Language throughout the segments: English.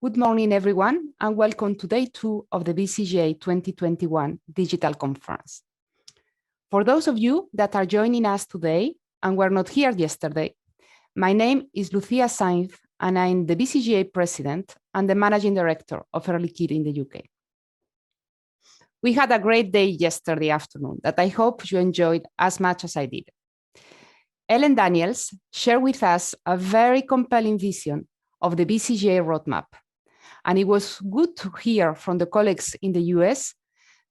Good morning, everyone, and welcome to day 2 of the BCGA 2021 Digital Conference. For those of you that are joining us today and were not here yesterday, my name is Lucia Sainz, and I'm the BCGA President and the Managing Director of Air Liquide in the UK. We had a great day yesterday afternoon that I hope you enjoyed as much as I did. Ellen Daniels shared with us a very compelling vision of the BCGA roadmap. And it was good to hear from the colleagues in the US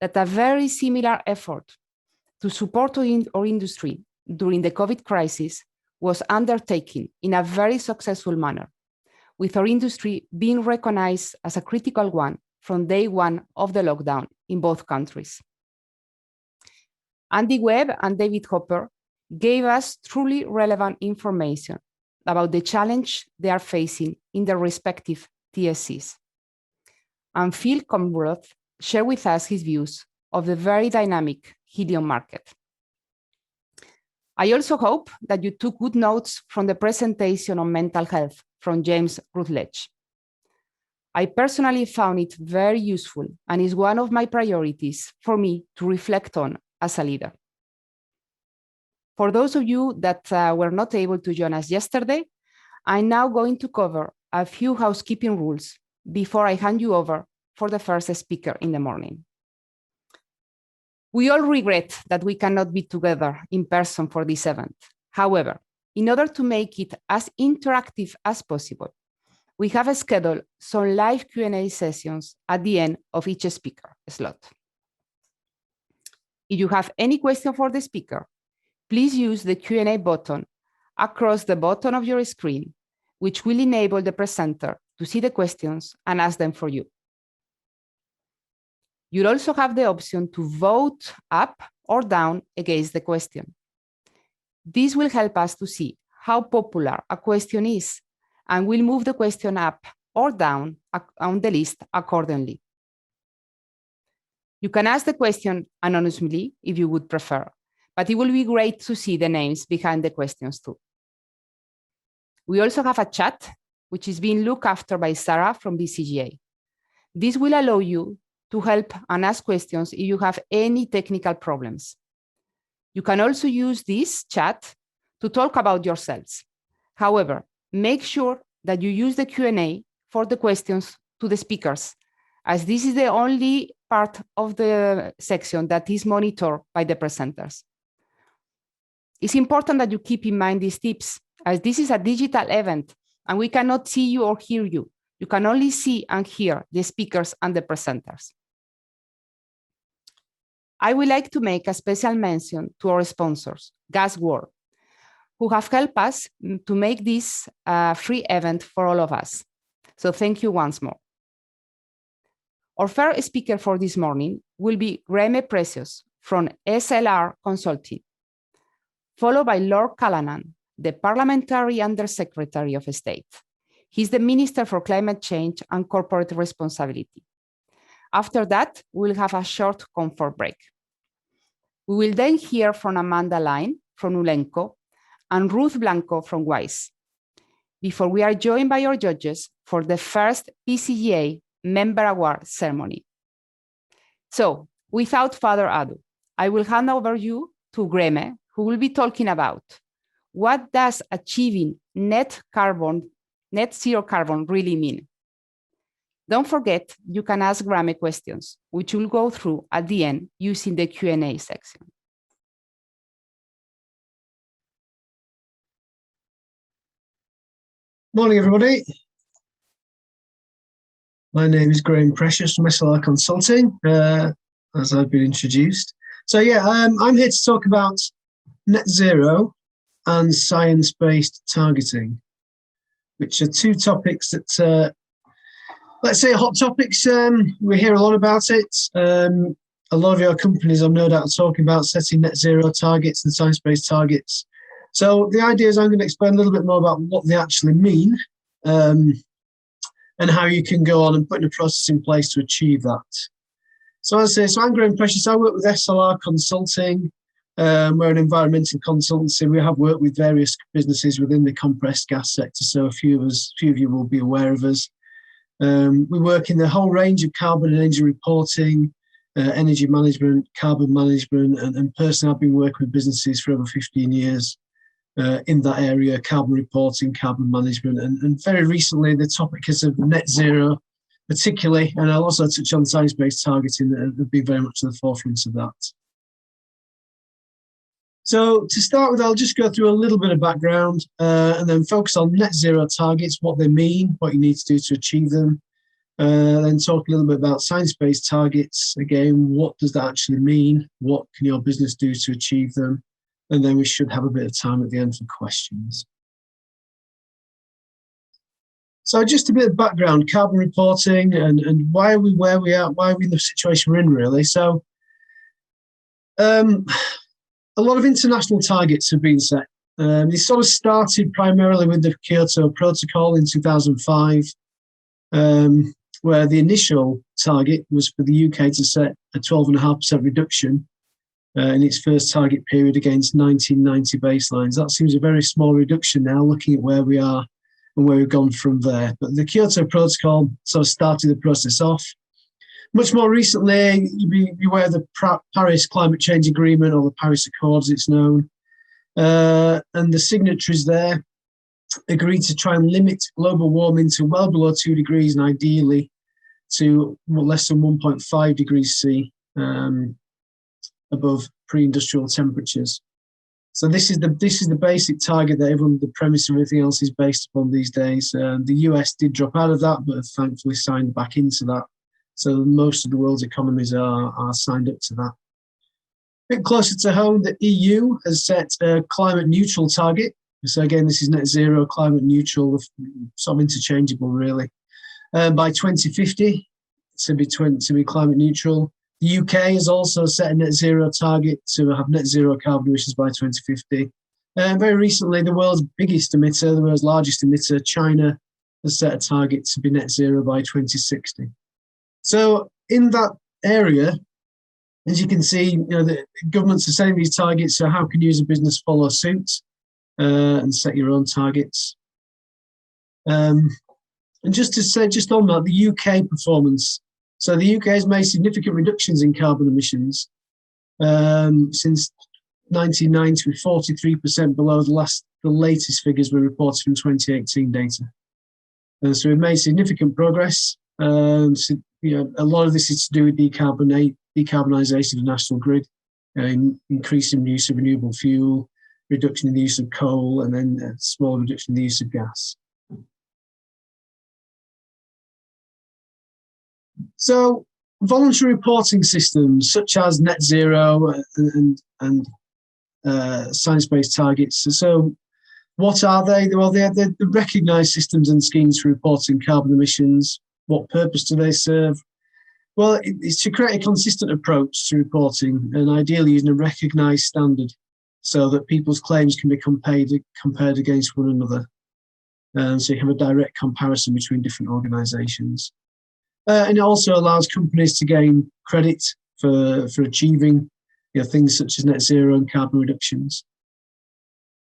that a very similar effort to support our industry during the COVID crisis was undertaken in a very successful manner, with our industry being recognized as a critical one from day one of the lockdown in both countries. Andy Webb and David Hopper gave us truly relevant information about the challenge they are facing in their respective TSCs. And Phil Comroth shared with us his views of the very dynamic helium market. I also hope that you took good notes from the presentation on mental health from James Rutledge. I personally found it very useful and is one of my priorities for me to reflect on as a leader. For those of you that were not able to join us yesterday, I'm now going to cover a few housekeeping rules before I hand you over for the first speaker in the morning. We all regret that we cannot be together in person for this event. However, in order to make it as interactive as possible, we have scheduled some live Q&A sessions at the end of each speaker slot. If you have any question for the speaker, please use the Q&A button across the bottom of your screen, which will enable the presenter to see the questions and ask them for you. You'll also have the option to vote up or down against the question. This will help us to see how popular a question is, and we'll move the question up or down on the list accordingly. You can ask the question anonymously if you would prefer, but it will be great to see the names behind the questions too. We also have a chat, which is being looked after by Sarah from BCGA. This will allow you to help and ask questions if you have any technical problems. You can also use this chat to talk about yourselves. However, make sure that you use the Q&A for the questions to the speakers, as this is the only part of the section that is monitored by the presenters. It's important that you keep in mind these tips, as this is a digital event and we cannot see you or hear you. You can only see and hear the speakers and the presenters. I would like to make a special mention to our sponsors, Gas World, who have helped us to make this a free event for all of us. So thank you once more. Our first speaker for this morning will be Graeme Precious from SLR Consulting, followed by Lord Callanan, the Parliamentary Under-Secretary of State. He's the Minister for Climate Change and Corporate Responsibility. After that, we'll have a short comfort break. We will then hear from Amanda Lyne from ULEMCo and Ruth Blanco from WISE, before we are joined by our judges for the first BCGA Member Award ceremony. So, without further ado, I will hand over you to Graeme, who will be talking about what does achieving net zero carbon really mean. Don't forget, you can ask Graeme questions, which we'll go through at the end using the Q&A section. Morning, everybody. My name is Graeme Precious from SLR Consulting, as I've been introduced. So yeah, I'm here to talk about net zero and science-based targeting, which are two topics that, let's say, hot topics. We hear a lot about it. A lot of your companies, I'm no doubt, are talking about setting net zero targets and science-based targets. So the idea is I'm going to explain a little bit more about what they actually mean and how you can go on and put a process in place to achieve that. So as I say, so I'm Graeme Precious. I work with SLR Consulting. We're an environmental consultancy. We have worked with various businesses within the compressed gas sector, so a few of you will be aware of us. We work in the whole range of carbon and energy reporting, energy management, carbon management, and personally I've been working with businesses for over 15 years in that area, carbon reporting, carbon management, and very recently the topic is of net zero particularly, and I'll also touch on science-based targeting that have been very much at the forefront of that. So to start with, I'll just go through a little bit of background and then focus on net zero targets, what they mean, what you need to do to achieve them. Then talk a little bit about science-based targets. Again, what does that actually mean? What can your business do to achieve them? And then we should have a bit of time at the end for questions. So just a bit of background, carbon reporting and why are we where we are, why are we in the situation we're in really? So a lot of international targets have been set. They sort of started primarily with the Kyoto Protocol in 2005, where the initial target was for the UK to set a 12.5% reduction in its first target period against 1990 baselines. That seems a very small reduction now, looking at where we are and where we've gone from there. But the Kyoto Protocol sort of started the process off. Much more recently, you'd be aware of the Paris Climate Change Agreement, or the Paris Accords, it's known. And the signatories there agreed to try and limit global warming to well below 2 degrees and ideally to less than 1.5 degrees C above pre-industrial temperatures. So this is the basic target that everyone, the premise of everything else is based upon these days. The US did drop out of that, but have thankfully signed back into that. So most of the world's economies are signed up to that. A bit closer to home, the EU has set a climate neutral target. So again, this is net zero, climate neutral, sort of interchangeable really. By 2050, to be climate neutral. The UK has also set a net zero target to have net zero carbon emissions by 2050. Very recently, the world's biggest emitter, the world's largest emitter, China, has set a target to be net zero by 2060. So in that area, as you can see, the governments are setting these targets, so how can you as a business follow suit and set your own targets? And just to say, just on that, the UK performance. So the UK has made significant reductions in carbon emissions since 1990, with 43% below the latest figures were reported from 2018 data. So we've made significant progress. So, a lot of this is to do with decarbonisation of the national grid, increasing the use of renewable fuel, reduction in the use of coal, and then a small reduction in the use of gas. So voluntary reporting systems such as net zero and science-based targets. So what are they? Well, they're recognised systems and schemes for reporting carbon emissions. What purpose do they serve? Well, it's to create a consistent approach to reporting and ideally using a recognised standard so that people's claims can be compared against one another. So you have a direct comparison between different organisations. And it also allows companies to gain credit for achieving things such as net zero and carbon reductions.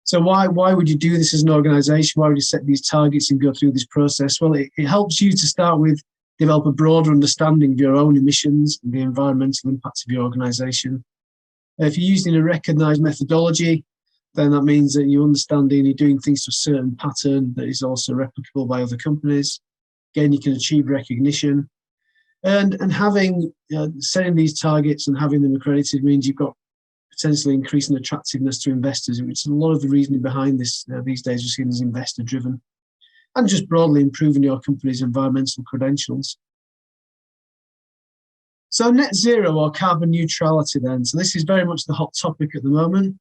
So why would you do this as an organisation? Why would you set these targets and go through this process? Well, it helps you to start with develop a broader understanding of your own emissions and the environmental impact of your organisation. If you're using a recognised methodology, then that means that you're understanding you're doing things to a certain pattern that is also replicable by other companies. Again, you can achieve recognition. And having setting these targets and having them accredited means you've got potentially increasing attractiveness to investors, which is a lot of the reasoning behind this these days. We're seeing as investor driven, and just broadly improving your company's environmental credentials. So net zero or carbon neutrality then. So this is very much the hot topic at the moment.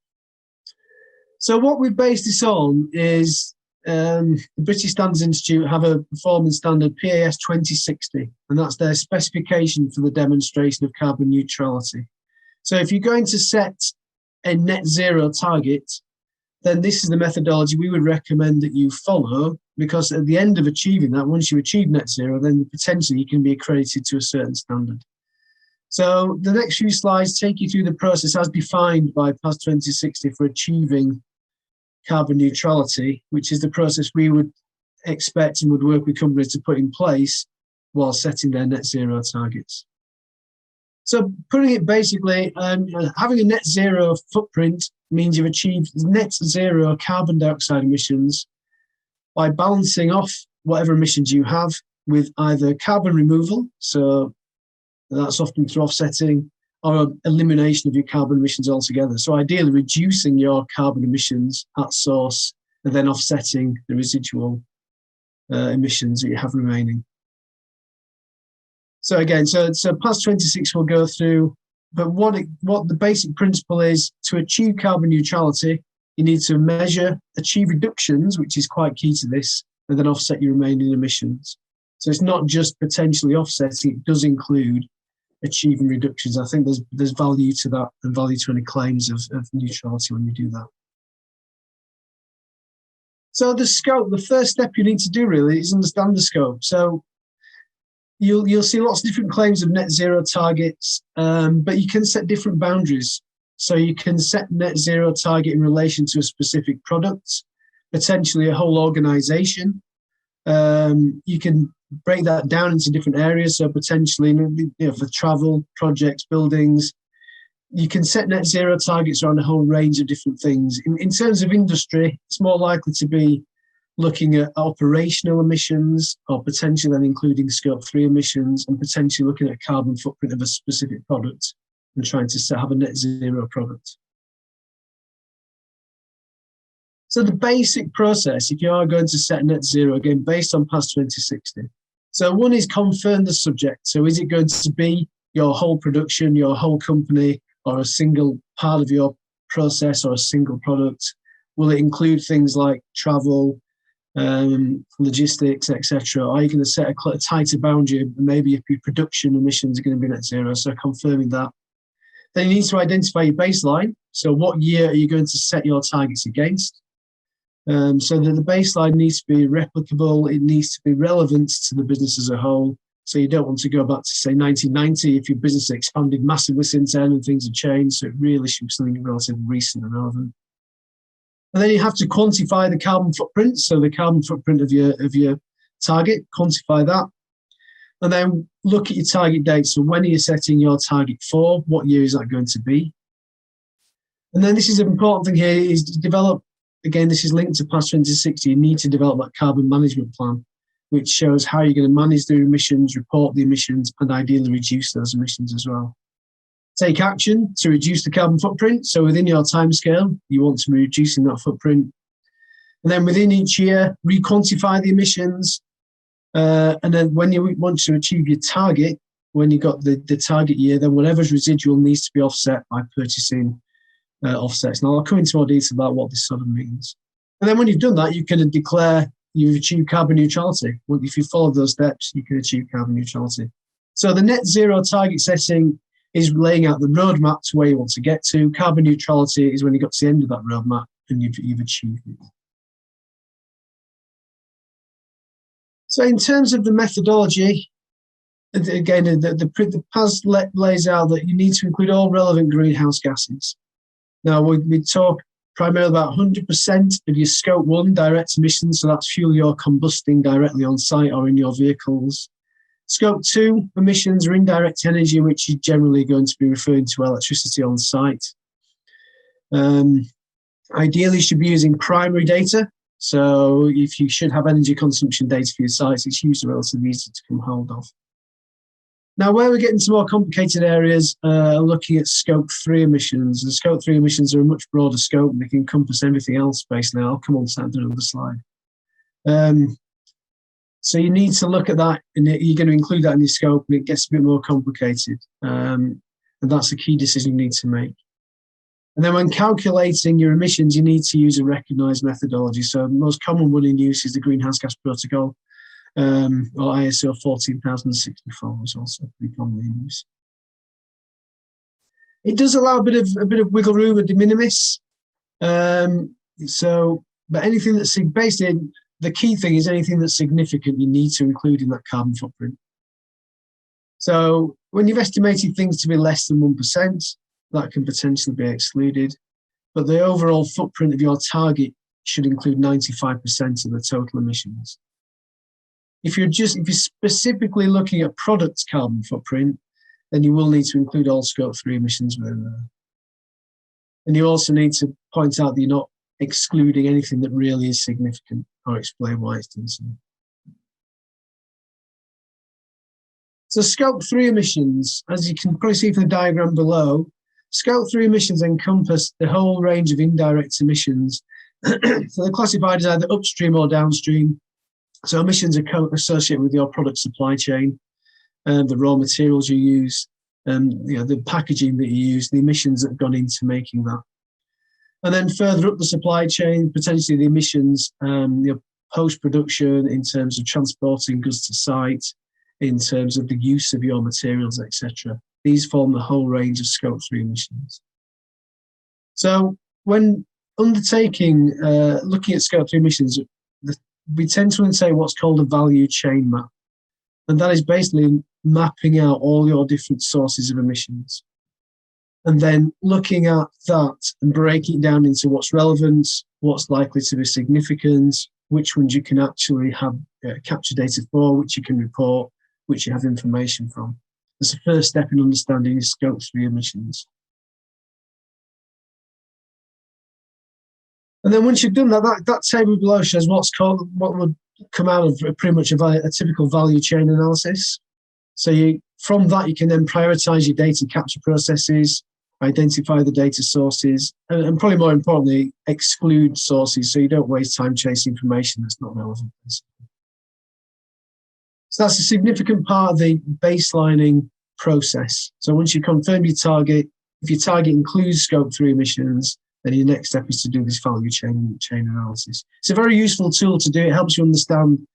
So what we've based this on is the British Standards Institute have a performance standard PAS 2060, and that's their specification for the demonstration of carbon neutrality. So if you're going to set a net zero target, then this is the methodology we would recommend that you follow, because at the end of achieving that, once you achieve net zero, then potentially you can be accredited to a certain standard. So the next few slides take you through the process as defined by PAS 2060 for achieving carbon neutrality, which is the process we would expect and would work with companies to put in place while setting their net zero targets. So putting it basically, having a net zero footprint means you've achieved net zero carbon dioxide emissions by balancing off whatever emissions you have with either carbon removal, so that's often through offsetting, or elimination of your carbon emissions altogether. So ideally reducing your carbon emissions at source and then offsetting the residual emissions that you have remaining. So again, so past 26 we'll go through, but what the basic principle is, to achieve carbon neutrality, you need to measure, achieve reductions, which is quite key to this, and then offset your remaining emissions. So it's not just potentially offsetting, it does include achieving reductions. I think there's value to that and value to any claims of neutrality when you do that. So the scope, the first step you need to do really is understand the scope. So you'll see lots of different claims of net zero targets, but you can set different boundaries. So you can set net zero target in relation to a specific product, potentially a whole organization. You can break that down into different areas. So potentially, for travel, projects, buildings, you can set net zero targets around a whole range of different things. In terms of industry, it's more likely to be looking at operational emissions, or potentially then including scope 3 emissions, and potentially looking at carbon footprint of a specific product and trying to have a net zero product. So the basic process, if you are going to set net zero, again, based on past 2060. So one is confirm the subject. So is it going to be your whole production, your whole company, or a single part of your process, or a single product? Will it include things like travel, logistics, etc.? Are you going to set a tighter boundary? Maybe if your production emissions are going to be net zero, so confirming that. Then you need to identify your baseline. So what year are you going to set your targets against? So that the baseline needs to be replicable, it needs to be relevant to the business as a whole. So you don't want to go back to, say, 1990 if your business has expanded massively since then and things have changed. So it really should be something relatively recent and relevant. And then you have to quantify the carbon footprint. So the carbon footprint of your target, quantify that. And then look at your target date. So when are you setting your target for? What year is that going to be? And then this is an important thing here, is to develop, again, this is linked to past 2060, you need to develop that carbon management plan, which shows how you're going to manage the emissions, report the emissions, and ideally reduce those emissions as well. Take action to reduce the carbon footprint. So within your timescale, you want to be reducing that footprint. And then within each year, re-quantify the emissions. And then when you want to achieve your target, when you got the target year, then whatever's residual needs to be offset by purchasing offsets. Now I'll come into more detail about what this sort of means. And then when you've done that, you can declare you've achieved carbon neutrality. Well, if you follow those steps, you can achieve carbon neutrality. So the net zero target setting is laying out the roadmap to where you want to get to. Carbon neutrality is when you got to the end of that roadmap and you've achieved it. So in terms of the methodology, again, the PAS lays out that you need to include all relevant greenhouse gases. Now, we talk primarily about 100% of your scope 1 direct emissions, so that's fuel you're combusting directly on site or in your vehicles. Scope 2 emissions are indirect energy, which is generally going to be referring to electricity on site. Ideally, you should be using primary data. So if you should have energy consumption data for your sites, it's usually relatively easy to come hold of. Now, where we get into more complicated areas, looking at scope 3 emissions. And scope 3 emissions are a much broader scope and they can encompass everything else basically. I'll come on to that on another slide. So you need to look at that, and you're going to include that in your scope, and it gets a bit more complicated. And that's a key decision you need to make. And then when calculating your emissions, you need to use a recognised methodology. So the most common one in use is the Greenhouse Gas Protocol, or ISO 14064 is also pretty commonly in use. It does allow a bit of wiggle room at de minimis. But anything that's basically, the key thing is anything that's significant you need to include in that carbon footprint. So when you've estimated things to be less than 1%, that can potentially be excluded. But the overall footprint of your target should include 95% of the total emissions. If you're specifically looking at product carbon footprint, then you will need to include all Scope 3 emissions within there. And you also need to point out that you're not excluding anything that really is significant, or explain why it's done so. So Scope 3 emissions, as you can probably see from the diagram below, Scope 3 emissions encompass the whole range of indirect emissions. So they're classified as either upstream or downstream. So emissions are associated with your product supply chain, the raw materials you use, the packaging that you use, the emissions that have gone into making that. And then further up the supply chain, potentially the emissions, post-production in terms of transporting goods to site, in terms of the use of your materials, etc. These form the whole range of Scope 3 emissions. So when undertaking, looking at Scope 3 emissions, we tend to say what's called a value chain map. And that is basically mapping out all your different sources of emissions. And then looking at that and breaking it down into what's relevant, what's likely to be significant, which ones you can actually have capture data for, which you can report, which you have information from. That's the first step in understanding Scope 3 emissions. And then once you've done that table below shows what would come out of pretty much a typical value chain analysis. So from that, you can then prioritize your data capture processes, identify the data sources, and probably more importantly, exclude sources so you don't waste time chasing information that's not relevant. So that's a significant part of the baselining process. So once you confirm your target, if your target includes Scope 3 emissions, then your next step is to do this value chain analysis. It's a very useful tool to do. It helps you understand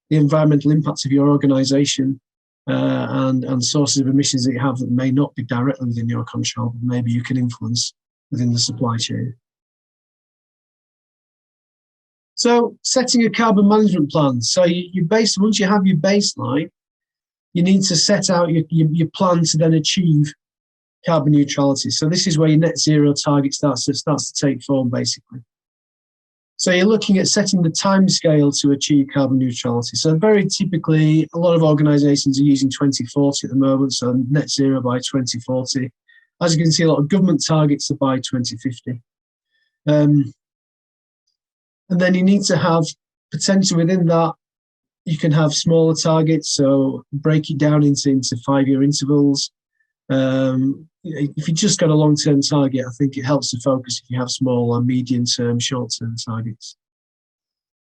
the environmental impacts of your organisation and sources of emissions that you have that may not be directly within your control, but maybe you can influence within the supply chain. So setting a carbon management plan. So once you have your baseline, you need to set out your plan to then achieve carbon neutrality. So this is where your net zero target starts to take form, basically. So you're looking at setting the timescale to achieve carbon neutrality. So very typically, a lot of organisations are using 2040 at the moment, so net zero by 2040. As you can see, a lot of government targets are by 2050. And then you need to have potential within that. You can have smaller targets, so break it down into 5-year intervals. If you just got a long-term target, I think it helps to focus if you have small or medium-term, short-term targets.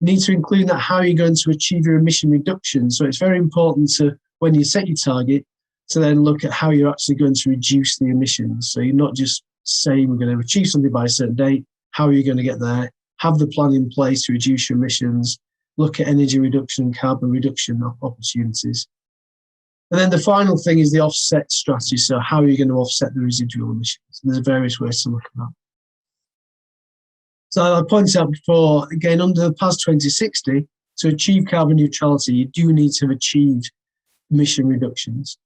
You need to include that how you're going to achieve your emission reduction. So it's very important to, when you set your target, to then look at how you're actually going to reduce the emissions. So you're not just saying we're going to achieve something by a certain date. How are you going to get there? Have the plan in place to reduce your emissions. Look at energy reduction, carbon reduction opportunities. And then the final thing is the offset strategy. So how are you going to offset the residual emissions? And there's various ways to look at that. So I pointed out before, again, under the PAS 2060, to achieve carbon neutrality, you do need to have achieved emission reductions.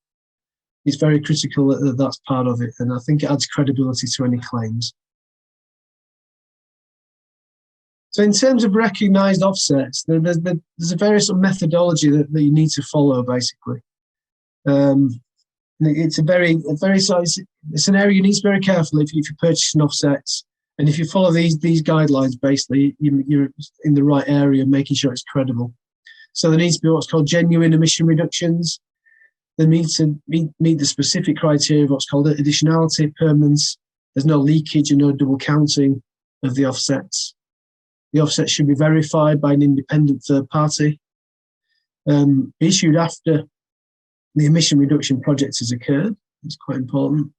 It's very critical that that's part of it. And I think it adds credibility to any claims. So in terms of recognised offsets, there's a various methodology that you need to follow, basically. It's an area you need to be very careful if you're purchasing offsets, and if you follow these guidelines, basically you're in the right area, making sure it's credible. So there needs to be what's called genuine emission reductions. They need to meet the specific criteria of what's called additionality, permanence. There's no leakage and no double counting of the offsets. The offsets should be verified by an independent third party, issued after the emission reduction project has occurred. It's quite important.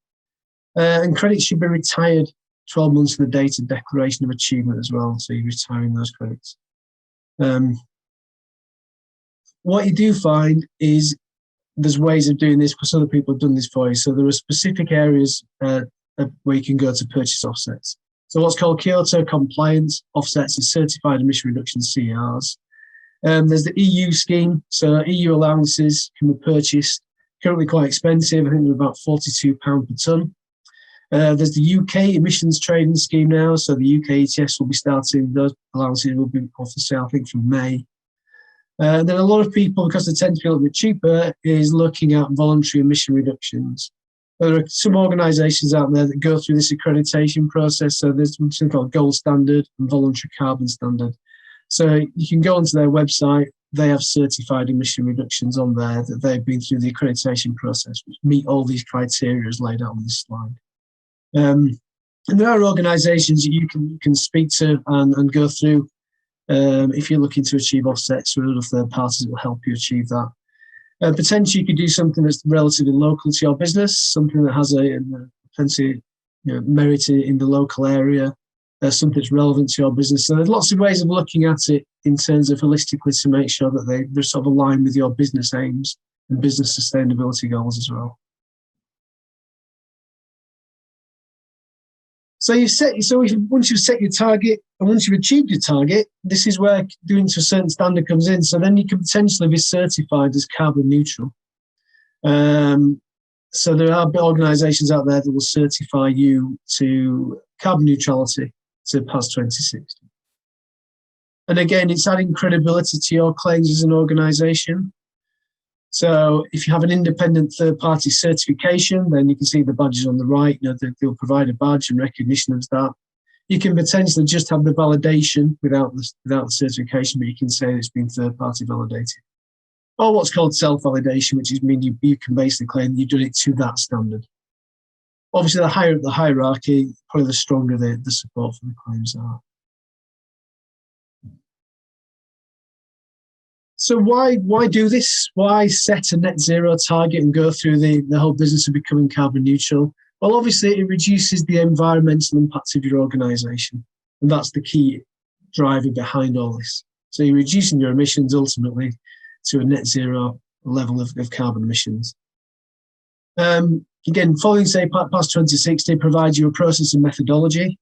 And credits should be retired 12 months from the date of declaration of achievement as well. So you're retiring those credits. What you do find is there's ways of doing this because other people have done this for you. So there are specific areas where you can go to purchase offsets. So what's called Kyoto compliance offsets is certified emission reduction CERs. There's the EU scheme. So EU allowances can be purchased, currently quite expensive. I think they're about £42 per tonne. There's the UK emissions trading scheme now. So the UK ETS will be starting, those allowances will be off the sale, I think, from May. Then a lot of people, because they tend to be a little bit cheaper, is looking at voluntary emission reductions. There are some organisations out there that go through this accreditation process. So there's something called Gold Standard and Voluntary Carbon Standard. So you can go onto their website. They have certified emission reductions on there that they've been through the accreditation process, which meet all these criteria as laid out on this slide. And there are organisations that you can speak to and go through if you're looking to achieve offsets or other third parties that will help you achieve that. Potentially, you could do something that's relatively local to your business, something that has a plenty merit in the local area, something that's relevant to your business. So there's lots of ways of looking at it in terms of holistically to make sure that they're sort of aligned with your business aims and business sustainability goals as well. So once you've set your target and once you've achieved your target, this is where doing to a certain standard comes in. So then you can potentially be certified as carbon neutral. So there are organisations out there that will certify you to carbon neutrality to past 2060. And again, it's adding credibility to your claims as an organisation. So if you have an independent third-party certification, then you can see the badges on the right. They'll provide a badge and recognition of that. You can potentially just have the validation without the certification, but you can say it's been third-party validated. Or what's called self-validation, which is mean you can basically claim you've done it to that standard. Obviously, the higher up the hierarchy, probably the stronger the support for the claims are. So why do this? Why set a net zero target and go through the whole business of becoming carbon neutral? Well, obviously, it reduces the environmental impact of your organisation. And that's the key driver behind all this. So you're reducing your emissions ultimately to a net zero level of carbon emissions. Again, following, say, past 2060 provides you a process and methodology.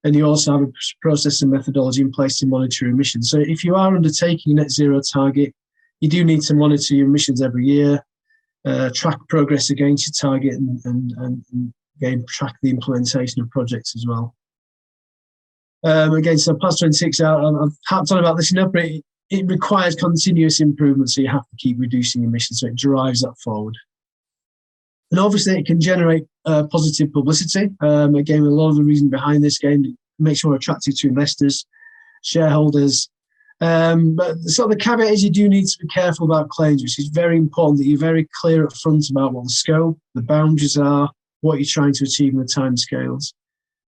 And you also have a process and methodology in place to monitor emissions. So if you are undertaking a net zero target, you do need to monitor your emissions every year, track progress against your target, and again, track the implementation of projects as well. Again, so past 26, I've harped on about this enough, but it requires continuous improvement, so you have to keep reducing emissions, so it drives that forward. And obviously, it can generate positive publicity. Again, a lot of the reason behind this game makes you more attractive to investors, shareholders. But sort of the caveat is you do need to be careful about claims, which is very important that you're very clear up front about what the scope, the boundaries are, what you're trying to achieve in the timescales.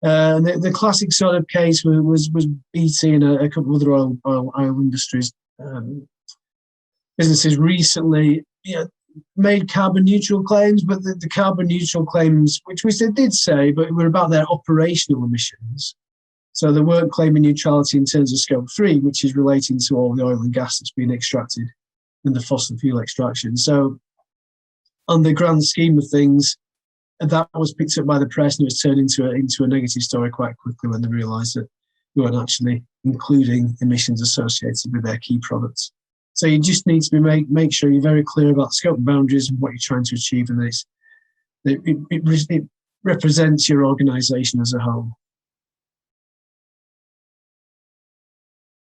The classic sort of case was BT and a couple of other oil industries businesses recently. Made carbon neutral claims, but the carbon neutral claims, which we did say, but were about their operational emissions. So they weren't claiming neutrality in terms of scope 3, which is relating to all the oil and gas that's being extracted in the fossil fuel extraction. So on the grand scheme of things, that was picked up by the press and it was turned into a negative story quite quickly when they realised that we weren't actually including emissions associated with their key products. So you just need to make sure you're very clear about the scope and boundaries and what you're trying to achieve in this. It represents your organisation as a whole.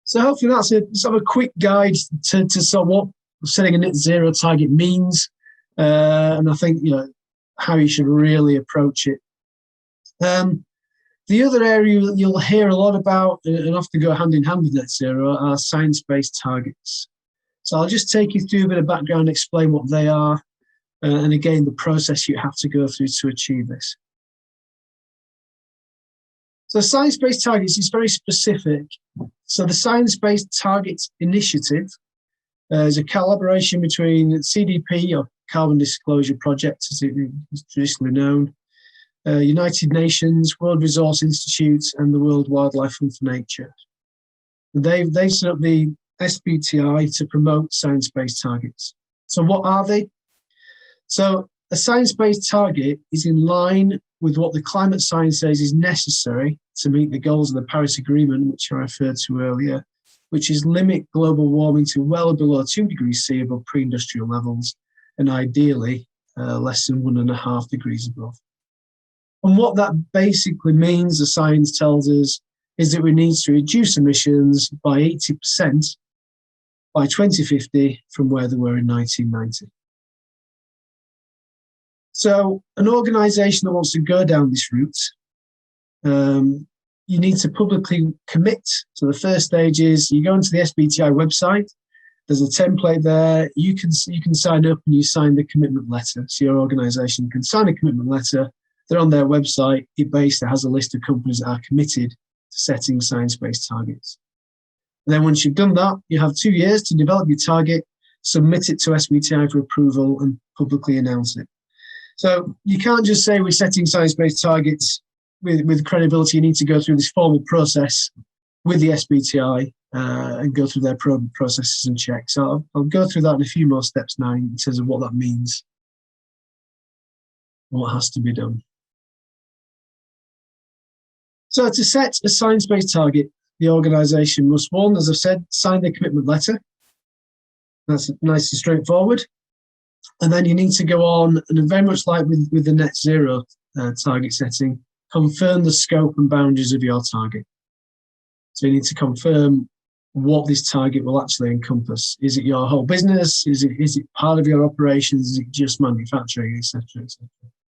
So hopefully that's a sort of a quick guide to sort of what setting a net zero target means, and I think how you should really approach it. The other area you'll hear a lot about and often go hand in hand with net zero are science-based targets. So I'll just take you through a bit of background, explain what they are, and again, the process you have to go through to achieve this. So science-based targets is very specific. So the Science-Based Targets Initiative is a collaboration between CDP, or Carbon Disclosure Project, as it is traditionally known, United Nations, World Resource Institute, and the World Wildlife Fund for Nature. They've set up the SBTI to promote science-based targets. So what are they? So a science-based target is in line with what the climate science says is necessary to meet the goals of the Paris Agreement, which I referred to earlier, which is limit global warming to well below 2 degrees C above pre-industrial levels, and ideally less than 1.5 degrees above. And what that basically means, the science tells us, is that we need to reduce emissions by 80% by 2050 from where they were in 1990. So an organisation that wants to go down this route, you need to publicly commit. So the first stage is you go into the SBTI website. There's a template there. You can sign up and you sign the commitment letter. So your organisation can sign a commitment letter. They're on their website. It basically has a list of companies that are committed to setting science-based targets. And then once you've done that, you have 2 years to develop your target, submit it to SBTI for approval, and publicly announce it. So you can't just say we're setting science-based targets with credibility. You need to go through this formal process with the SBTI and go through their processes and checks. So I'll go through that in a few more steps now in terms of what that means, what has to be done. So to set a science-based target, the organisation must, one, as I've said, sign the commitment letter. That's nice and straightforward. And then you need to go on, and very much like with the net zero target setting, confirm the scope and boundaries of your target. So you need to confirm what this target will actually encompass. Is it your whole business? Is it part of your operations? Is it just manufacturing, etc., etc.?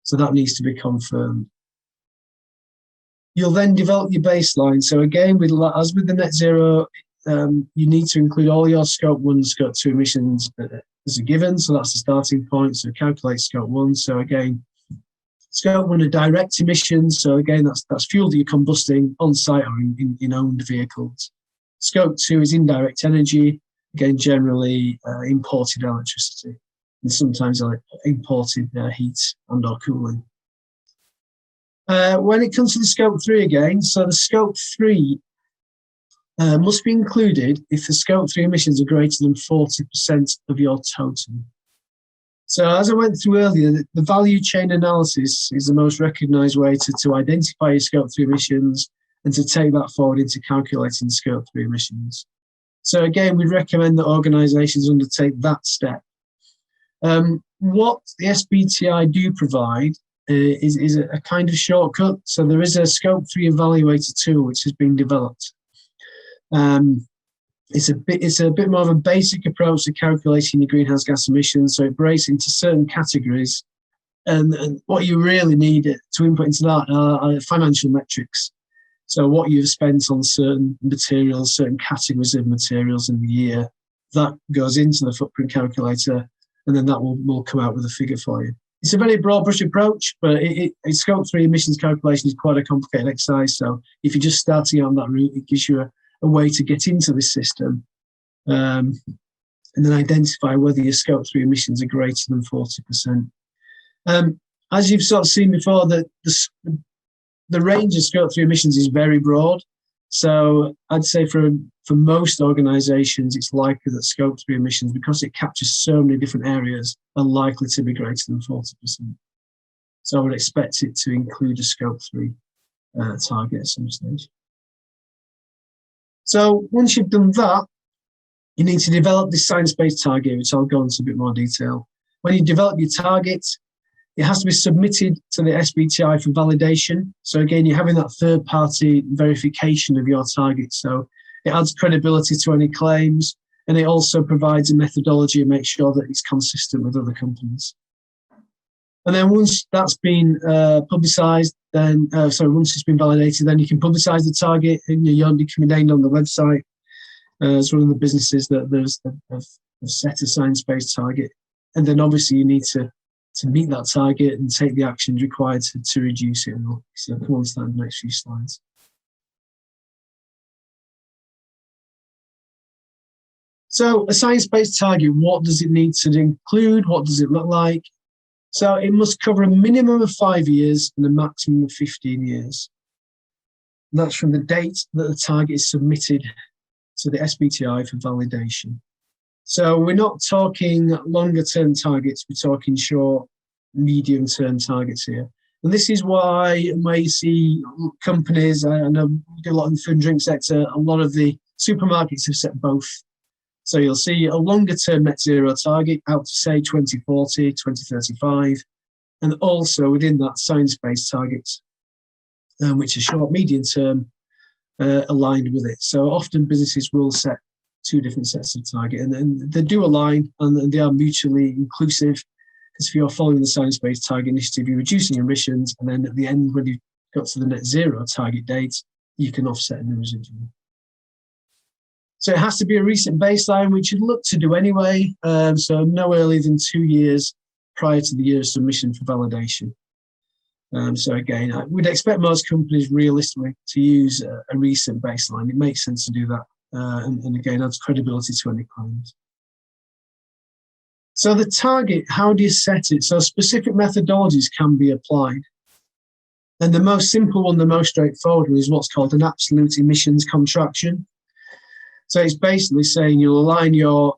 So that needs to be confirmed. You'll then develop your baseline. So again, as with the net zero, you need to include all your scope 1 and scope 2 emissions as a given. So that's the starting point. So calculate scope 1. So again, scope 1 are direct emissions. So again, that's fuel that you're combusting on site or in owned vehicles. Scope 2 is indirect energy. Again, generally imported electricity and sometimes imported heat and or cooling. When it comes to the scope 3 again, so the scope 3 must be included if the scope 3 emissions are greater than 40% of your total. So as I went through earlier, the value chain analysis is the most recognised way to identify your scope 3 emissions and to take that forward into calculating scope 3 emissions. So again, we recommend that organisations undertake that step. What the SBTI do provide is a kind of shortcut. So there is a scope 3 evaluator tool which has been developed. It's a bit more of a basic approach to calculating your greenhouse gas emissions. So it breaks into certain categories, and what you really need to input into that are financial metrics. So what you've spent on certain materials, certain categories of materials in the year, that goes into the footprint calculator, and then that will come out with a figure for you. It's a very broad brush approach, but scope 3 emissions calculation is quite a complicated exercise. So if you're just starting on that route, it gives you a way to get into this system and then identify whether your scope 3 emissions are greater than 40%. As you've sort of seen before, the range of scope 3 emissions is very broad. So I'd say for most organisations, it's likely that scope 3 emissions, because it captures so many different areas, are likely to be greater than 40%. So I would expect it to include a scope 3 target at some stage. So once you've done that, you need to develop this science-based target, which I'll go into a bit more detail. When you develop your target, it has to be submitted to the SBTI for validation. So again, you're having that third-party verification of your target. So it adds credibility to any claims, and it also provides a methodology and makes sure that it's consistent with other companies. And then once that's been publicised, once it's been validated, then you can publicise the target, and you can be named on the website as one of the businesses that have set a science-based target. And then obviously you need to meet that target and take the actions required to reduce it. And so come on to that in the next few slides. So a science-based target, what does it need to include? What does it look like? So it must cover a minimum of 5 years and a maximum of 15 years. And that's from the date that the target is submitted to the SBTI for validation. So we're not talking longer term targets, we're talking short, medium term targets here. And this is why you see companies, I know we do a lot in the food and drink sector, a lot of the supermarkets have set both. So you'll see a longer term net zero target out to say 2040, 2035, and also within that science-based targets, which are short, medium term, aligned with it. So often businesses will set two different sets of target, and they do align and they are mutually inclusive. Because if you're following the Science-Based Target Initiative, you're reducing emissions, and then at the end, when you've got to the net zero target date, you can offset in the residual. So it has to be a recent baseline, which you'd look to do anyway, so no earlier than 2 years prior to the year of submission for validation. So again, I would expect most companies realistically to use a recent baseline. It makes sense to do that, and again, adds credibility to any claims. So the target, how do you set it? So specific methodologies can be applied. And the most simple one, the most straightforward one, is what's called an absolute emissions contraction. So it's basically saying you'll align your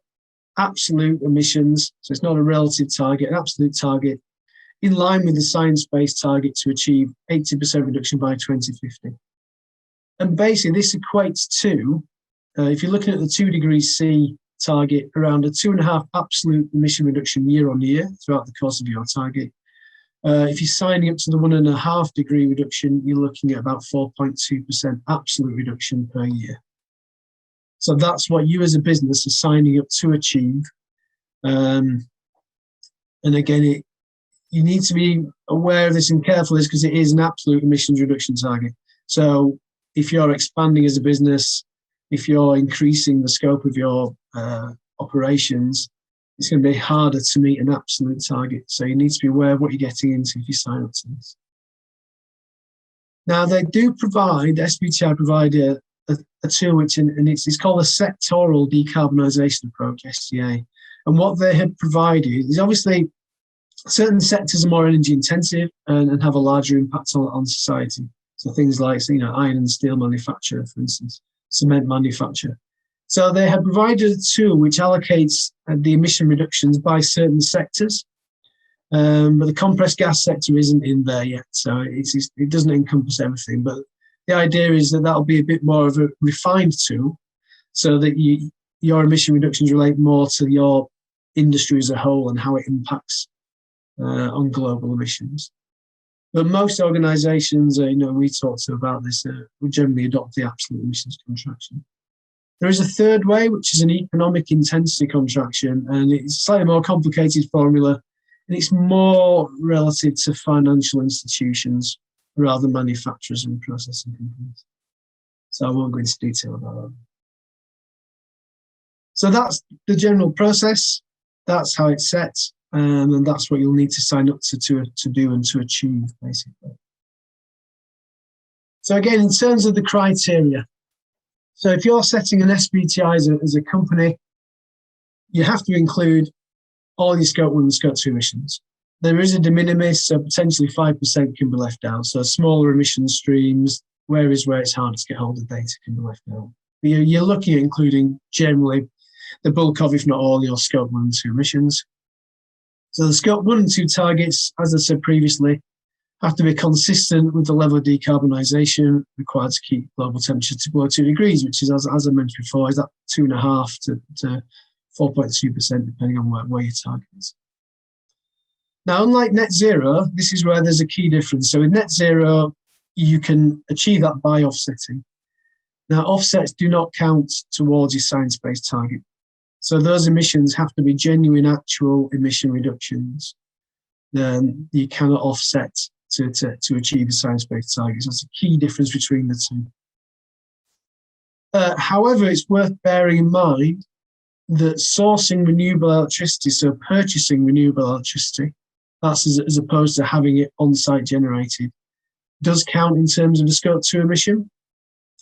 absolute emissions, so it's not a relative target, an absolute target, in line with the science-based target to achieve 80% reduction by 2050. And basically this equates to, if you're looking at the 2 degrees C target, around a 2.5 absolute emission reduction year on year throughout the course of your target. If you're signing up to the 1.5 degree reduction, you're looking at about 4.2% absolute reduction per year. So that's what you as a business are signing up to achieve. And again, you need to be aware of this and careful of this because it is an absolute emissions reduction target. So if you're expanding as a business, if you're increasing the scope of your operations, it's going to be harder to meet an absolute target. So you need to be aware of what you're getting into if you sign up to this. Now, they do provide, SBTi provide a tool which, and it's called a sectoral decarbonisation approach, SDA. And what they have provided is obviously certain sectors are more energy intensive and have a larger impact on society. So things like, iron and steel manufacture, for instance, cement manufacture. So they have provided a tool which allocates the emission reductions by certain sectors, but the compressed gas sector isn't in there yet. So it doesn't encompass everything, but the idea is that that'll be a bit more of a refined tool so that your emission reductions relate more to your industry as a whole and how it impacts on global emissions. But most organisations, we talked to about this, would generally adopt the absolute emissions contraction. There is a third way, which is an economic intensity contraction, and it's a slightly more complicated formula, and it's more relative to financial institutions rather than manufacturers and processing companies. So I won't go into detail about that. So that's the general process. That's how it's set. And that's what you'll need to sign up to do and to achieve, basically. So again, in terms of the criteria, so if you're setting an SBTi as a company, you have to include all your Scope 1 and Scope 2 emissions. There is a de minimis, so potentially 5% can be left out. So smaller emission streams, where it's hard to get hold of data, can be left out. But you're looking at including generally the bulk of, if not all, your Scope 1 and 2 emissions. So the Scope 1 and 2 targets, as I said previously, have to be consistent with the level of decarbonisation required to keep global temperature to below 2 degrees, which is, as I mentioned before, is that 2.5 to 4.2%, depending on where your target is. Now, unlike net zero, this is where there's a key difference. So with net zero, you can achieve that by offsetting. Now, offsets do not count towards your science-based target. So those emissions have to be genuine, actual emission reductions. Then you cannot offset to achieve the science-based targets. That's a key difference between the two. However, it's worth bearing in mind that sourcing renewable electricity, so purchasing renewable electricity, that's as opposed to having it on-site generated, does count in terms of the Scope 2 emission.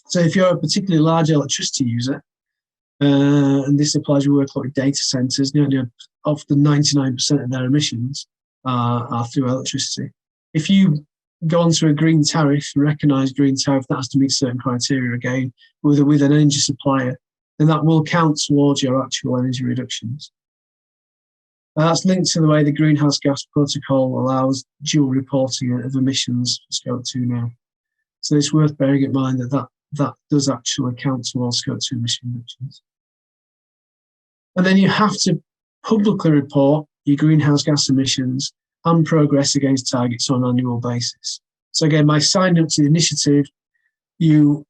So if you're a particularly large electricity user, and this applies to work like data centres, often 99% of their emissions are through electricity. If you go onto a green tariff, a recognised green tariff, that has to meet certain criteria again with an energy supplier, then that will count towards your actual energy reductions. That's linked to the way the Greenhouse Gas Protocol allows dual reporting of emissions for Scope 2 now. So it's worth bearing in mind that does actually count towards Scope 2 emission reductions. And then you have to publicly report your greenhouse gas emissions and progress against targets on an annual basis. So again, by signing up to the initiative, you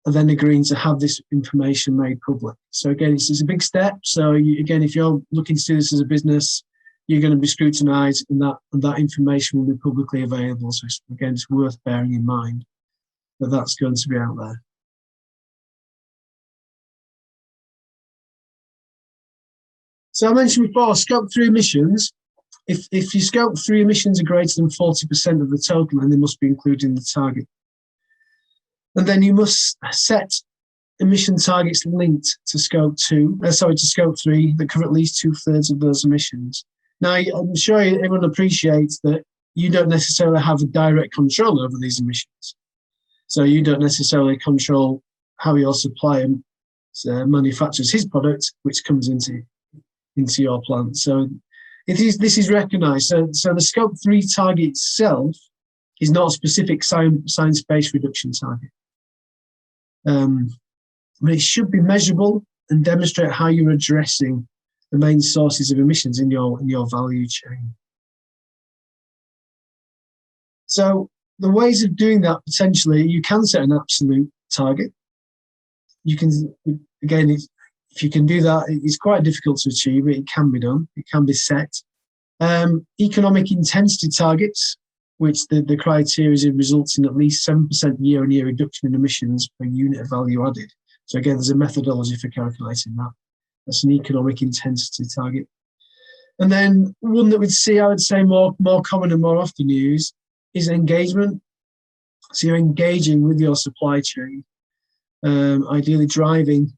are then agreeing to have this information made public. So again, it's a big step. So again, if you're looking to do this as a business, you're going to be scrutinised, and that information will be publicly available. So again, it's worth bearing in mind that that's going to be out there. So I mentioned before, Scope 3 emissions. If your Scope 3 emissions are greater than 40% of the total, then they must be included in the target. And then you must set emission targets linked to Scope 3 that cover at least 2/3 of those emissions. Now, I'm sure everyone appreciates that you don't necessarily have a direct control over these emissions. So you don't necessarily control how your supplier manufactures his product, which comes into your plant. So this is recognised. So the Scope 3 target itself is not a specific science-based reduction target. But it should be measurable and demonstrate how you're addressing the main sources of emissions in your value chain. So the ways of doing that, potentially, you can set an absolute target. You can, again, if you can do that, it's quite difficult to achieve, but it can be done. It can be set. Economic intensity targets, which the criteria is it results in at least 7% year-on-year reduction in emissions per unit of value added. So again, there's a methodology for calculating that. That's an economic intensity target. And then one that we'd see, I would say, more common and more often used is engagement. So you're engaging with your supply chain, ideally driving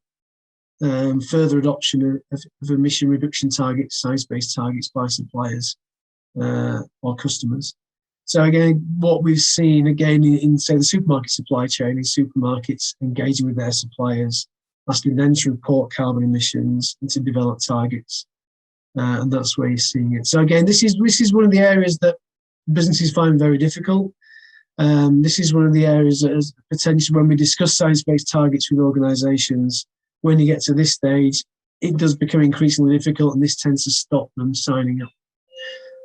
further adoption of emission reduction targets, science-based targets by suppliers or customers. So again, what we've seen again in say the supermarket supply chain is supermarkets engaging with their suppliers, asking them to report carbon emissions and to develop targets, and that's where you're seeing it. So again, this is one of the areas that businesses find very difficult. This is one of the areas that is potentially when we discuss science-based targets with organisations. When you get to this stage, it does become increasingly difficult, and this tends to stop them signing up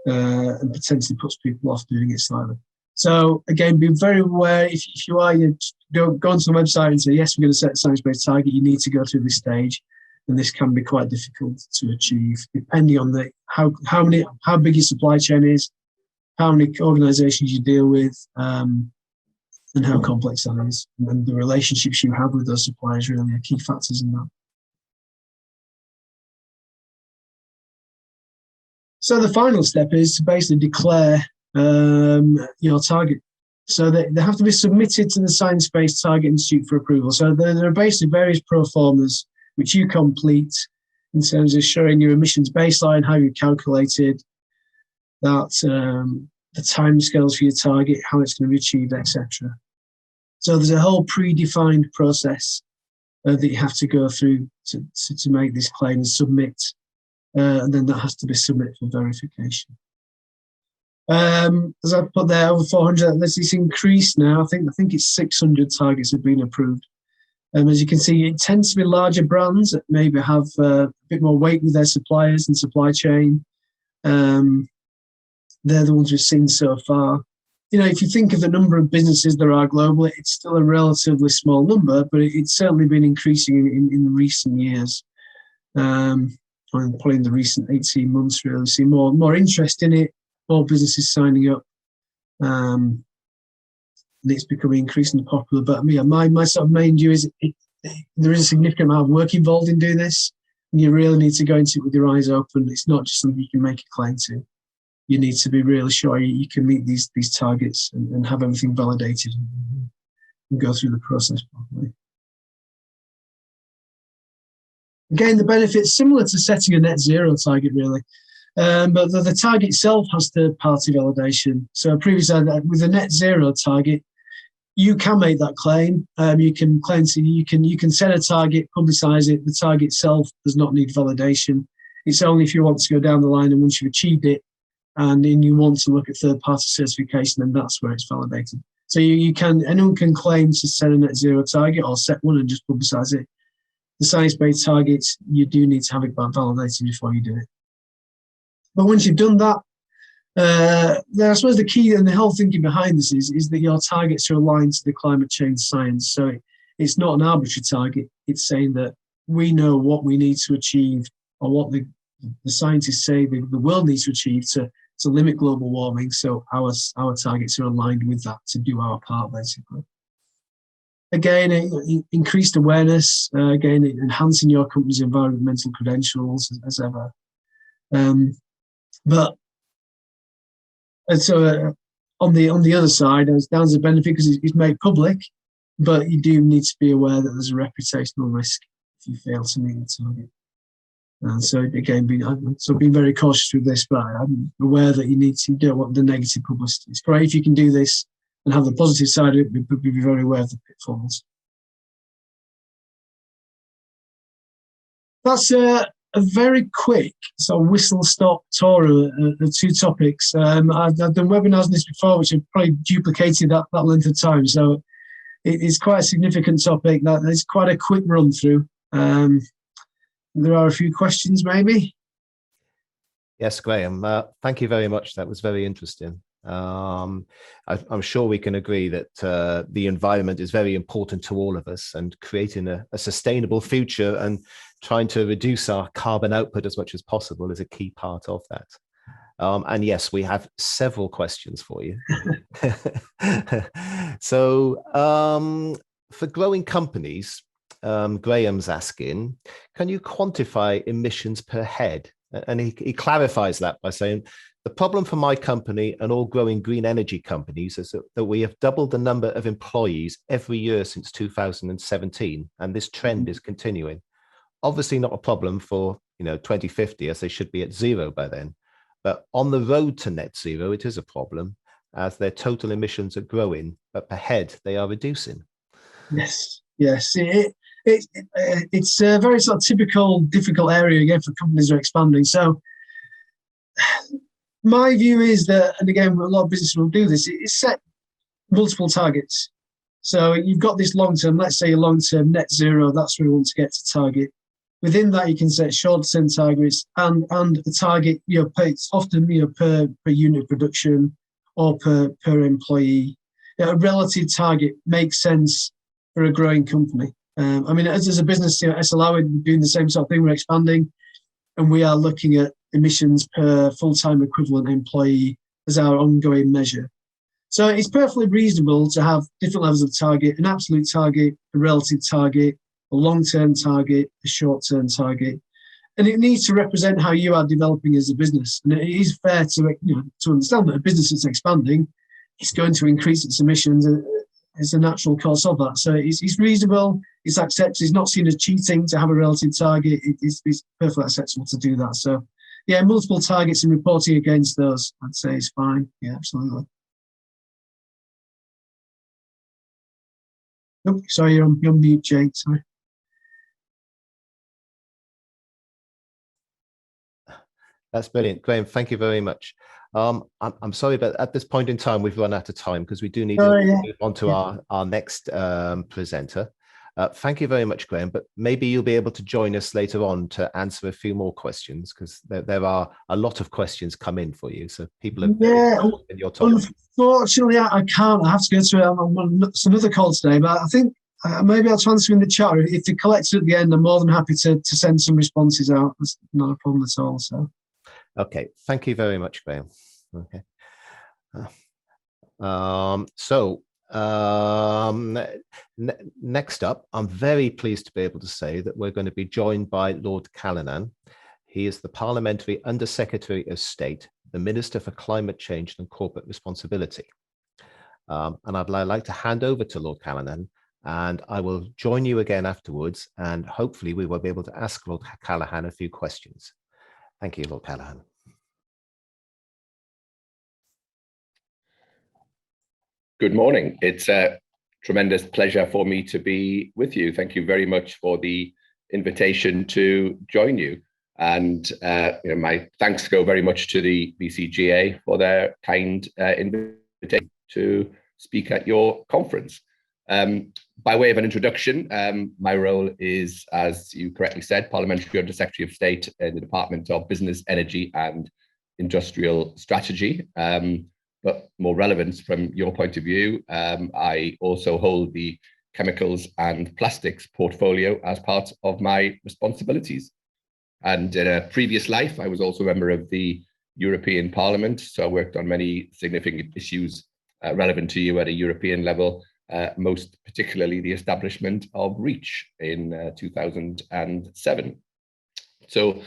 and potentially puts people off doing it slightly. So again, be very aware if you are, you go onto the website and say, yes, we're going to set a science-based target, you need to go through this stage, and this can be quite difficult to achieve, depending on how big your supply chain is, how many organisations you deal with, and how complex that is, and the relationships you have with those suppliers really are key factors in that. So the final step is to basically declare your target. So they have to be submitted to the Science Based Target Institute for approval. So there are basically various pro formas which you complete in terms of showing your emissions baseline, how you calculated that, the timescales for your target, how it's going to be achieved, etc. So there's a whole predefined process that you have to go through to make this claim and submit, and then that has to be submitted for verification. As I've put there, over 400. It's increased now. I think it's 600 targets have been approved. As you can see, it tends to be larger brands that maybe have a bit more weight with their suppliers and supply chain. They're the ones we've seen so far. You know, if you think of the number of businesses there are globally, it's still a relatively small number, but it's certainly been increasing in recent years. Probably in the recent 18 months, really, see more interest in it, more businesses signing up, and it's becoming increasingly popular. But yeah, my sort of main view is there is a significant amount of work involved in doing this, and you really need to go into it with your eyes open. It's not just something you can make a claim to. You need to be really sure you can meet these targets and have everything validated and go through the process properly. Again, the benefits similar to setting a net zero target, really. But the target itself has third-party validation. So previously, with a net zero target, you can make that claim. You can claim you can set a target, publicise it. The target itself does not need validation. It's only if you want to go down the line and once you've achieved it, and then you want to look at third-party certification, then that's where it's validated. So anyone can claim to set a net zero target or set one and just publicise it. The science-based targets, you do need to have it validated before you do it. But once you've done that, then I suppose the key and the whole thinking behind this is that your targets are aligned to the climate change science. So it's not an arbitrary target. It's saying that we know what we need to achieve, or what the scientists say the world needs to achieve to limit global warming. So our targets are aligned with that to do our part, basically. Again, increased awareness, again, enhancing your company's environmental credentials as ever. But so on the other side, as down as a benefit because it's made public, but you do need to be aware that there's a reputational risk if you fail to meet the target. And so again, being very cautious with this, but I'm aware that you don't want the negative publicity. It's great if you can do this and have the positive side of it, but be very aware of the pitfalls. That's a very quick sort of whistle-stop tour of the two topics. I've done webinars on this before, which have probably duplicated that length of time. So it's quite a significant topic. It's quite a quick run through. There are a few questions, maybe. Yes, Graeme, thank you very much. That was very interesting. I'm sure we can agree that the environment is very important to all of us, and creating a sustainable future and trying to reduce our carbon output as much as possible is a key part of that. And yes, we have several questions for you. So for growing companies, Graeme's asking, can you quantify emissions per head? And he clarifies that by saying, the problem for my company and all growing green energy companies is that we have doubled the number of employees every year since 2017, and this trend is continuing. Obviously not a problem for 2050, as they should be at zero by then. But on the road to net zero, it is a problem, as their total emissions are growing, but per head they are reducing. Yes. It's a very sort of typical, difficult area again for companies who are expanding. So my view is that, and again, a lot of businesses will do this, is set multiple targets. So you've got this long-term, let's say a long-term net zero, that's where we want to get to target. Within that, you can set short-term targets and the target, it's often per unit of production or per employee. A relative target makes sense for a growing company. I mean, as a business, SLR, we're doing the same sort of thing. We're expanding, and we are looking at emissions per full-time equivalent employee as our ongoing measure. So it's perfectly reasonable to have different levels of target: an absolute target, a relative target, a long-term target, a short-term target, and it needs to represent how you are developing as a business. And it is fair to understand that a business that's expanding is going to increase its emissions. It's a natural course of that. So it's reasonable, it's accepted, it's not seen as cheating to have a relative target. It's perfectly acceptable to do that. So yeah, multiple targets and reporting against those, I'd say is fine. Yeah, absolutely. Oh, sorry, you're on mute, Jake, sorry. That's brilliant. Graeme, thank you very much. I'm sorry, but at this point in time, we've run out of time because we do need to move on to our next presenter. Thank you very much, Graeme, but maybe you'll be able to join us later on to answer a few more questions, because there are a lot of questions come in for you. So people are in your topic. Unfortunately, I can't. I have to go to another call today, but I think maybe I'll transfer in the chat. If they collect at the end, I'm more than happy to send some responses out. That's not a problem at all. So. Okay, thank you very much, Graeme. Okay. Next up, I'm very pleased to be able to say that we're going to be joined by Lord Callanan. He is the Parliamentary Under Secretary of State, the Minister for Climate Change and Corporate Responsibility. And I'd like to hand over to Lord Callanan, and I will join you again afterwards, and hopefully we will be able to ask Lord Callanan a few questions. Thank you, Lord Callanan. Good morning. It's a tremendous pleasure for me to be with you. Thank you very much for the invitation to join you. And my thanks go very much to the BCGA for their kind invitation to speak at your conference. By way of an introduction, my role is, as you correctly said, Parliamentary Under Secretary of State in the Department of Business, Energy and Industrial Strategy. But more relevant from your point of view, I also hold the chemicals and plastics portfolio as part of my responsibilities. And in a previous life, I was also a member of the European Parliament. So I worked on many significant issues relevant to you at a European level, most particularly the establishment of REACH in 2007. So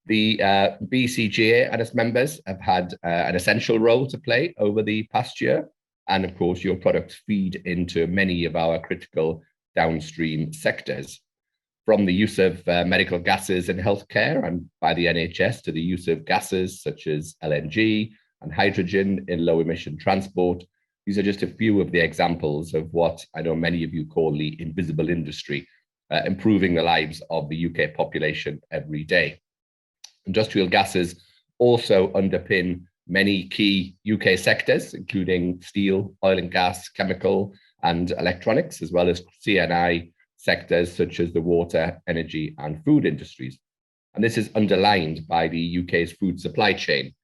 the BCGA and its members have had an essential role to play over the past year. And of course, your products feed into many of our critical downstream sectors, from the use of medical gases in healthcare and by the NHS to the use of gases such as LNG and hydrogen in low emission transport. These are just a few of the examples of what I know many of you call the invisible industry, improving the lives of the UK population every day. Industrial gases also underpin many key UK sectors, including steel, oil and gas, chemical and electronics, as well as C&I sectors such as the water, energy and food industries. And this is underlined by the UK's food supply chain,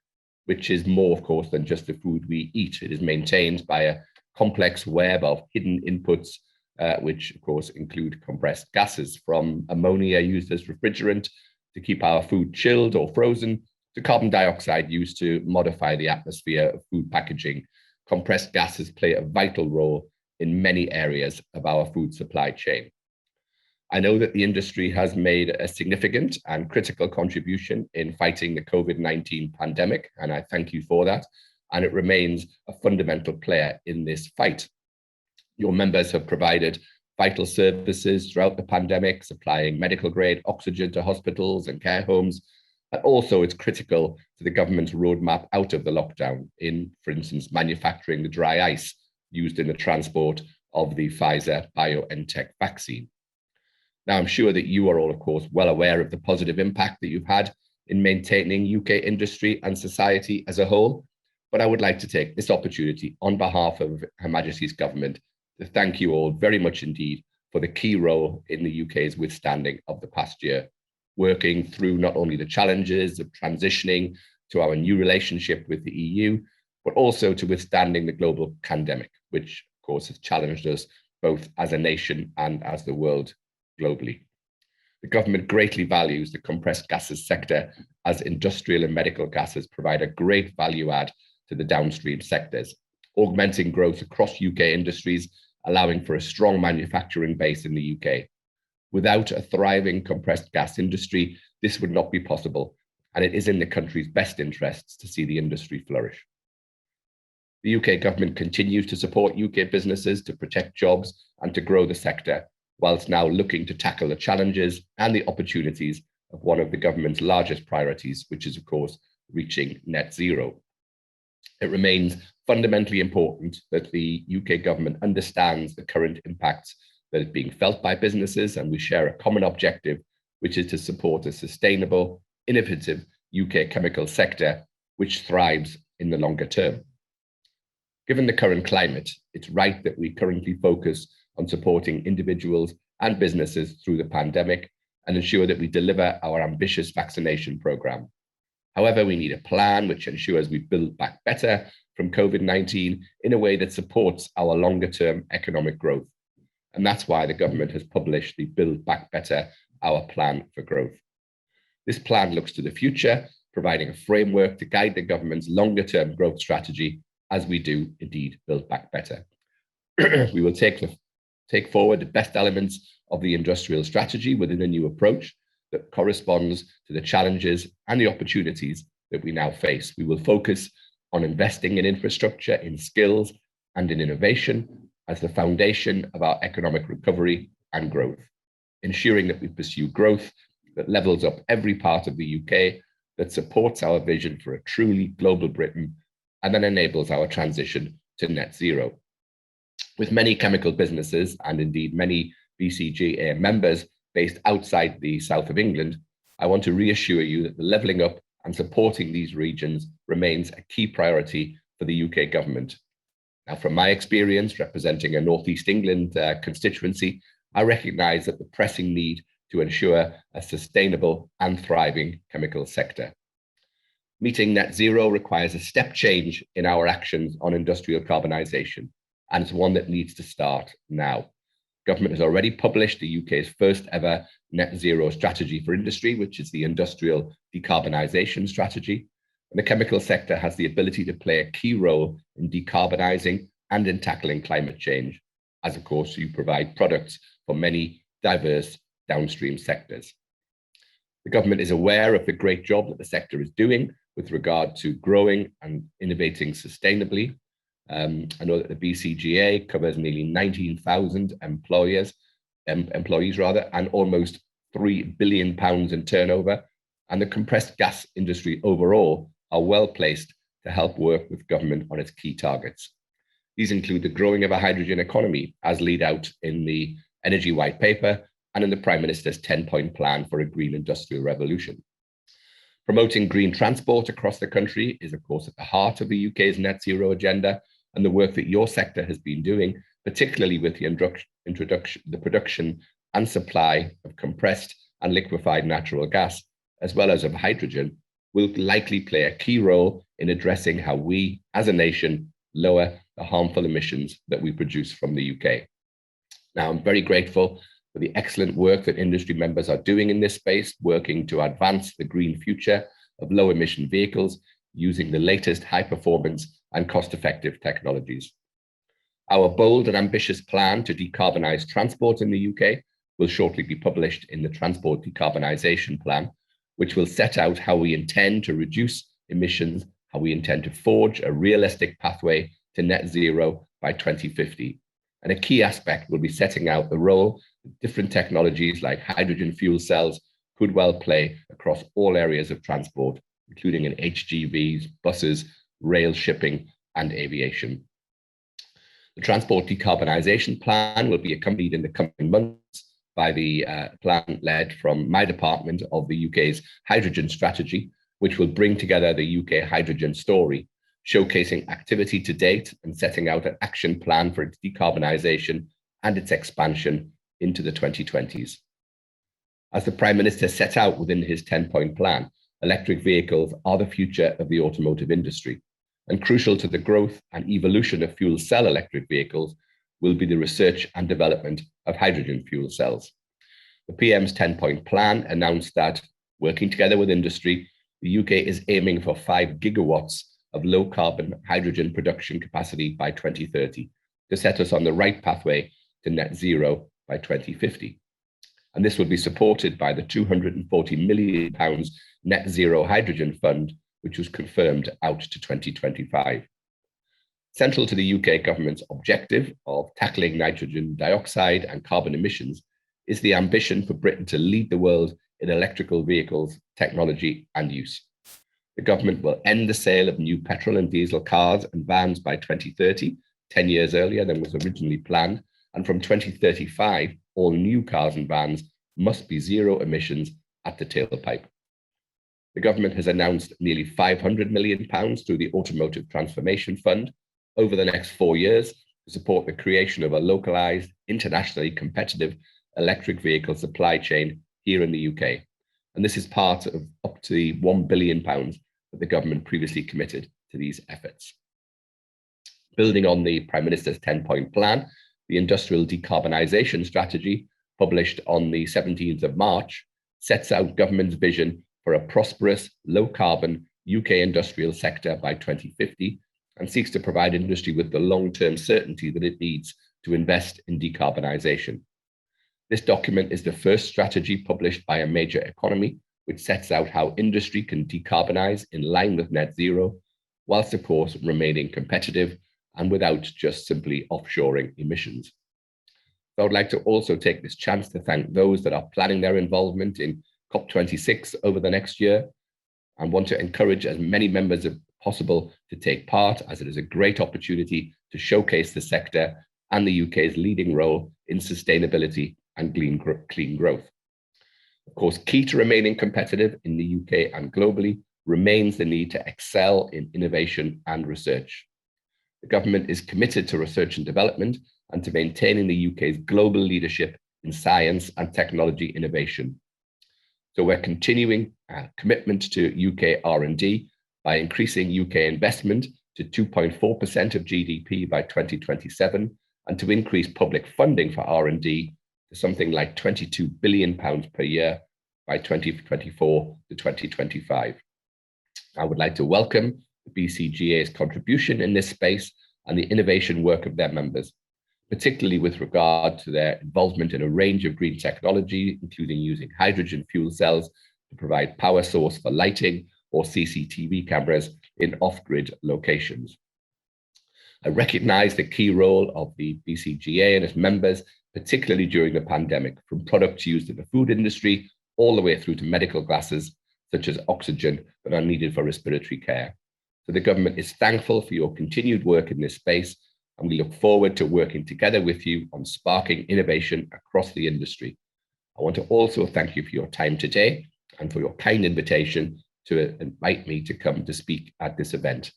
which is more, of course, than just the food we eat. It is maintained by a complex web of hidden inputs, which, of course, include compressed gases, from ammonia used as refrigerant to keep our food chilled or frozen, to carbon dioxide used to modify the atmosphere of food packaging. Compressed gases play a vital role in many areas of our food supply chain. I know that the industry has made a significant and critical contribution in fighting the COVID-19 pandemic, and I thank you for that. And it remains a fundamental player in this fight. Your members have provided vital services throughout the pandemic, supplying medical grade oxygen to hospitals and care homes. And also it's critical to the government's roadmap out of the lockdown in, for instance, manufacturing the dry ice used in the transport of the Pfizer BioNTech vaccine. Now, I'm sure that you are all, of course, well aware of the positive impact that you've had in maintaining UK industry and society as a whole. But I would like to take this opportunity on behalf of Her Majesty's government to thank you all very much indeed for the key role in the UK's withstanding of the past year, working through not only the challenges of transitioning to our new relationship with the EU, but also to withstanding the global pandemic, which of course has challenged us both as a nation and as the world globally. The government greatly values the compressed gases sector, as industrial and medical gases provide a great value add to the downstream sectors, augmenting growth across UK industries, allowing for a strong manufacturing base in the UK. Without a thriving compressed gas industry, this would not be possible, and it is in the country's best interests to see the industry flourish. The UK government continues to support UK businesses to protect jobs and to grow the sector, whilst now looking to tackle the challenges and the opportunities of one of the government's largest priorities, which is, of course, reaching net zero. It remains fundamentally important that the UK government understands the current impacts that is being felt by businesses, and we share a common objective, which is to support a sustainable, innovative UK chemical sector which thrives in the longer term. Given the current climate, it's right that we currently focus on supporting individuals and businesses through the pandemic and ensure that we deliver our ambitious vaccination programme. However, we need a plan which ensures we build back better from COVID-19 in a way that supports our longer-term economic growth. And that's why the government has published the Build Back Better, our plan for growth. This plan looks to the future, providing a framework to guide the government's longer-term growth strategy as we do indeed build back better. We will take forward the best elements of the industrial strategy within a new approach that corresponds to the challenges and the opportunities that we now face. We will focus on investing in infrastructure, in skills, and in innovation as the foundation of our economic recovery and growth, ensuring that we pursue growth that levels up every part of the UK, that supports our vision for a truly global Britain, and that enables our transition to net zero. With many chemical businesses and indeed many BCGA members based outside the south of England, I want to reassure you that the levelling up and supporting these regions remains a key priority for the UK government. Now, from my experience representing a North East England constituency, I recognise that the pressing need to ensure a sustainable and thriving chemical sector. Meeting net zero requires a step change in our actions on industrial carbonisation, and it's one that needs to start now. Government has already published the UK's first ever net zero strategy for industry, which is the Industrial Decarbonisation Strategy. And the chemical sector has the ability to play a key role in decarbonising and in tackling climate change, as of course you provide products for many diverse downstream sectors. The government is aware of the great job that the sector is doing with regard to growing and innovating sustainably. I know that the BCGA covers nearly 19,000 employees, and almost £3 billion in turnover. And the compressed gas industry overall are well placed to help work with government on its key targets. These include the growing of a hydrogen economy, as laid out in the Energy White Paper and in the Prime Minister's 10-point plan for a green industrial revolution. Promoting green transport across the country is, of course, at the heart of the UK's net zero agenda, and the work that your sector has been doing, particularly with the production and supply of compressed and liquefied natural gas, as well as of hydrogen, will likely play a key role in addressing how we, as a nation, lower the harmful emissions that we produce from the UK. Now, I'm very grateful for the excellent work that industry members are doing in this space, working to advance the green future of low emission vehicles using the latest high performance and cost-effective technologies. Our bold and ambitious plan to decarbonise transport in the UK will shortly be published in the Transport Decarbonisation Plan, which will set out how we intend to reduce emissions, how we intend to forge a realistic pathway to net zero by 2050. And a key aspect will be setting out the role that different technologies like hydrogen fuel cells could well play across all areas of transport, including in HGVs, buses, rail shipping, and aviation. The Transport Decarbonisation Plan will be accompanied in the coming months by the plan led from my department of the UK's hydrogen strategy, which will bring together the UK hydrogen story, showcasing activity to date and setting out an action plan for its decarbonisation and its expansion into the 2020s. As the Prime Minister set out within his 10-point plan, electric vehicles are the future of the automotive industry, and crucial to the growth and evolution of fuel cell electric vehicles will be the research and development of hydrogen fuel cells. The PM's 10-point plan announced that, working together with industry, the UK is aiming for 5 gigawatts of low-carbon hydrogen production capacity by 2030 to set us on the right pathway to net zero by 2050. And this will be supported by the £240 million Net Zero Hydrogen Fund, which was confirmed out to 2025. Central to the UK government's objective of tackling nitrogen dioxide and carbon emissions is the ambition for Britain to lead the world in electrical vehicles, technology and use. The government will end the sale of new petrol and diesel cars and vans by 2030, 10 years earlier than was originally planned. And from 2035, all new cars and vans must be zero emissions at the tailpipe. The government has announced nearly £500 million through the Automotive Transformation Fund over the next 4 years to support the creation of a localised, internationally competitive electric vehicle supply chain here in the UK. And this is part of up to the £1 billion that the government previously committed to these efforts. Building on the Prime Minister's 10-point plan, the Industrial Decarbonisation Strategy, published on the 17th of March, sets out government's vision for a prosperous, low-carbon UK industrial sector by 2050 and seeks to provide industry with the long-term certainty that it needs to invest in decarbonisation. This document is the first strategy published by a major economy, which sets out how industry can decarbonise in line with net zero, whilst of course remaining competitive and without just simply offshoring emissions. So I would like to also take this chance to thank those that are planning their involvement in COP26 over the next year, and want to encourage as many members as possible to take part, as it is a great opportunity to showcase the sector and the UK's leading role in sustainability and clean growth. Of course, key to remaining competitive in the UK and globally remains the need to excel in innovation and research. The government is committed to research and development and to maintaining the UK's global leadership in science and technology innovation. So we're continuing our commitment to UK R&D by increasing UK investment to 2.4% of GDP by 2027 and to increase public funding for R&D to something like £22 billion per year by 2024 to 2025. I would like to welcome the BCGA's contribution in this space and the innovation work of their members, particularly with regard to their involvement in a range of green technology, including using hydrogen fuel cells to provide power source for lighting or CCTV cameras in off-grid locations. I recognize the key role of the BCGA and its members, particularly during the pandemic, from products used in the food industry all the way through to medical gases, such as oxygen, that are needed for respiratory care. So the government is thankful for your continued work in this space, and we look forward to working together with you on sparking innovation across the industry. I want to also thank you for your time today and for your kind invitation to invite me to come to speak at this event.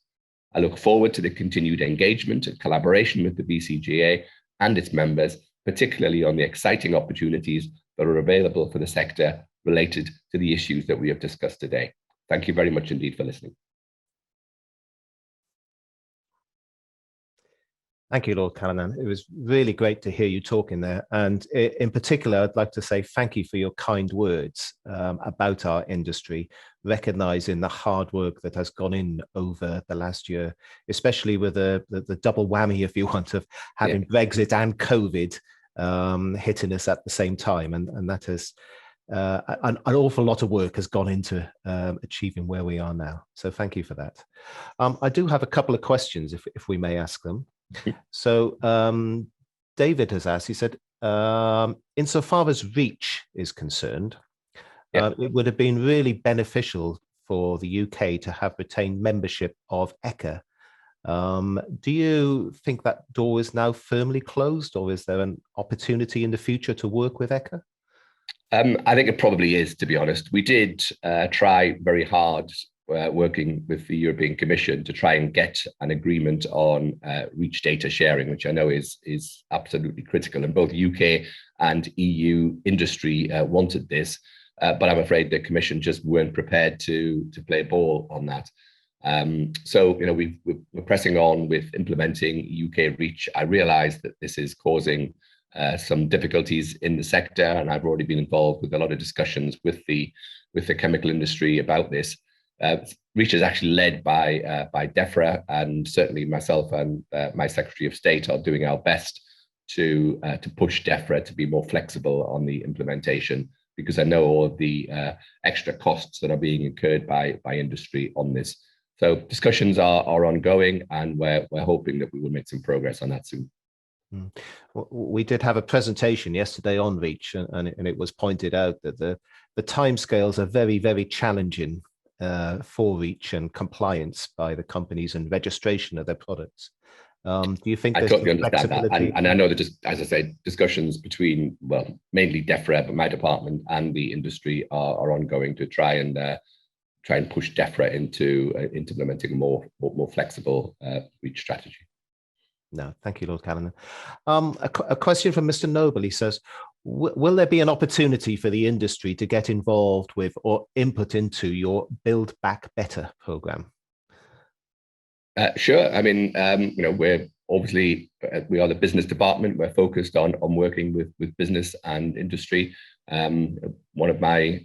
I look forward to the continued engagement and collaboration with the BCGA and its members, particularly on the exciting opportunities that are available for the sector related to the issues that we have discussed today. Thank you very much indeed for listening. Thank you, Lord Callanan. It was really great to hear you talking there. And in particular, I'd like to say thank you for your kind words about our industry, recognizing the hard work that has gone in over the last year, especially with the double whammy, if you want, of having Brexit and COVID hitting us at the same time. And that has an awful lot of work has gone into achieving where we are now. So thank you for that. I do have a couple of questions, if we may ask them. So David has asked, he said, insofar as REACH is concerned, it would have been really beneficial for the UK to have retained membership of ECHA. Do you think that door is now firmly closed, or is there an opportunity in the future to work with ECHA? I think it probably is, to be honest. We did try very hard working with the European Commission to try and get an agreement on REACH data sharing, which I know is absolutely critical. And both UK and EU industry wanted this, but I'm afraid the Commission just weren't prepared to play ball on that. So, we're pressing on with implementing UK REACH. I realise that this is causing some difficulties in the sector, and I've already been involved with a lot of discussions with the chemical industry about this. REACH is actually led by DEFRA, and certainly myself and my Secretary of State are doing our best to push DEFRA to be more flexible on the implementation, because I know all of the extra costs that are being incurred by industry on this. So discussions are ongoing, and we're hoping that we will make some progress on that soon. We did have a presentation yesterday on REACH, and it was pointed out that the timescales are very, very challenging for REACH and compliance by the companies and registration of their products. Do you think I totally understand that, and I know that, just as I said, discussions between, well, mainly DEFRA, but my department and the industry are ongoing to try and push DEFRA into implementing a more flexible REACH strategy. No, thank you, Lord Callanan. A question from Mr. Noble. He says, will there be an opportunity for the industry to get involved with or input into your Build Back Better program? Sure. I mean, we're obviously, we are the business department. We're focused on working with business and industry. One of my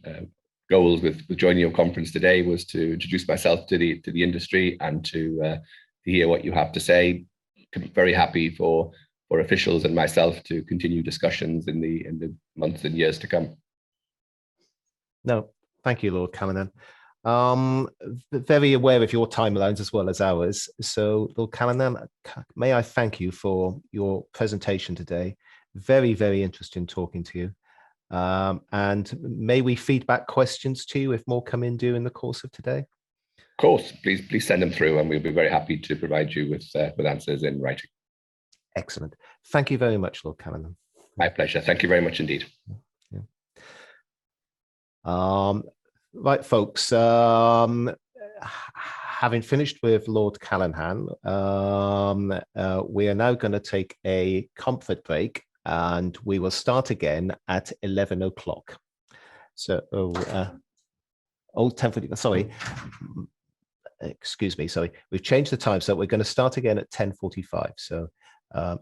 goals with joining your conference today was to introduce myself to the industry and to hear what you have to say. Very happy for officials and myself to continue discussions in the months and years to come. No, thank you, Lord Callanan. Very aware of your timelines as well as ours. So, Lord Callanan, may I thank you for your presentation today. Very, very interesting talking to you. And may we feed back questions to you if more come in during the course of today? Of course, please send them through, and we'll be very happy to provide you with answers in writing. Excellent. Thank you very much, Lord Callanan. My pleasure. Thank you very much indeed. Yeah. Right, folks. Having finished with Lord Callanan, we are now going to take a comfort break, and we will start again at 11 o'clock. So, 10:40. Sorry. Excuse me. Sorry, we've changed the time, so we're going to start again at 10:45. So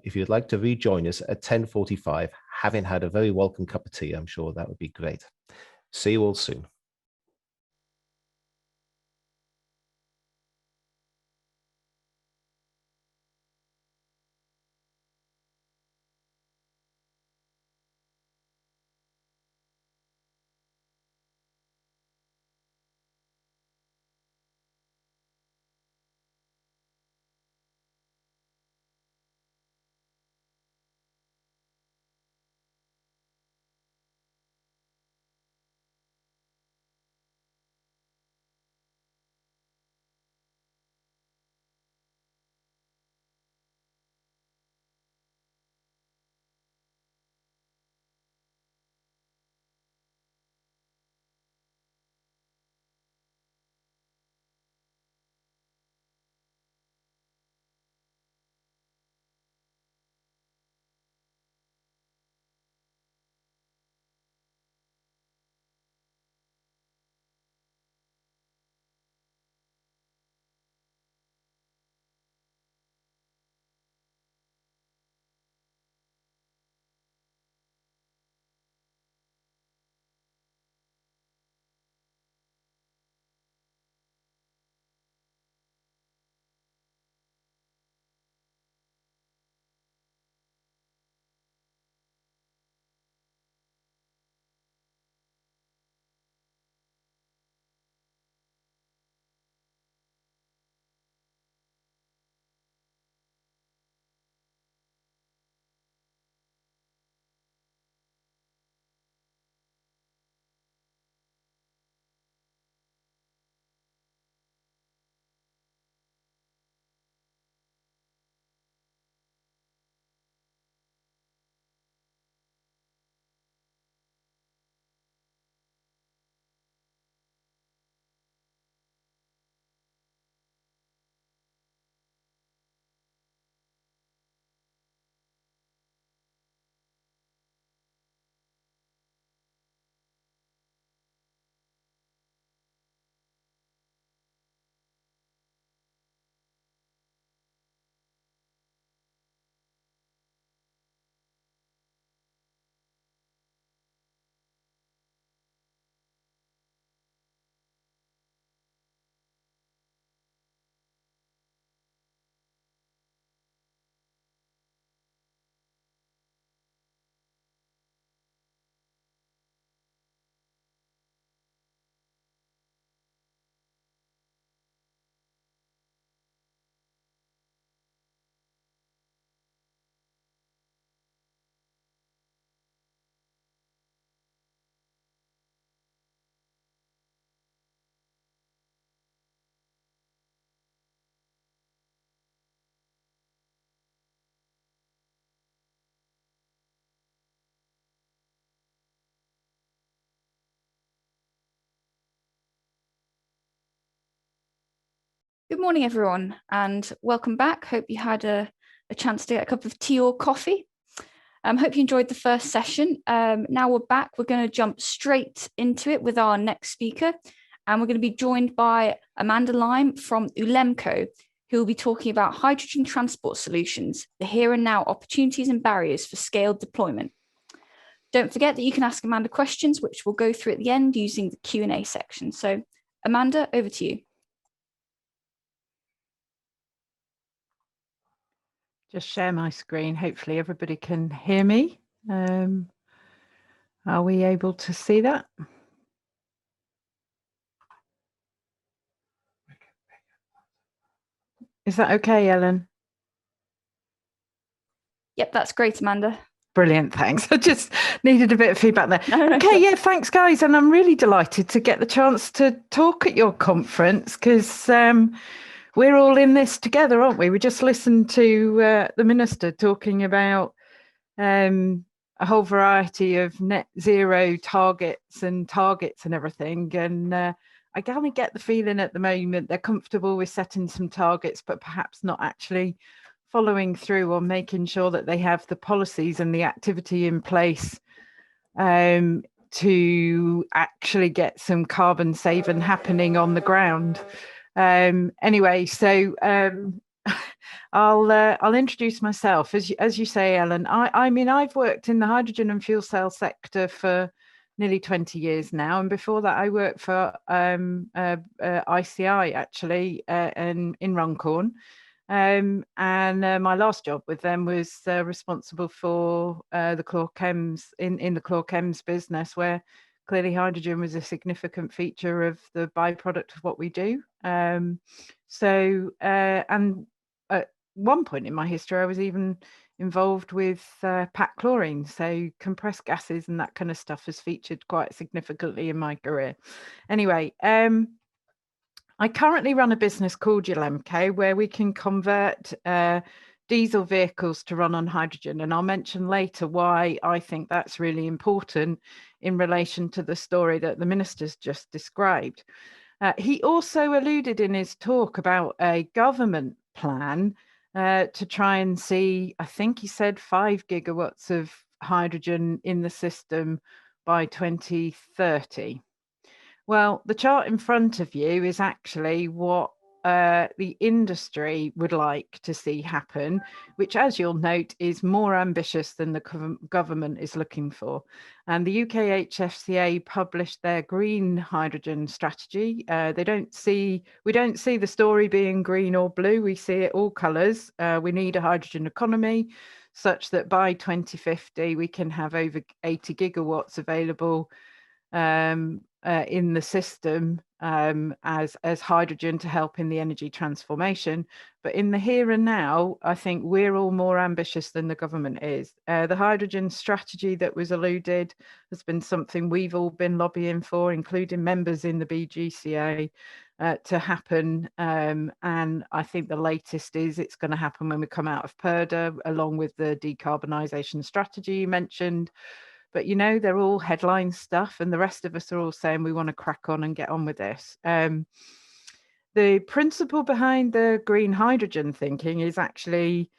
If you'd like to rejoin us at 10:45, having had a very welcome cup of tea, I'm sure that would be great. See you all soon. Good morning, everyone, and welcome back. Hope you had a chance to get a cup of tea or coffee. Hope you enjoyed the first session. Now we're back. We're going to jump straight into it with our next speaker, and we're going to be joined by Amanda Lyne from ULEMCo, who will be talking about hydrogen transport solutions, the here and now opportunities and barriers for scaled deployment. Don't forget that you can ask Amanda questions, which we'll go through at the end using the Q&A section. So, Amanda, over to you. Just share my screen. Hopefully everybody can hear me. Are we able to see that? Is that okay, Ellen? Yep, that's great, Amanda. Brilliant, thanks. I just needed a bit of feedback there. No, okay, yeah, thanks, guys. And I'm really delighted to get the chance to talk at your conference because we're all in this together, aren't we? We just listened to the Minister talking about a whole variety of net zero targets and everything. And I kind of get the feeling at the moment they're comfortable with setting some targets, but perhaps not actually following through on making sure that they have the policies and the activity in place to actually get some carbon saving happening on the ground. Anyway, so I'll introduce myself. As you say, Ellen, I mean, I've worked in the hydrogen and fuel cell sector for nearly 20 years now. And before that, I worked for ICI, actually, in Runcorn. And my last job with them was responsible for the chlorchems in the chlorchems business, where clearly hydrogen was a significant feature of the byproduct of what we do. And at one point in my history, I was even involved with PAC chlorine, so compressed gases and that kind of stuff has featured quite significantly in my career. Anyway, I currently run a business called ULEMCo, where we can convert diesel vehicles to run on hydrogen. And I'll mention later why I think that's really important in relation to the story that the minister's just described. He also alluded in his talk about a government plan to try and see, I think he said 5 gigawatts of hydrogen in the system by 2030. Well, the chart in front of you is actually what the industry would like to see happen, which, as you'll note, is more ambitious than the government is looking for. And the UK HFCA published their green hydrogen strategy. We don't see the story being green or blue. We see it all colours. We need a hydrogen economy such that by 2050 we can have over 80 gigawatts available in the system as hydrogen to help in the energy transformation. But in the here and now, I think we're all more ambitious than the government is. The hydrogen strategy that was alluded has been something we've all been lobbying for, including members in the BCGA, to happen. And I think the latest is it's going to happen when we come out of PERDA, along with the decarbonisation strategy you mentioned. But, you know, they're all headline stuff, and the rest of us are all saying we want to crack on and get on with this. The principle behind the green hydrogen thinking is actually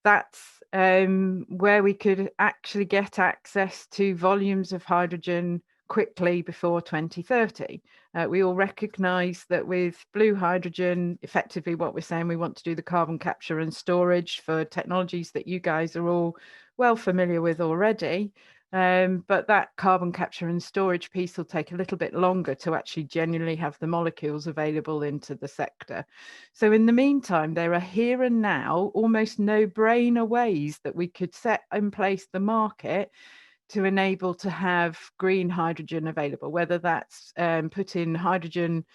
that's where we could actually get access to volumes of hydrogen quickly before 2030. We all recognise that with blue hydrogen, effectively what we're saying, we want to do the carbon capture and storage for technologies that you guys are all well familiar with already. But that carbon capture and storage piece will take a little bit longer to actually genuinely have the molecules available into the sector. So in the meantime, there are here and now almost no-brainer ways that we could set in place the market to enable to have green hydrogen available, whether that's putting hydrogen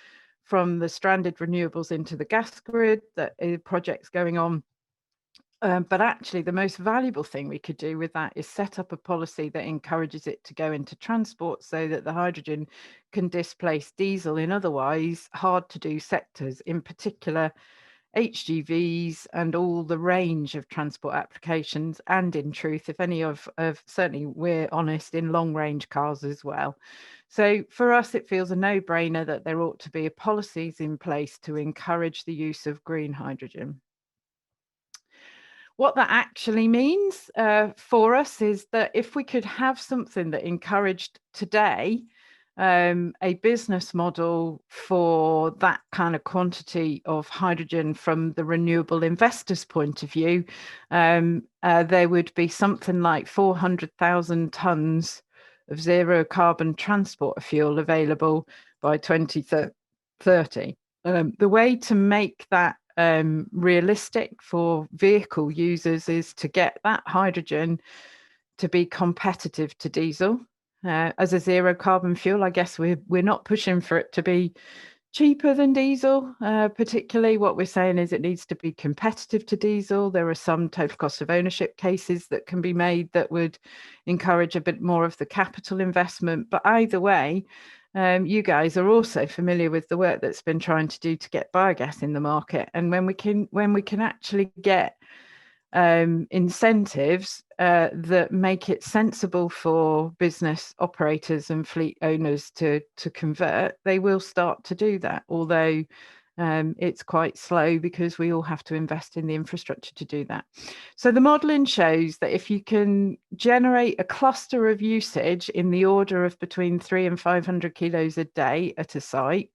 from the stranded renewables into the gas grid, that projects going on. But actually, the most valuable thing we could do with that is set up a policy that encourages it to go into transport so that the hydrogen can displace diesel in otherwise hard to do sectors, in particular HGVs and all the range of transport applications. And in truth, if any of certainly we're honest, in long range cars as well. So for us, it feels a no-brainer that there ought to be policies in place to encourage the use of green hydrogen. What that actually means for us is that if we could have something that encouraged today a business model for that kind of quantity of hydrogen from the renewable investors' point of view, there would be something like 400,000 tonnes of zero carbon transport fuel available by 2030. The way to make that realistic for vehicle users is to get that hydrogen to be competitive to diesel as a zero carbon fuel. I guess we're not pushing for it to be cheaper than diesel. Particularly what we're saying is it needs to be competitive to diesel. There are some total cost of ownership cases that can be made that would encourage a bit more of the capital investment. But either way, you guys are also familiar with the work that's been trying to do to get biogas in the market. And when we can actually get incentives that make it sensible for business operators and fleet owners to convert, they will start to do that. Although it's quite slow because we all have to invest in the infrastructure to do that. So the modelling shows that if you can generate a cluster of usage in the order of between 300 and 500 kilos a day at a site,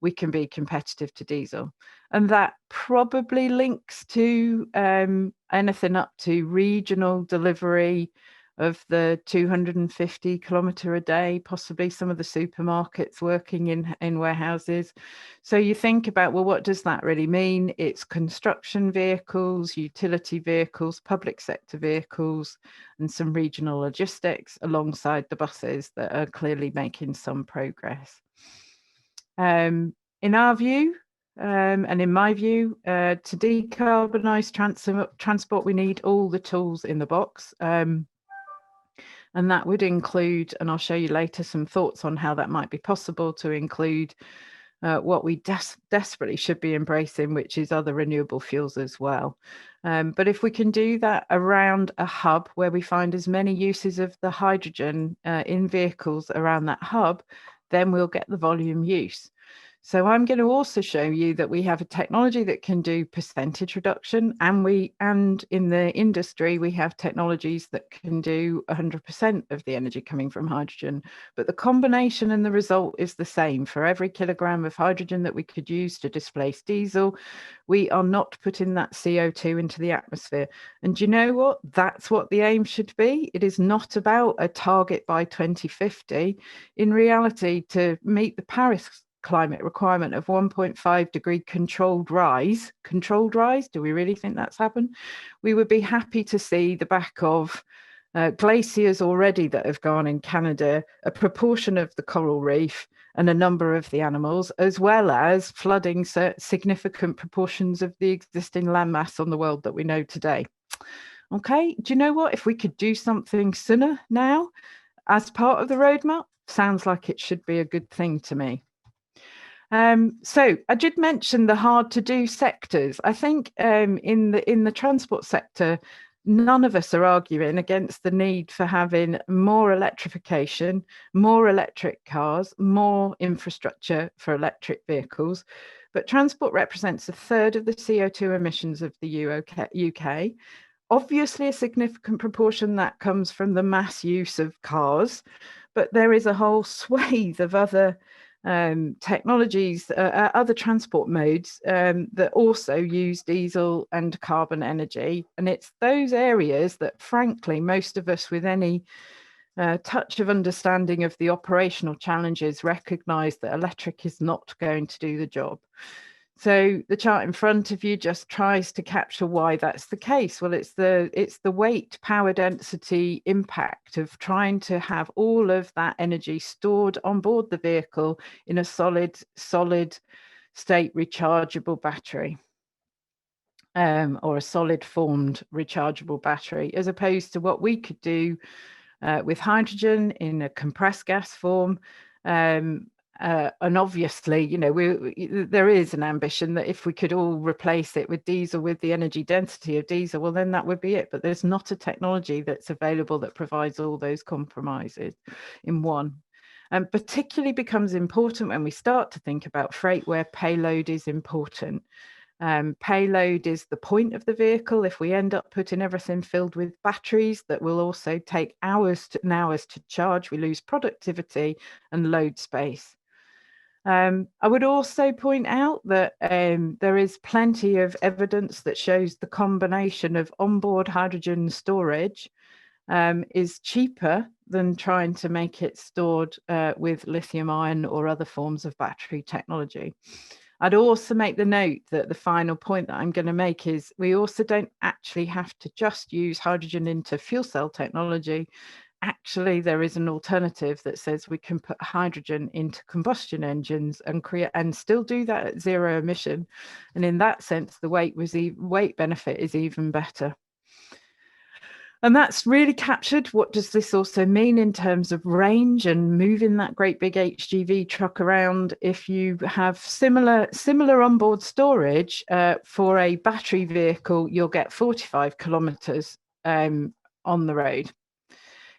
we can be competitive to diesel. And that probably links to anything up to regional delivery of the 250 kilometre a day, possibly some of the supermarkets working in warehouses. So you think about, well, what does that really mean? It's construction vehicles, utility vehicles, public sector vehicles, and some regional logistics alongside the buses that are clearly making some progress. In our view, and in my view, to decarbonise transport, we need all the tools in the box. And that would include, and I'll show you later, some thoughts on how that might be possible to include what we desperately should be embracing, which is other renewable fuels as well. But if we can do that around a hub where we find as many uses of the hydrogen in vehicles around that hub, then we'll get the volume use. So I'm going to also show you that we have a technology that can do percentage reduction, and in the industry we have technologies that can do 100% of the energy coming from hydrogen. But the combination and the result is the same. For every kilogram of hydrogen that we could use to displace diesel, we are not putting that CO2 into the atmosphere. And do you know what? That's what the aim should be. It is not about a target by 2050. In reality, to meet the Paris climate requirement of 1.5 degree controlled rise, do we really think that's happened? We would be happy to see the back of glaciers already that have gone in Canada, a proportion of the coral reef and a number of the animals, as well as flooding significant proportions of the existing landmass on the world that we know today. Okay, do you know what? If we could do something sooner now as part of the roadmap, sounds like it should be a good thing to me. So I did mention the hard to do sectors. I think in the transport sector, none of us are arguing against the need for having more electrification, more electric cars, more infrastructure for electric vehicles. But transport represents a third of the CO2 emissions of the UK. Obviously, a significant proportion that comes from the mass use of cars, but there is a whole swathe of other technologies, other transport modes that also use diesel and carbon energy. And it's those areas that, frankly, most of us with any touch of understanding of the operational challenges recognise that electric is not going to do the job. So the chart in front of you just tries to capture why that's the case. Well, it's the weight, power density impact of trying to have all of that energy stored on board the vehicle in a solid state rechargeable battery, or a solid formed rechargeable battery, as opposed to what we could do with hydrogen in a compressed gas form. And obviously, you know, there is an ambition that if we could all replace it with diesel with the energy density of diesel, well, then that would be it. But there's not a technology that's available that provides all those compromises in one. And particularly becomes important when we start to think about freight where payload is important. Payload is the point of the vehicle. If we end up putting everything filled with batteries that will also take hours to charge, we lose productivity and load space. I would also point out that there is plenty of evidence that shows the combination of onboard hydrogen storage is cheaper than trying to make it stored with lithium ion or other forms of battery technology. I'd also make the note that the final point that I'm going to make is we also don't actually have to just use hydrogen into fuel cell technology. Actually, there is an alternative that says we can put hydrogen into combustion engines and still do that at zero emission. And in that sense, the weight benefit is even better. And that's really captured what does this also mean in terms of range and moving that great big HGV truck around. If you have similar onboard storage for a battery vehicle, you'll get 45 kilometers on the road.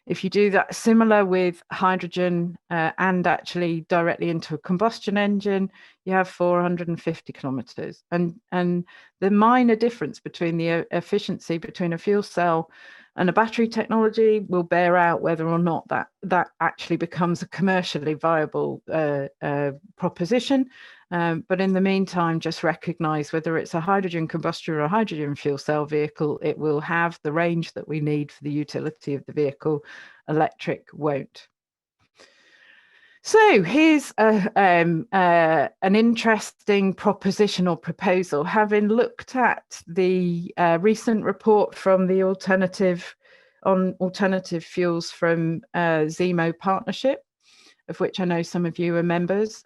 If you do that similar with hydrogen and actually directly into a combustion engine, you have 450 kilometers. And the minor difference between the efficiency between a fuel cell and a battery technology will bear out whether or not that actually becomes a commercially viable proposition. But in the meantime, just recognise whether it's a hydrogen combustion or a hydrogen fuel cell vehicle, it will have the range that we need for the utility of the vehicle. Electric won't. So here's an interesting proposition or proposal. Having looked at the recent report from the alternative fuels from ZEMO Partnership, of which I know some of you are members,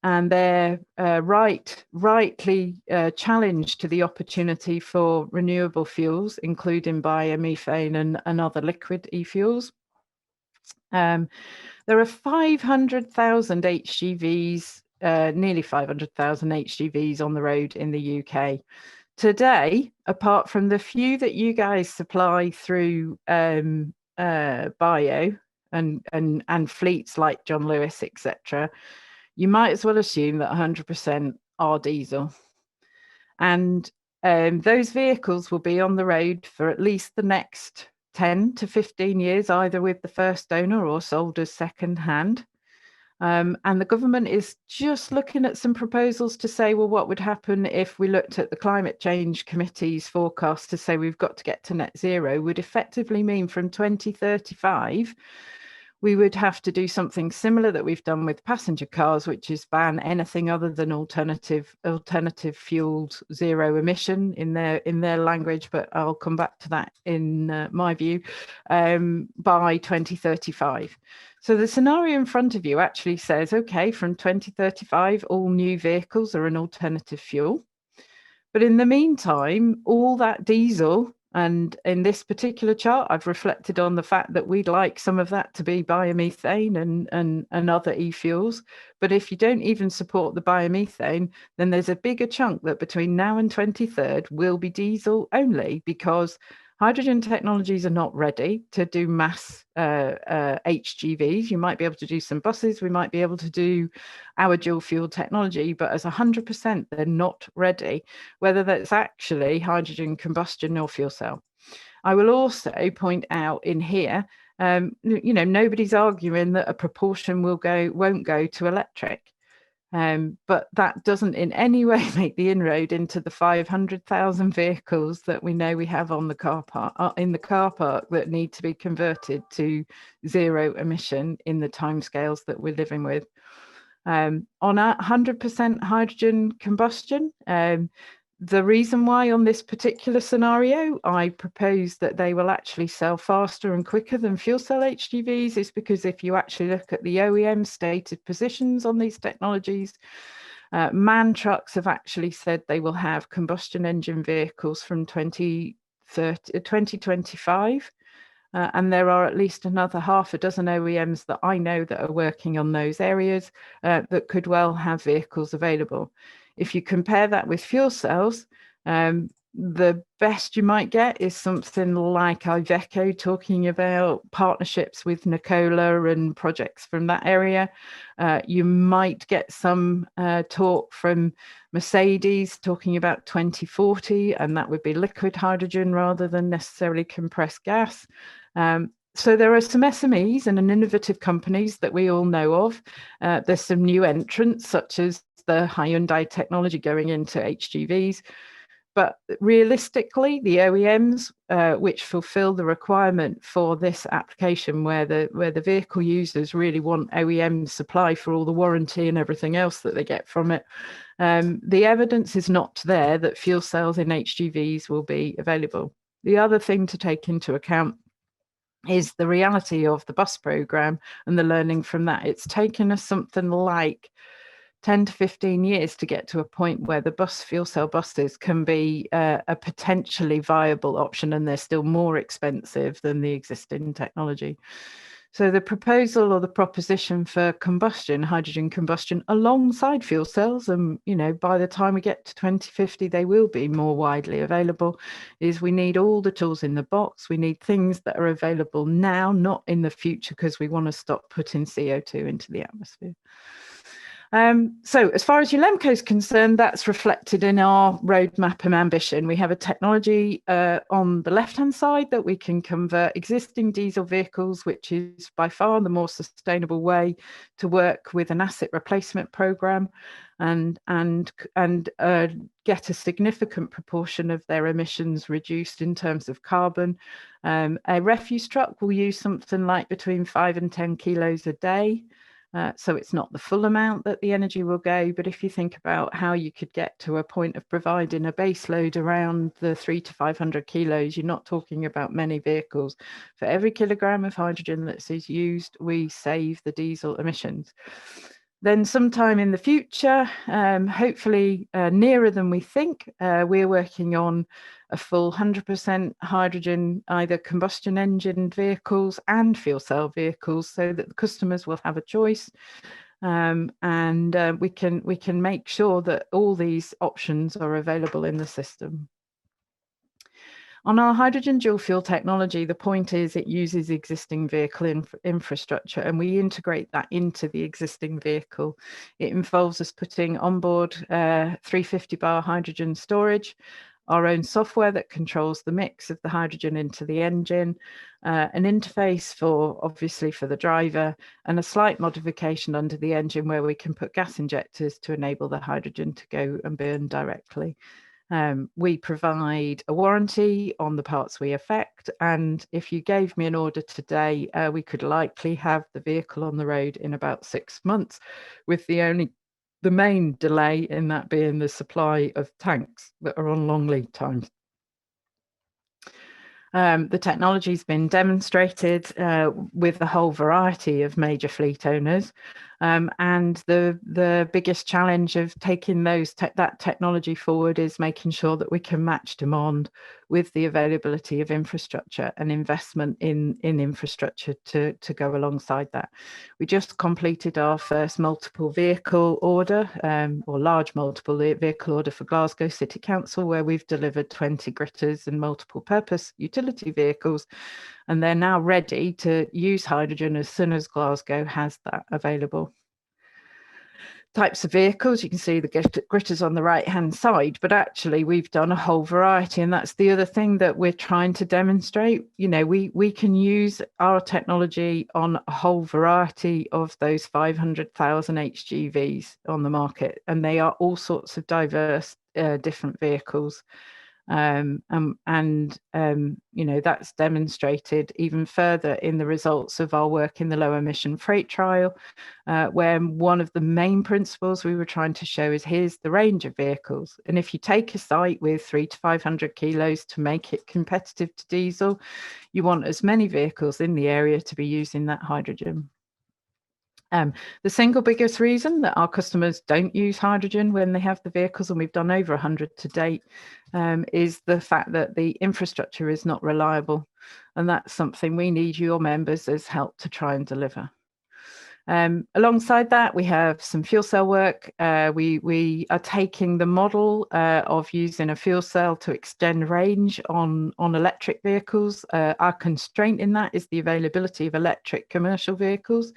and their rightly challenge to the opportunity for renewable fuels, including biomethane and other liquid e-fuels. There are 500,000 HGVs, nearly 500,000 HGVs on the road in the UK. Today, apart from the few that you guys supply through bio and fleets like John Lewis, etc., you might as well assume that 100% are diesel. And those vehicles will be on the road for at least the next 10 to 15 years, either with the first owner or sold as second hand. And the government is just looking at some proposals to say, well, what would happen if we looked at the Climate Change Committee's forecast to say we've got to get to net zero, would effectively mean from 2035, we would have to do something similar that we've done with passenger cars, which is ban anything other than alternative fueled zero emission in their language, but I'll come back to that in my view, by 2035. So the scenario in front of you actually says, okay, from 2035, all new vehicles are an alternative fuel. But in the meantime, all that diesel, and in this particular chart, I've reflected on the fact that we'd like some of that to be biomethane and other e-fuels. But if you don't even support the biomethane, then there's a bigger chunk that between now and 2030 will be diesel only, because hydrogen technologies are not ready to do mass HGVs. You might be able to do some buses. We might be able to do our dual fuel technology, but as 100%, they're not ready, whether that's actually hydrogen combustion or fuel cell. I will also point out in here, nobody's arguing that a proportion won't go to electric. But that doesn't in any way make the inroad into the 500,000 vehicles that we know we have on the car park, in the car park, that need to be converted to zero emission in the timescales that we're living with. On 100% hydrogen combustion, the reason why on this particular scenario I propose that they will actually sell faster and quicker than fuel cell HGVs is because if you actually look at the OEM stated positions on these technologies, MAN Trucks have actually said they will have combustion engine vehicles from 2025. And there are at least another half a dozen OEMs that I know that are working on those areas that could well have vehicles available. If you compare that with fuel cells, the best you might get is something like Iveco talking about partnerships with Nikola and projects from that area. You might get some talk from Mercedes talking about 2040, and that would be liquid hydrogen rather than necessarily compressed gas. So there are some SMEs and innovative companies that we all know of. There's some new entrants, such as the Hyundai technology going into HGVs. But realistically, the OEMs which fulfill the requirement for this application, where the vehicle users really want OEM supply for all the warranty and everything else that they get from it, the evidence is not there that fuel cells in HGVs will be available. The other thing to take into account is the reality of the bus program and the learning from that. It's taken us something like 10 to 15 years to get to a point where the fuel cell buses can be a potentially viable option, and they're still more expensive than the existing technology. So the proposal or the proposition for hydrogen combustion alongside fuel cells, and by the time we get to 2050, they will be more widely available, is we need all the tools in the box. We need things that are available now, not in the future, because we want to stop putting CO2 into the atmosphere. So as far as ULEMCo is concerned, that's reflected in our roadmap and ambition. We have a technology on the left-hand side that we can convert existing diesel vehicles, which is by far the more sustainable way to work with an asset replacement program, and get a significant proportion of their emissions reduced in terms of carbon. A refuse truck will use something like between 5 and 10 kilos a day. So it's not the full amount that the energy will go, but if you think about how you could get to a point of providing a base load around the 300 to 500 kilos, you're not talking about many vehicles. For every kilogram of hydrogen that is used, we save the diesel emissions. Then sometime in the future, hopefully nearer than we think, we're working on a full 100% hydrogen, either combustion engine vehicles and fuel cell vehicles, so that the customers will have a choice. We can make sure that all these options are available in the system. On our hydrogen dual fuel technology, the point is it uses existing vehicle infrastructure, and we integrate that into the existing vehicle. It involves us putting onboard 350 bar hydrogen storage, our own software that controls the mix of the hydrogen into the engine, an interface obviously for the driver, and a slight modification under the engine where we can put gas injectors to enable the hydrogen to go and burn directly. We provide a warranty on the parts we affect, and if you gave me an order today, we could likely have the vehicle on the road in about 6 months, with the main delay in that being the supply of tanks that are on long lead times. The technology's been demonstrated with a whole variety of major fleet owners, and the biggest challenge of taking that technology forward is making sure that we can match demand with the availability of infrastructure and investment in infrastructure to go alongside that. We just completed our first multiple vehicle order, or large multiple vehicle order for Glasgow City Council, where we've delivered 20 gritters and multiple purpose utility vehicles, and they're now ready to use hydrogen as soon as Glasgow has that available. Types of vehicles, you can see the gritters on the right hand side, but actually we've done a whole variety, and that's the other thing that we're trying to demonstrate. You know, we can use our technology on a whole variety of those 500,000 HGVs on the market, and they are all sorts of diverse different vehicles. You know, that's demonstrated even further in the results of our work in the low emission freight trial, where one of the main principles we were trying to show is here's the range of vehicles, and if you take a site with 300 to 500 kilos to make it competitive to diesel, you want as many vehicles in the area to be using that hydrogen. The single biggest reason that our customers don't use hydrogen when they have the vehicles, and we've done over 100 to date, is the fact that the infrastructure is not reliable. And that's something we need your members as help to try and deliver. Alongside that, we have some fuel cell work. We are taking the model of using a fuel cell to extend range on electric vehicles. Our constraint in that is the availability of electric commercial vehicles.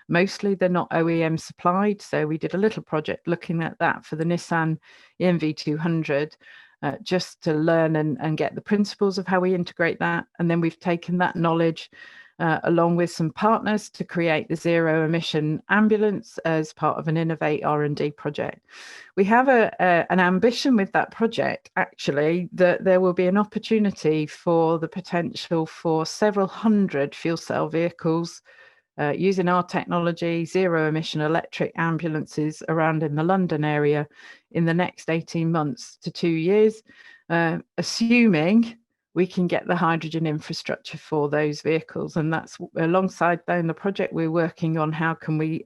Mostly they're not OEM supplied, so we did a little project looking at that for the Nissan ENV200, just to learn and get the principles of how we integrate that. And then we've taken that knowledge along with some partners to create the zero emission ambulance as part of an Innovate R&D project. We have an ambition with that project, actually, that there will be an opportunity for the potential for several hundred fuel cell vehicles using our technology, zero emission electric ambulances around in the London area in the next 18 months to 2 years, assuming we can get the hydrogen infrastructure for those vehicles. And that's alongside then the project we're working on, how can we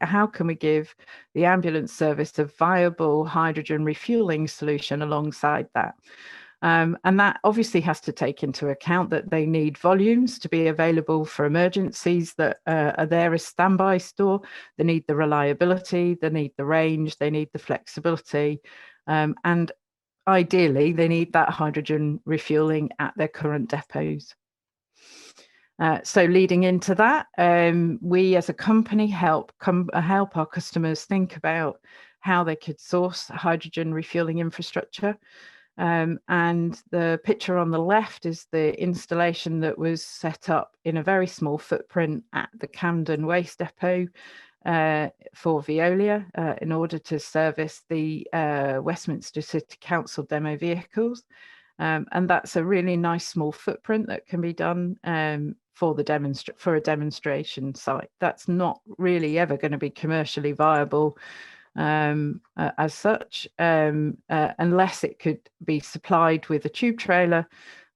give the ambulance service a viable hydrogen refueling solution alongside that. And that obviously has to take into account that they need volumes to be available for emergencies that are there as standby store. They need the reliability, they need the range, they need the flexibility, and ideally, they need that hydrogen refueling at their current depots. So leading into that, we as a company help our customers think about how they could source hydrogen refueling infrastructure. And the picture on the left is the installation that was set up in a very small footprint at the Camden Waste Depot for Veolia in order to service the Westminster City Council demo vehicles. And that's a really nice small footprint that can be done for a demonstration site. That's not really ever going to be commercially viable as such, unless it could be supplied with a tube trailer,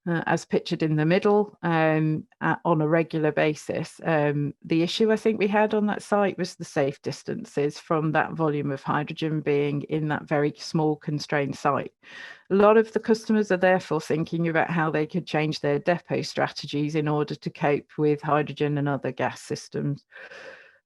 as pictured in the middle, on a regular basis. The issue I think we had on that site was the safe distances from that volume of hydrogen being in that very small constrained site. A lot of the customers are therefore thinking about how they could change their depot strategies in order to cope with hydrogen and other gas systems.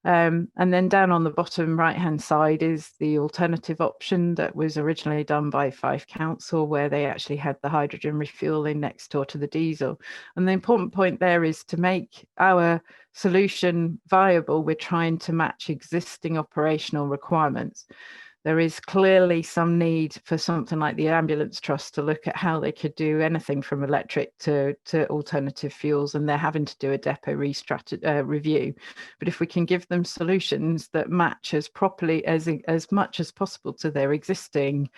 And then down on the bottom right-hand side is the alternative option that was originally done by Fife Council, where they actually had the hydrogen refueling next door to the diesel. And the important point there is to make our solution viable, we're trying to match existing operational requirements. There is clearly some need for something like the Ambulance Trust to look at how they could do anything from electric to alternative fuels, and they're having to do a depot review. But if we can give them solutions that match as properly as much as possible to their existing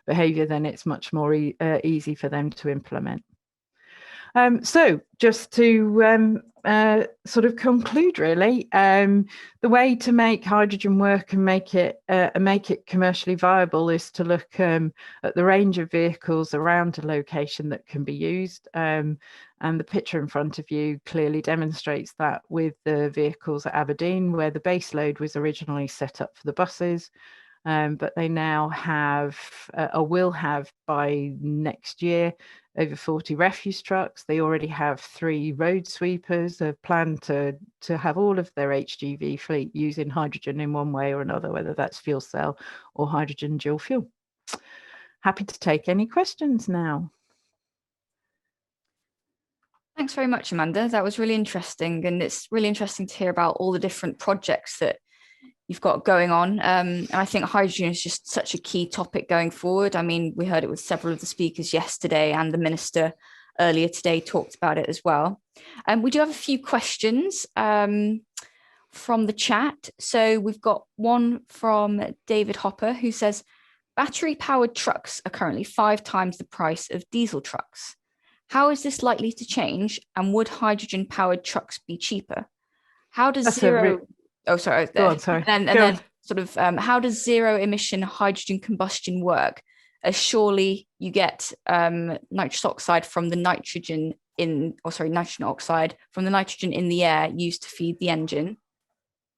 behaviour, then it's much more easy for them to implement. So just to sort of conclude, really, the way to make hydrogen work and make it commercially viable is to look at the range of vehicles around a location that can be used. And the picture in front of you clearly demonstrates that with the vehicles at Aberdeen, where the base load was originally set up for the buses. But they now have, or will have by next year, over 40 refuse trucks. They already have 3 road sweepers. They plan to have all of their HGV fleet using hydrogen in one way or another, whether that's fuel cell or hydrogen dual fuel. Happy to take any questions now. Thanks very much, Amanda. That was really interesting. And it's really interesting to hear about all the different projects that you've got going on. And I think hydrogen is just such a key topic going forward. I mean, we heard it with several of the speakers yesterday, and the Minister earlier today talked about it as well. We do have a few questions from the chat. So we've got one from David Hopper, who says, battery-powered trucks are currently 5 times the price of diesel trucks. How is this likely to change, and would hydrogen-powered trucks be cheaper? How does how does zero emission hydrogen combustion work? As surely you get nitrous oxide from the nitrogen oxide from the nitrogen in the air used to feed the engine.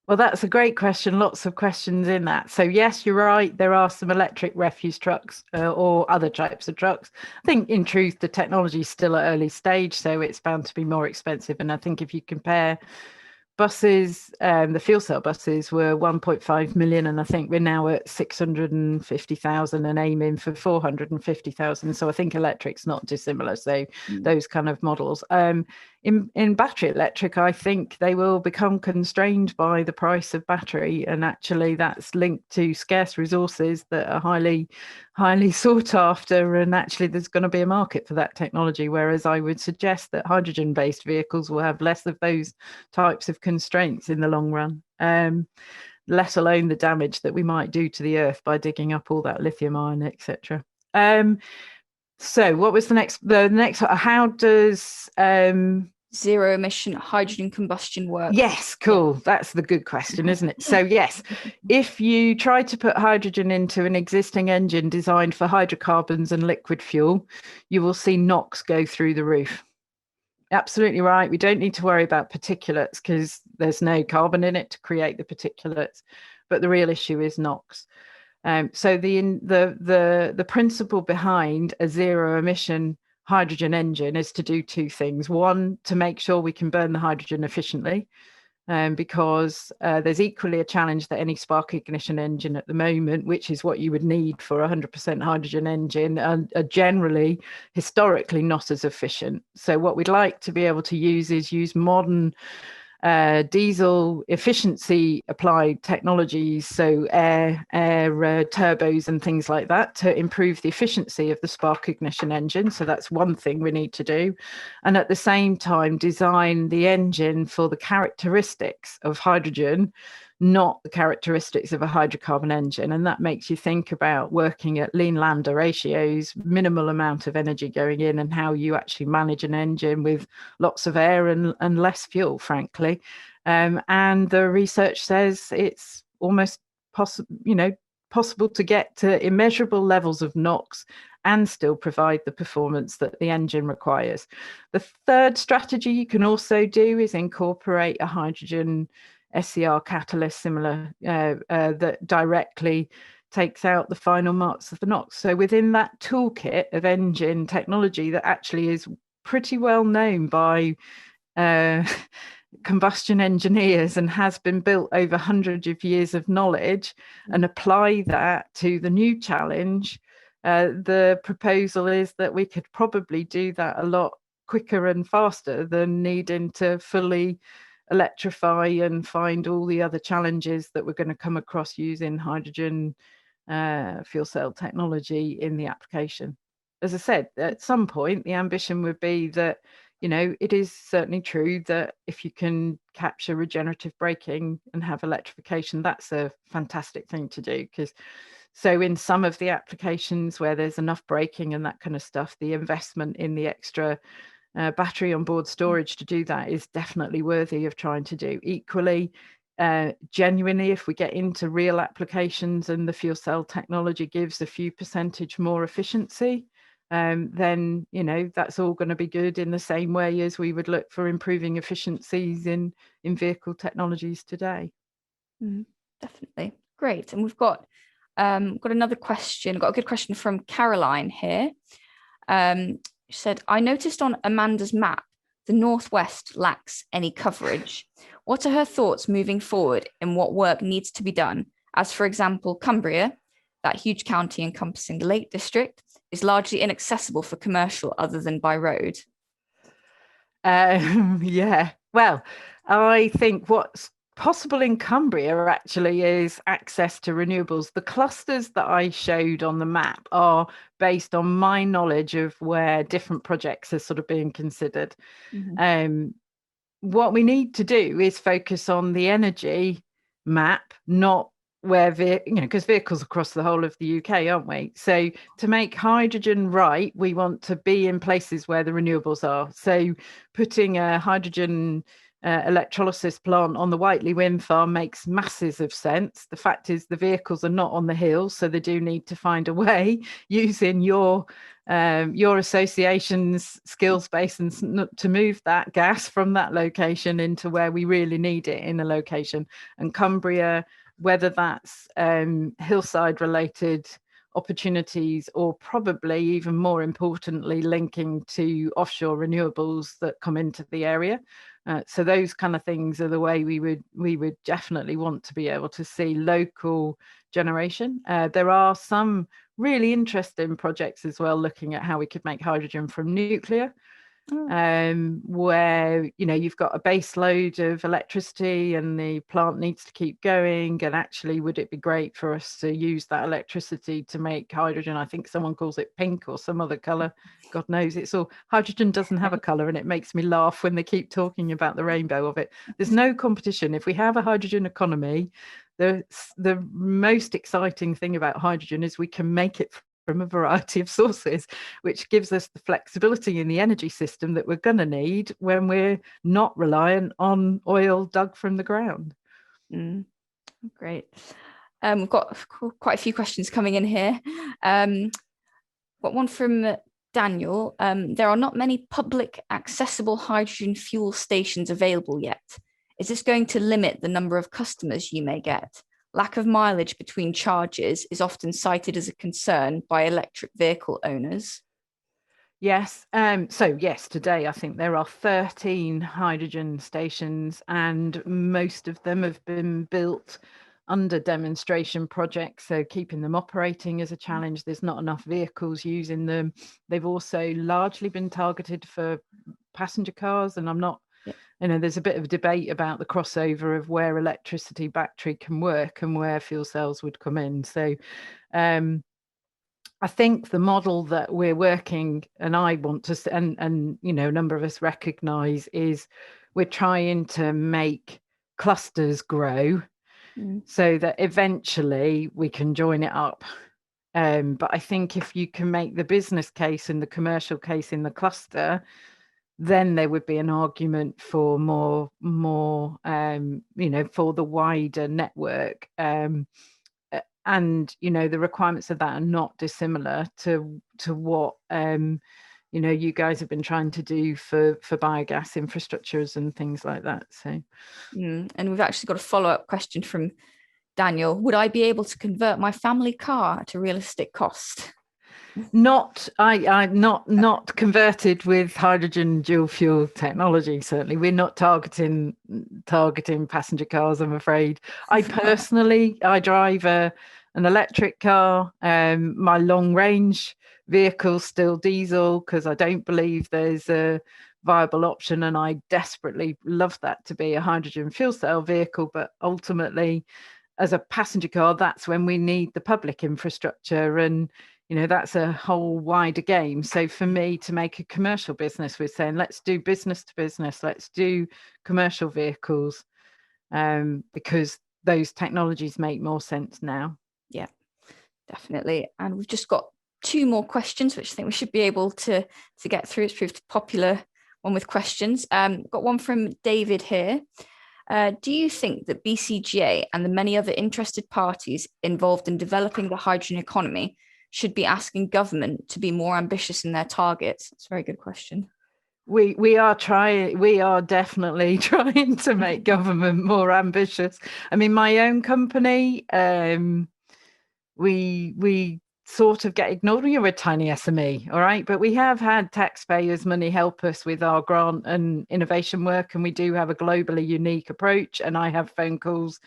Well, that's a great question. Lots of questions in that. So yes, you're right. There are some electric refuse trucks or other types of trucks. I think in truth, the technology is still at early stage, so it's bound to be more expensive. And I think if you compare buses, the fuel cell buses were 1.5 million, and I think we're now at 650,000 and aiming for 450,000. So I think electric's not dissimilar. So those kind of models. In battery electric, I think they will become constrained by the price of battery, and actually that's linked to scarce resources that are highly sought after, and actually there's going to be a market for that technology, whereas I would suggest that hydrogen-based vehicles will have less of those types of constraints in the long run, let alone the damage that we might do to the earth by digging up all that lithium ion, etc. So what was the next, how does zero emission hydrogen combustion work? Yes, cool. That's the good question, isn't it? So yes, if you try to put hydrogen into an existing engine designed for hydrocarbons and liquid fuel, you will see NOx go through the roof. Absolutely right. We don't need to worry about particulates because there's no carbon in it to create the particulates, but the real issue is NOx. So the principle behind a zero emission hydrogen engine is to do 2 things. One, to make sure we can burn the hydrogen efficiently. because there's equally a challenge that any spark ignition engine at the moment, which is what you would need for a 100% hydrogen engine, are generally historically not as efficient. So what we'd like to be able to use modern diesel efficiency applied technologies, so air turbos and things like that, to improve the efficiency of the spark ignition engine. So that's one thing we need to do. And at the same time, design the engine for the characteristics of hydrogen, not the characteristics of a hydrocarbon engine. And that makes you think about working at lean lambda ratios, minimal amount of energy going in, and how you actually manage an engine with lots of air and less fuel, frankly. And the research says it's almost possible to get to immeasurable levels of NOx and still provide the performance that the engine requires. The third strategy you can also do is incorporate a hydrogen SCR catalyst similar that directly takes out the final marks of the NOx. So within that toolkit of engine technology that actually is pretty well known by combustion engineers and has been built over hundreds of years of knowledge, and apply that to the new challenge, the proposal is that we could probably do that a lot quicker and faster than needing to fully electrify and find all the other challenges that we're going to come across using hydrogen fuel cell technology in the application. As I said, at some point, the ambition would be that, it is certainly true that if you can capture regenerative braking and have electrification, that's a fantastic thing to do. So in some of the applications where there's enough braking and that kind of stuff, the investment in the extra battery on board storage to do that is definitely worthy of trying to do. Equally, genuinely, if we get into real applications and the fuel cell technology gives a few percentage more efficiency, then that's all going to be good, in the same way as we would look for improving efficiencies in vehicle technologies today. Definitely. Great. And we've got another question, got a good question from Caroline here. She said, I noticed on Amanda's map, the Northwest lacks any coverage. What are her thoughts moving forward and what work needs to be done? As for example, Cumbria, that huge county encompassing the Lake District, is largely inaccessible for commercial other than by road. Yeah, well, I think what's possible in Cumbria actually is access to renewables. The clusters that I showed on the map are based on my knowledge of where different projects are sort of being considered. What we need to do is focus on the energy map, not where, because vehicles across the whole of the UK, aren't we? So to make hydrogen right, we want to be in places where the renewables are. So putting a hydrogen electrolysis plant on the Whiteley wind farm makes masses of sense. The fact is the vehicles are not on the hills, so they do need to find a way using your association's skills base and to move that gas from that location into where we really need it in a location. And Cumbria, whether that's hillside related opportunities or probably even more importantly linking to offshore renewables that come into the area. So those kind of things are the way we would definitely want to be able to see local generation. There are some really interesting projects as well looking at how we could make hydrogen from nuclear, where you've got a base load of electricity and the plant needs to keep going, and actually would it be great for us to use that electricity to make hydrogen? I think someone calls it pink or some other color, God knows. It's all, hydrogen doesn't have a color, and it makes me laugh when they keep talking about the rainbow of it. There's no competition. If we have a hydrogen economy, the most exciting thing about hydrogen is we can make it from a variety of sources, which gives us the flexibility in the energy system that we're going to need when we're not reliant on oil dug from the ground. Great. We've got quite a few questions coming in here. Got one from Daniel. There are not many public accessible hydrogen fuel stations available yet. Is this going to limit the number of customers you may get? Lack of mileage between charges is often cited as a concern by electric vehicle owners. Yes. So yes, today I think there are 13 hydrogen stations, and most of them have been built under demonstration projects. So keeping them operating is a challenge. There's not enough vehicles using them. They've also largely been targeted for passenger cars, and I'm not, there's a bit of debate about the crossover of where electricity battery can work and where fuel cells would come in. So I think the model that we're working, and I want to, and a number of us recognise, is we're trying to make clusters grow so that eventually we can join it up. But I think if you can make the business case and the commercial case in the cluster, then there would be an argument for more, for the wider network. And the requirements of that are not dissimilar to what you guys have been trying to do for biogas infrastructures and things like that. So and we've actually got a follow-up question from Daniel. Would I be able to convert my family car at a realistic cost? I'm not converted with hydrogen dual fuel technology. Certainly, we're not targeting passenger cars, I'm afraid. I personally, I drive an electric car. My long range vehicle still diesel, because I don't believe there's a viable option, and I desperately love that to be a hydrogen fuel cell vehicle. But ultimately, as a passenger car, that's when we need the public infrastructure, and that's a whole wider game. So for me to make a commercial business, we're saying let's do business to business, let's do commercial vehicles, because those technologies make more sense now. Yeah, definitely. And we've just got 2 more questions, which I think we should be able to get through. It's proved a popular one with questions. Got one from David here. Do you think that BCGA and the many other interested parties involved in developing the hydrogen economy should be asking government to be more ambitious in their targets? That's a very good question. We are definitely trying to make government more ambitious. I mean, my own company, we sort of get ignored. You're a tiny SME, all right, but we have had taxpayers' money help us with our grant and innovation work, and we do have a globally unique approach, and I have phone calls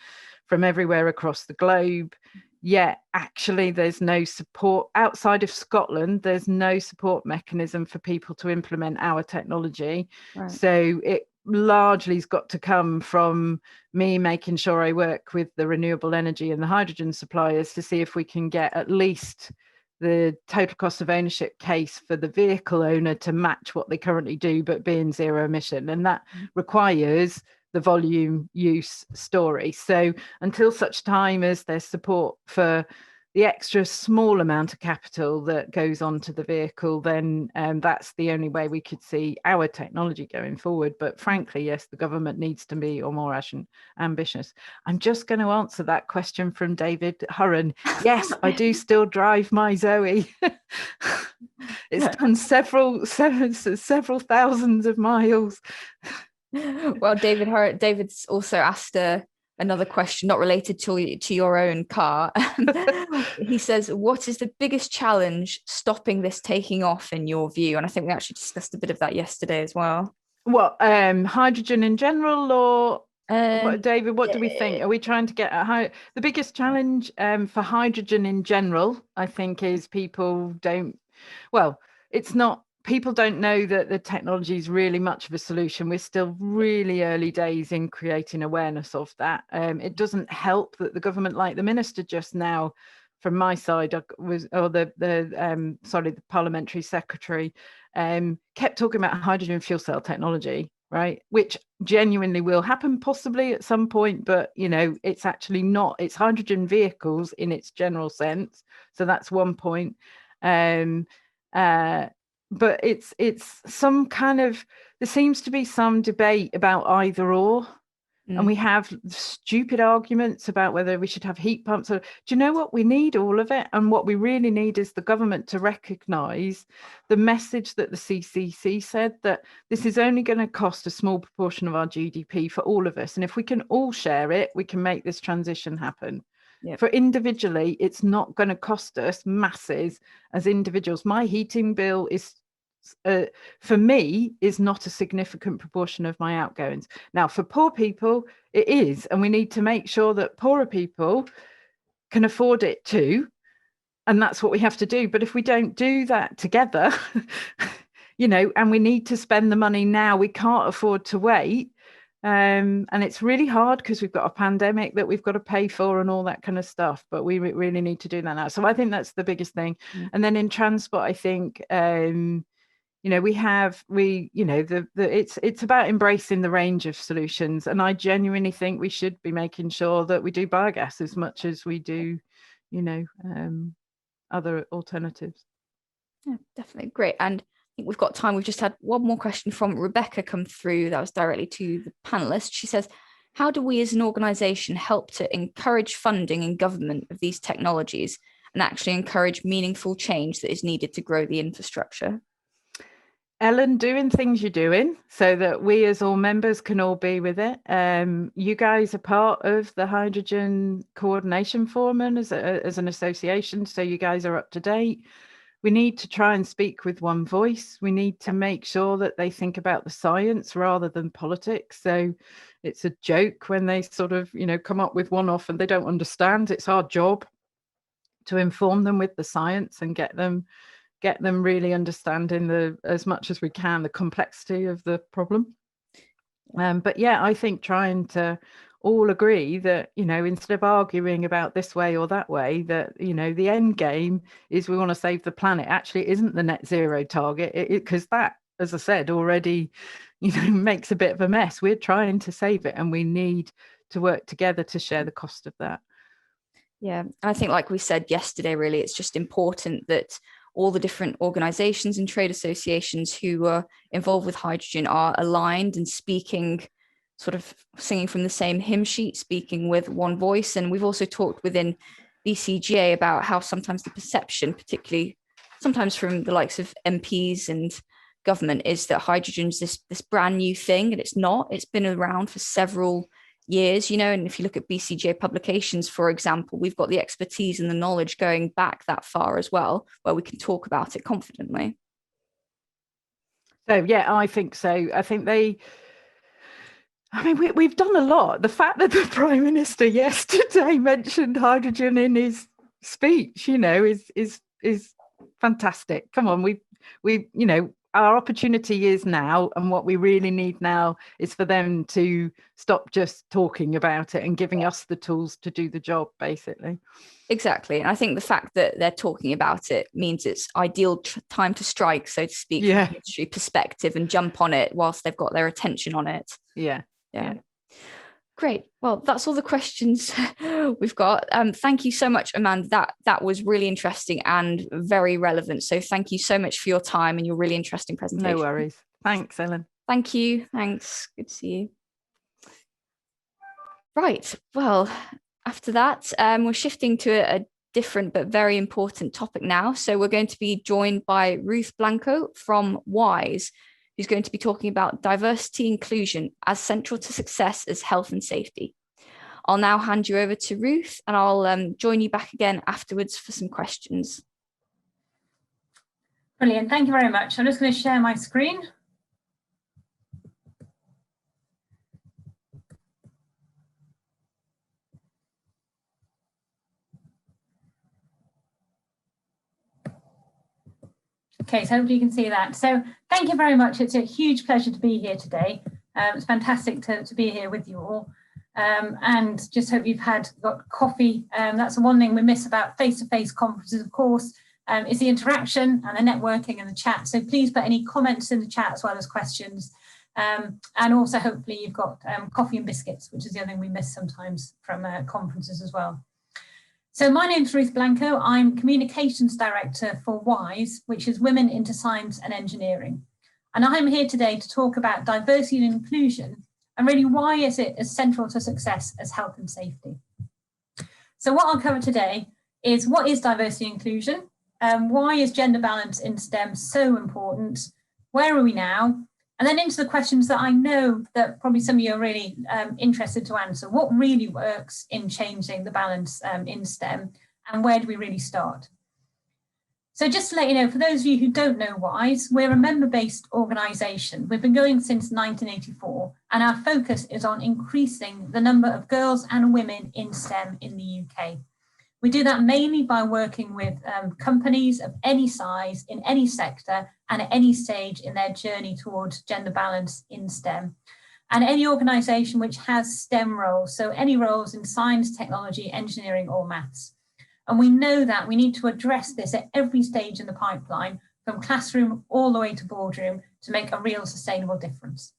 from everywhere across the globe. Yet actually there's no support outside of Scotland. There's no support mechanism for people to implement our technology. Right. So it largely has got to come from me making sure I work with the renewable energy and the hydrogen suppliers to see if we can get at least the total cost of ownership case for the vehicle owner to match what they currently do, but being zero emission. And that requires the volume use story. So until such time as there's support for the extra small amount of capital that goes onto the vehicle, then that's the only way we could see our technology going forward. But frankly, yes, the government needs to be more ambitious. I'm just going to answer that question from David Hurren. Yes, I do still drive my Zoe. It's done several thousands of miles. Well, David's also asked another question not related to your own car. He says, what is the biggest challenge stopping this taking off in your view? And I think we actually discussed a bit of that yesterday as well. What, hydrogen in general, or David, what do we think? Are we trying to get the biggest challenge for hydrogen in general, I think, is people don't know that the technology is really much of a solution. We're still really early days in creating awareness of that. It doesn't help that the government, like the minister just now, from my side, the parliamentary secretary, kept talking about hydrogen fuel cell technology, right? Which genuinely will happen possibly at some point, but it's actually not. It's hydrogen vehicles in its general sense. So that's one point. But it's some kind of, there seems to be some debate about either or, and we have stupid arguments about whether we should have heat pumps. Or, do you know what? We need all of it, and what we really need is the government to recognise the message that the CCC said, that this is only going to cost a small proportion of our GDP for all of us, and if we can all share it, we can make this transition happen. Yep. For individually, it's not going to cost us masses as individuals. My heating bill is for me, is not a significant proportion of my outgoings. Now, for poor people, it is, and we need to make sure that poorer people can afford it too. And that's what we have to do. But if we don't do that together, and we need to spend the money now, we can't afford to wait. And it's really hard because we've got a pandemic that we've got to pay for and all that kind of stuff. But we really need to do that now. So I think that's the biggest thing. And then in transport, I think, it's about embracing the range of solutions. And I genuinely think we should be making sure that we do biogas as much as we do, other alternatives. Yeah, definitely. Great. And I think we've got time. We've just had one more question from Rebecca come through that was directly to the panelists. She says, how do we as an organisation help to encourage funding in government of these technologies and actually encourage meaningful change that is needed to grow the infrastructure? Ellen, doing things you're doing so that we as all members can all be with it. You guys are part of the Hydrogen Coordination Forum as an association, so you guys are up to date. We need to try and speak with one voice. We need to make sure that they think about the science rather than politics. So it's a joke when they sort of, come up with one off and they don't understand. It's our job to inform them with the science and get them really understanding as much as we can the complexity of the problem. But yeah, I think trying to all agree that, instead of arguing about this way or that way, that, the end game is we want to save the planet. Actually, it isn't the net zero target, because that, as I said, already, makes a bit of a mess. We're trying to save it, and we need to work together to share the cost of that. Yeah, I think, like we said yesterday, really, it's just important that all the different organizations and trade associations who are involved with hydrogen are aligned and speaking, sort of singing from the same hymn sheet, speaking with one voice. And we've also talked within BCGA about how sometimes the perception, particularly sometimes from the likes of MPs and government, is that hydrogen's this brand new thing, and it's not. It's been around for several years, and if you look at BCGA publications, for example, we've got the expertise and the knowledge going back that far as well, where we can talk about it confidently. So yeah, I think so. I think we've done a lot. The fact that the Prime Minister yesterday mentioned hydrogen in his speech, is fantastic. Come on, we our opportunity is now, and what we really need now is for them to stop just talking about it and giving us the tools to do the job, basically. Exactly. And I think the fact that they're talking about it means it's ideal time to strike, so to speak, from an industry perspective, and jump on it whilst they've got their attention on it. Yeah. Great. Well, that's all the questions we've got. Thank you so much, Amanda. That was really interesting and very relevant. So thank you so much for your time and your really interesting presentation. No worries. Thanks, Ellen. Thank you. Thanks. Good to see you. Right. Well, after that, we're shifting to a different but very important topic now. So we're going to be joined by Ruth Blanco from WISE, who's going to be talking about diversity inclusion as central to success as health and safety. I'll now hand you over to Ruth, and I'll join you back again afterwards for some questions. Brilliant, thank you very much. I'm just going to share my screen. Okay, so hopefully you can see that. So thank you very much. It's a huge pleasure to be here today. It's fantastic to be here with you all. And just hope you've got coffee. That's the one thing we miss about face-to-face conferences, of course, is the interaction and the networking and the chat. So please put any comments in the chat as well as questions. And also hopefully you've got coffee and biscuits, which is the other thing we miss sometimes from conferences as well. So my name's Ruth Blanco. I'm Communications Director for WISE, which is Women into Science and Engineering. And I'm here today to talk about diversity and inclusion, and really why is it as central to success as health and safety. So what I'll cover today is what is diversity and inclusion, why is gender balance in STEM so important, where are we now, and then into the questions that I know that probably some of you are really interested to answer. What really works in changing the balance in STEM, and where do we really start? So just to let you know, for those of you who don't know WISE, we're a member-based organisation. We've been going since 1984, and our focus is on increasing the number of girls and women in STEM in the UK. We do that mainly by working with companies of any size, in any sector, and at any stage in their journey towards gender balance in STEM. And any organisation which has STEM roles, so any roles in science, technology, engineering, or maths. And we know that we need to address this at every stage in the pipeline, from classroom all the way to boardroom, to make a real sustainable difference.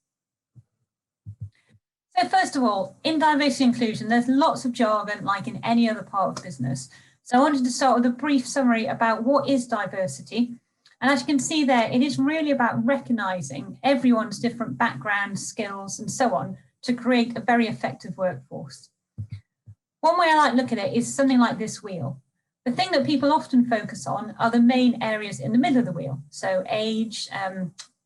So first of all, in diversity and inclusion, there's lots of jargon like in any other part of business. So I wanted to start with a brief summary about what is diversity. And as you can see there, it is really about recognising everyone's different backgrounds, skills, and so on to create a very effective workforce. One way I like to look at it is something like this wheel. The thing that people often focus on are the main areas in the middle of the wheel. So age,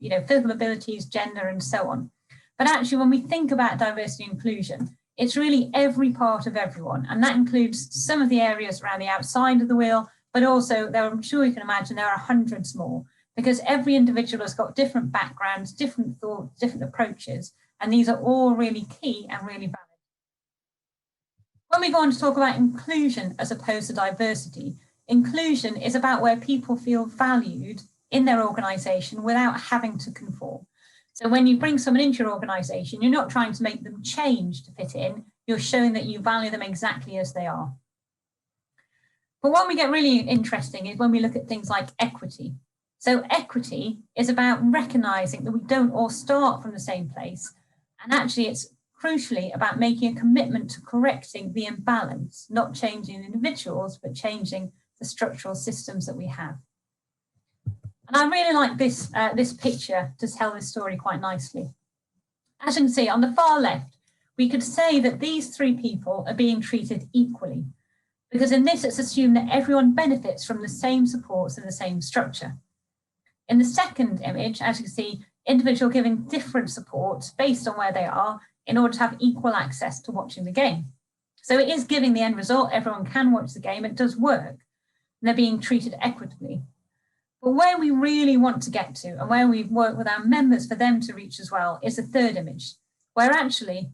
physical abilities, gender, and so on. But actually, when we think about diversity and inclusion, it's really every part of everyone. And that includes some of the areas around the outside of the wheel, but also I'm sure you can imagine there are hundreds more, because every individual has got different backgrounds, different thoughts, different approaches. And these are all really key and really valid. When we go on to talk about inclusion as opposed to diversity, inclusion is about where people feel valued in their organisation without having to conform. So when you bring someone into your organisation, you're not trying to make them change to fit in, you're showing that you value them exactly as they are. But when we get really interesting is when we look at things like equity. So equity is about recognising that we don't all start from the same place, and actually it's crucially about making a commitment to correcting the imbalance, not changing individuals, but changing the structural systems that we have. And I really like this, this picture to tell this story quite nicely. As you can see on the far left, we could say that these three people are being treated equally, because in this it's assumed that everyone benefits from the same supports and the same structure. In the second image, as you can see, individual giving different supports based on where they are, in order to have equal access to watching the game. So it is giving the end result, everyone can watch the game, it does work, and they're being treated equitably. But where we really want to get to, and where we've worked with our members for them to reach as well, is the third image, where actually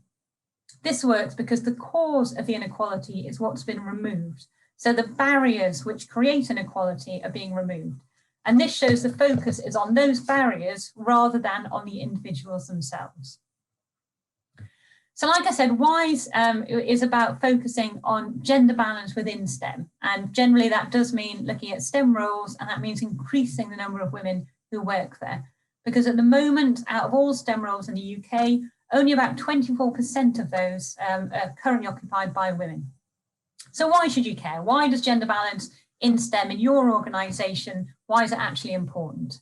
this works because the cause of the inequality is what's been removed. So the barriers which create inequality are being removed. And this shows the focus is on those barriers rather than on the individuals themselves. So like I said, WISE is about focusing on gender balance within STEM. And generally that does mean looking at STEM roles, and that means increasing the number of women who work there. Because at the moment, out of all STEM roles in the UK, only about 24% of those are currently occupied by women. So why should you care? Why does gender balance in STEM in your organisation, why is it actually important?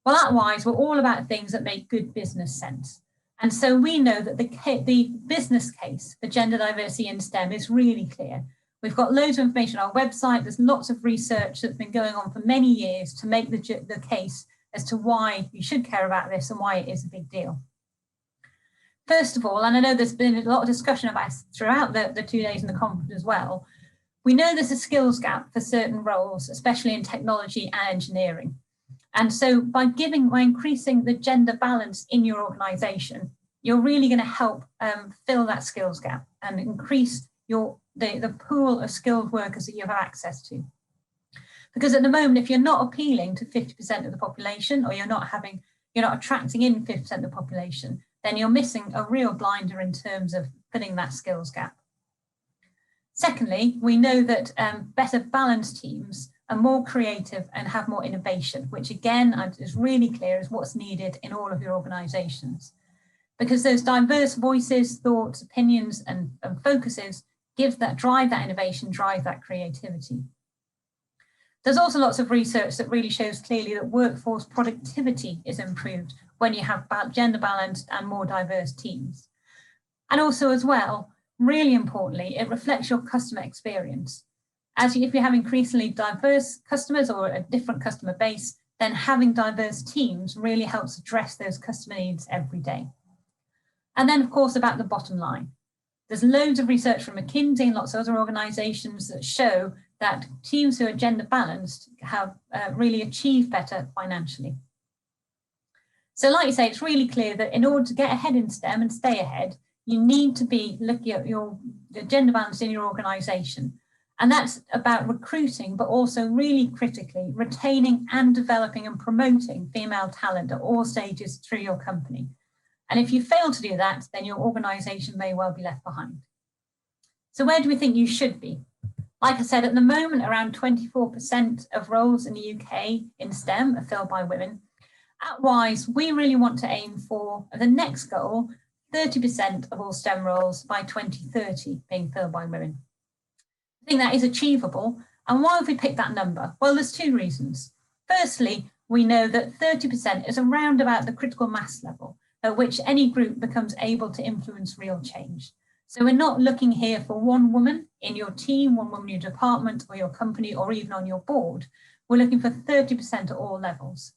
Well, at WISE, we're all about things that make good business sense. And so we know that the business case for gender diversity in STEM is really clear. We've got loads of information on our website. There's lots of research that's been going on for many years to make the case as to why you should care about this and why it is a big deal. First of all, and I know there's been a lot of discussion about this throughout the 2 days in the conference as well, we know there's a skills gap for certain roles, especially in technology and engineering. And so by increasing the gender balance in your organisation, you're really going to help fill that skills gap and increase the pool of skilled workers that you have access to. Because at the moment, if you're not appealing to 50% of the population, or you're not attracting in 50% of the population, then you're missing a real blinder in terms of filling that skills gap. Secondly, we know that better balanced teams are more creative and have more innovation, which again is really clear is what's needed in all of your organisations. Because those diverse voices, thoughts, opinions and focuses drive that innovation, drive that creativity. There's also lots of research that really shows clearly that workforce productivity is improved when you have gender balanced and more diverse teams. And also as well, really importantly, it reflects your customer experience. If you have increasingly diverse customers or a different customer base, then having diverse teams really helps address those customer needs every day. And then of course about the bottom line. There's loads of research from McKinsey and lots of other organisations that show that teams who are gender balanced have really achieved better financially. So like you say, it's really clear that in order to get ahead in STEM and stay ahead, you need to be looking at the gender balance in your organisation. And that's about recruiting, but also really critically retaining and developing and promoting female talent at all stages through your company. And if you fail to do that, then your organisation may well be left behind. So where do we think you should be? Like I said, at the moment, around 24% of roles in the UK in STEM are filled by women. At WISE, we really want to aim for the next goal, 30% of all STEM roles by 2030 being filled by women. I think that is achievable. And why have we picked that number? Well, there's two reasons. Firstly, we know that 30% is around about the critical mass level at which any group becomes able to influence real change. So we're not looking here for one woman in your team, one woman in your department or your company, or even on your board. We're looking for 30% at all levels.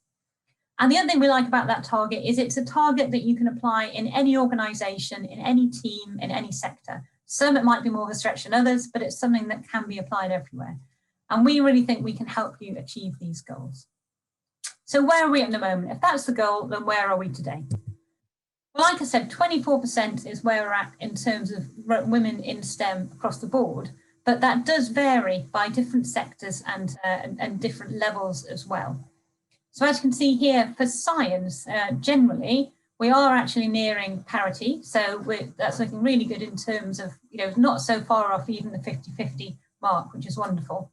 And the other thing we like about that target is it's a target that you can apply in any organisation, in any team, in any sector. Some it might be more of a stretch than others, but it's something that can be applied everywhere. And we really think we can help you achieve these goals. So where are we at the moment? If that's the goal, then where are we today? Well, like I said, 24% is where we're at in terms of women in STEM across the board, but that does vary by different sectors and different levels as well. So as you can see here, for science, generally, we are actually nearing parity. So that's looking really good in terms of, not so far off even the 50-50 mark, which is wonderful.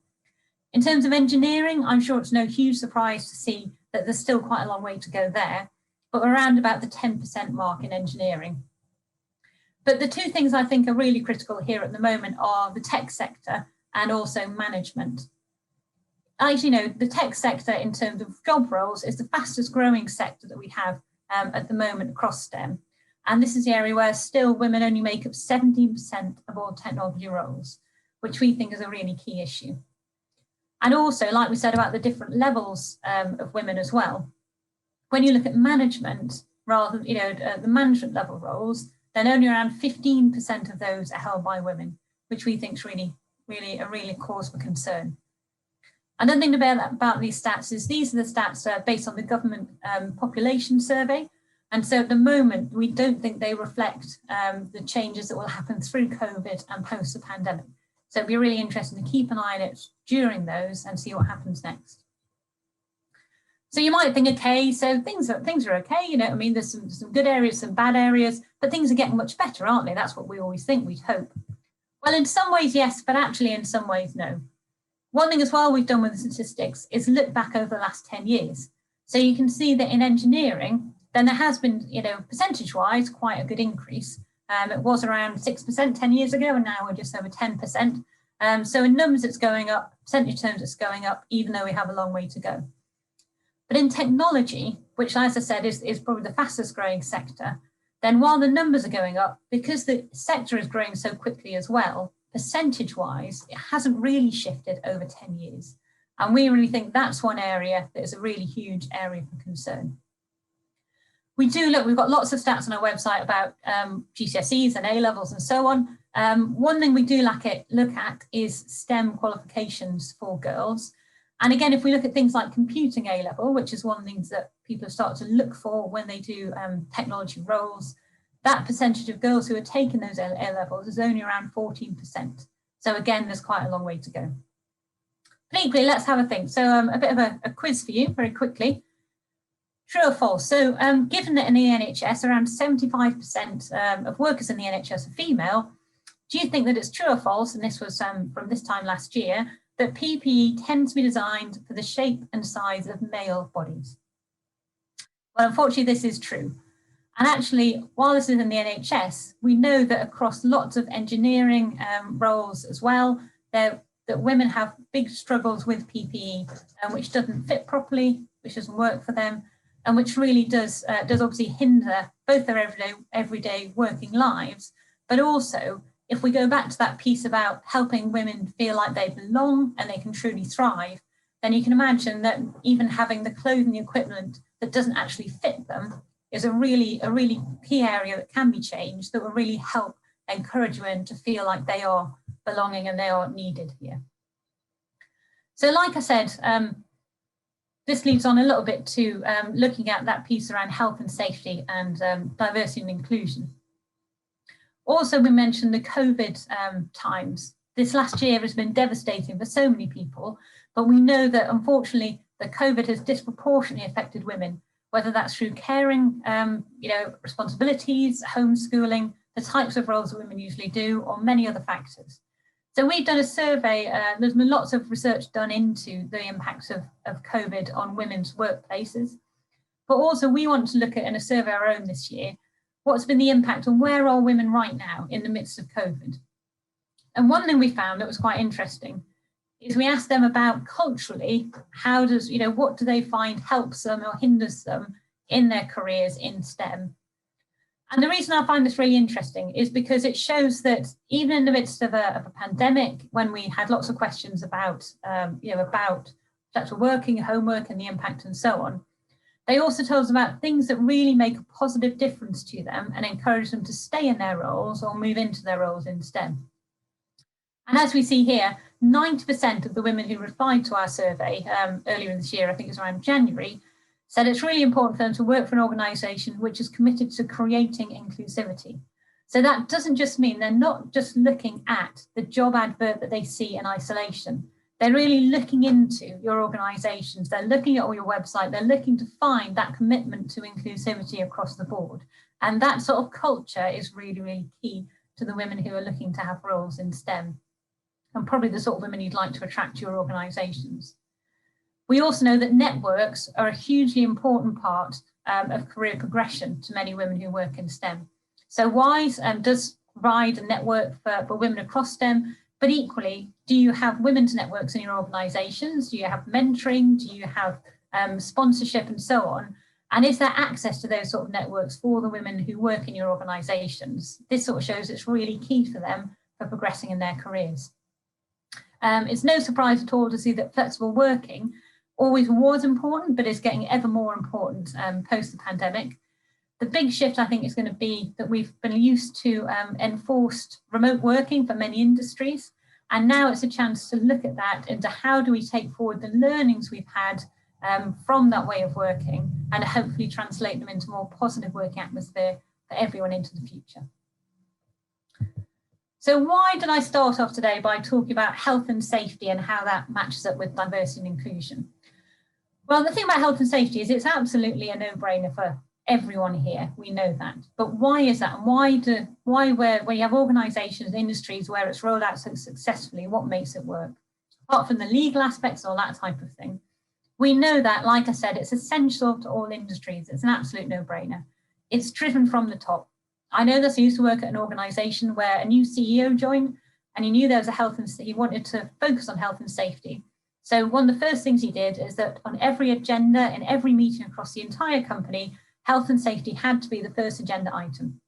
In terms of engineering, I'm sure it's no huge surprise to see that there's still quite a long way to go there, but we're around about the 10% mark in engineering. But the two things I think are really critical here at the moment are the tech sector and also management. Actually, the tech sector in terms of job roles is the fastest growing sector that we have at the moment across STEM. And this is the area where still women only make up 17% of all technology roles, which we think is a really key issue. And also, like we said about the different levels of women as well, when you look at management, rather than, the management level roles, then only around 15% of those are held by women, which we think is really a cause for concern. Another thing about these stats is these are the stats that are based on the government population survey. And so at the moment, we don't think they reflect the changes that will happen through COVID and post the pandemic. So it'd be really interesting to keep an eye on it during those and see what happens next. So you might think, okay, so things are okay, there's some good areas, some bad areas, but things are getting much better, aren't they? That's what we always think, we'd hope. Well, in some ways, yes, but actually in some ways, no. One thing as well we've done with the statistics is look back over the last 10 years. So you can see that in engineering, then there has been, percentage-wise, quite a good increase. It was around 6% 10 years ago, and now we're just over 10%. So in numbers, it's going up, percentage terms, it's going up, even though we have a long way to go. But in technology, which, as I said, is probably the fastest growing sector, then while the numbers are going up, because the sector is growing so quickly as well, percentage-wise, it hasn't really shifted over 10 years. And we really think that's one area that is a really huge area for concern. We've got lots of stats on our website about GCSEs and A-levels and so on. One thing we do look at is STEM qualifications for girls. And again, if we look at things like computing A-level, which is one of the things that people start to look for when they do technology roles, that percentage of girls who are taking those A-levels is only around 14%. So again, there's quite a long way to go. But equally, let's have a think. So a bit of a quiz for you very quickly. True or false? So given that in the NHS, around 75% of workers in the NHS are female, do you think that it's true or false, and this was from this time last year, that PPE tends to be designed for the shape and size of male bodies? Well, unfortunately, this is true. And actually, while this is in the NHS, we know that across lots of engineering roles as well, that women have big struggles with PPE, which doesn't fit properly, which doesn't work for them, and which really does obviously hinder both their everyday working lives. But also, if we go back to that piece about helping women feel like they belong and they can truly thrive, then you can imagine that even having the clothing equivalent that doesn't actually fit them is a really key area that can be changed, that will really help encourage women to feel like they are belonging and they are needed here. So like I said, this leads on a little bit to looking at that piece around health and safety and diversity and inclusion. Also, we mentioned the COVID times. This last year has been devastating for so many people, but we know that unfortunately the COVID has disproportionately affected women, whether that's through caring, responsibilities, homeschooling, the types of roles that women usually do, or many other factors. So we've done a survey, there's been lots of research done into the impacts of COVID on women's workplaces, but also we want to look at, in a survey our own this year, what's been the impact on where are women right now in the midst of COVID. And one thing we found that was quite interesting is we asked them about culturally, how does, what do they find helps them or hinders them in their careers in STEM? And the reason I find this really interesting is because it shows that even in the midst of a pandemic, when we had lots of questions about, about flexible working, homework and the impact and so on, they also told us about things that really make a positive difference to them and encourage them to stay in their roles or move into their roles in STEM. And as we see here, 90% of the women who replied to our survey earlier in this year, I think it was around January, said it's really important for them to work for an organisation which is committed to creating inclusivity. So that doesn't just mean they're not just looking at the job advert that they see in isolation. They're really looking into your organisations. They're looking at all your website. They're looking to find that commitment to inclusivity across the board. And that sort of culture is really, really key to the women who are looking to have roles in STEM, and probably the sort of women you'd like to attract to your organisations. We also know that networks are a hugely important part of career progression to many women who work in STEM. So WISE does provide a network for women across STEM, but equally, do you have women's networks in your organisations? Do you have mentoring? Do you have sponsorship and so on? And is there access to those sort of networks for the women who work in your organisations? This sort of shows it's really key for them for progressing in their careers. It's no surprise at all to see that flexible working always was important, but is getting ever more important post the pandemic. The big shift, I think, is going to be that we've been used to enforced remote working for many industries. And now it's a chance to look at that into how do we take forward the learnings we've had from that way of working and hopefully translate them into more positive working atmosphere for everyone into the future. So why did I start off today by talking about health and safety and how that matches up with diversity and inclusion? Well, the thing about health and safety is it's absolutely a no-brainer for everyone here. We know that. But why is that? And why when you have organisations and industries where it's rolled out so successfully, what makes it work? Apart from the legal aspects or that type of thing, we know that, like I said, it's essential to all industries. It's an absolute no-brainer. It's driven from the top. I know this. I used to work at an organisation where a new CEO joined and he knew there was a he wanted to focus on health and safety. So one of the first things he did is that on every agenda, in every meeting across the entire company, health and safety had to be the first agenda item.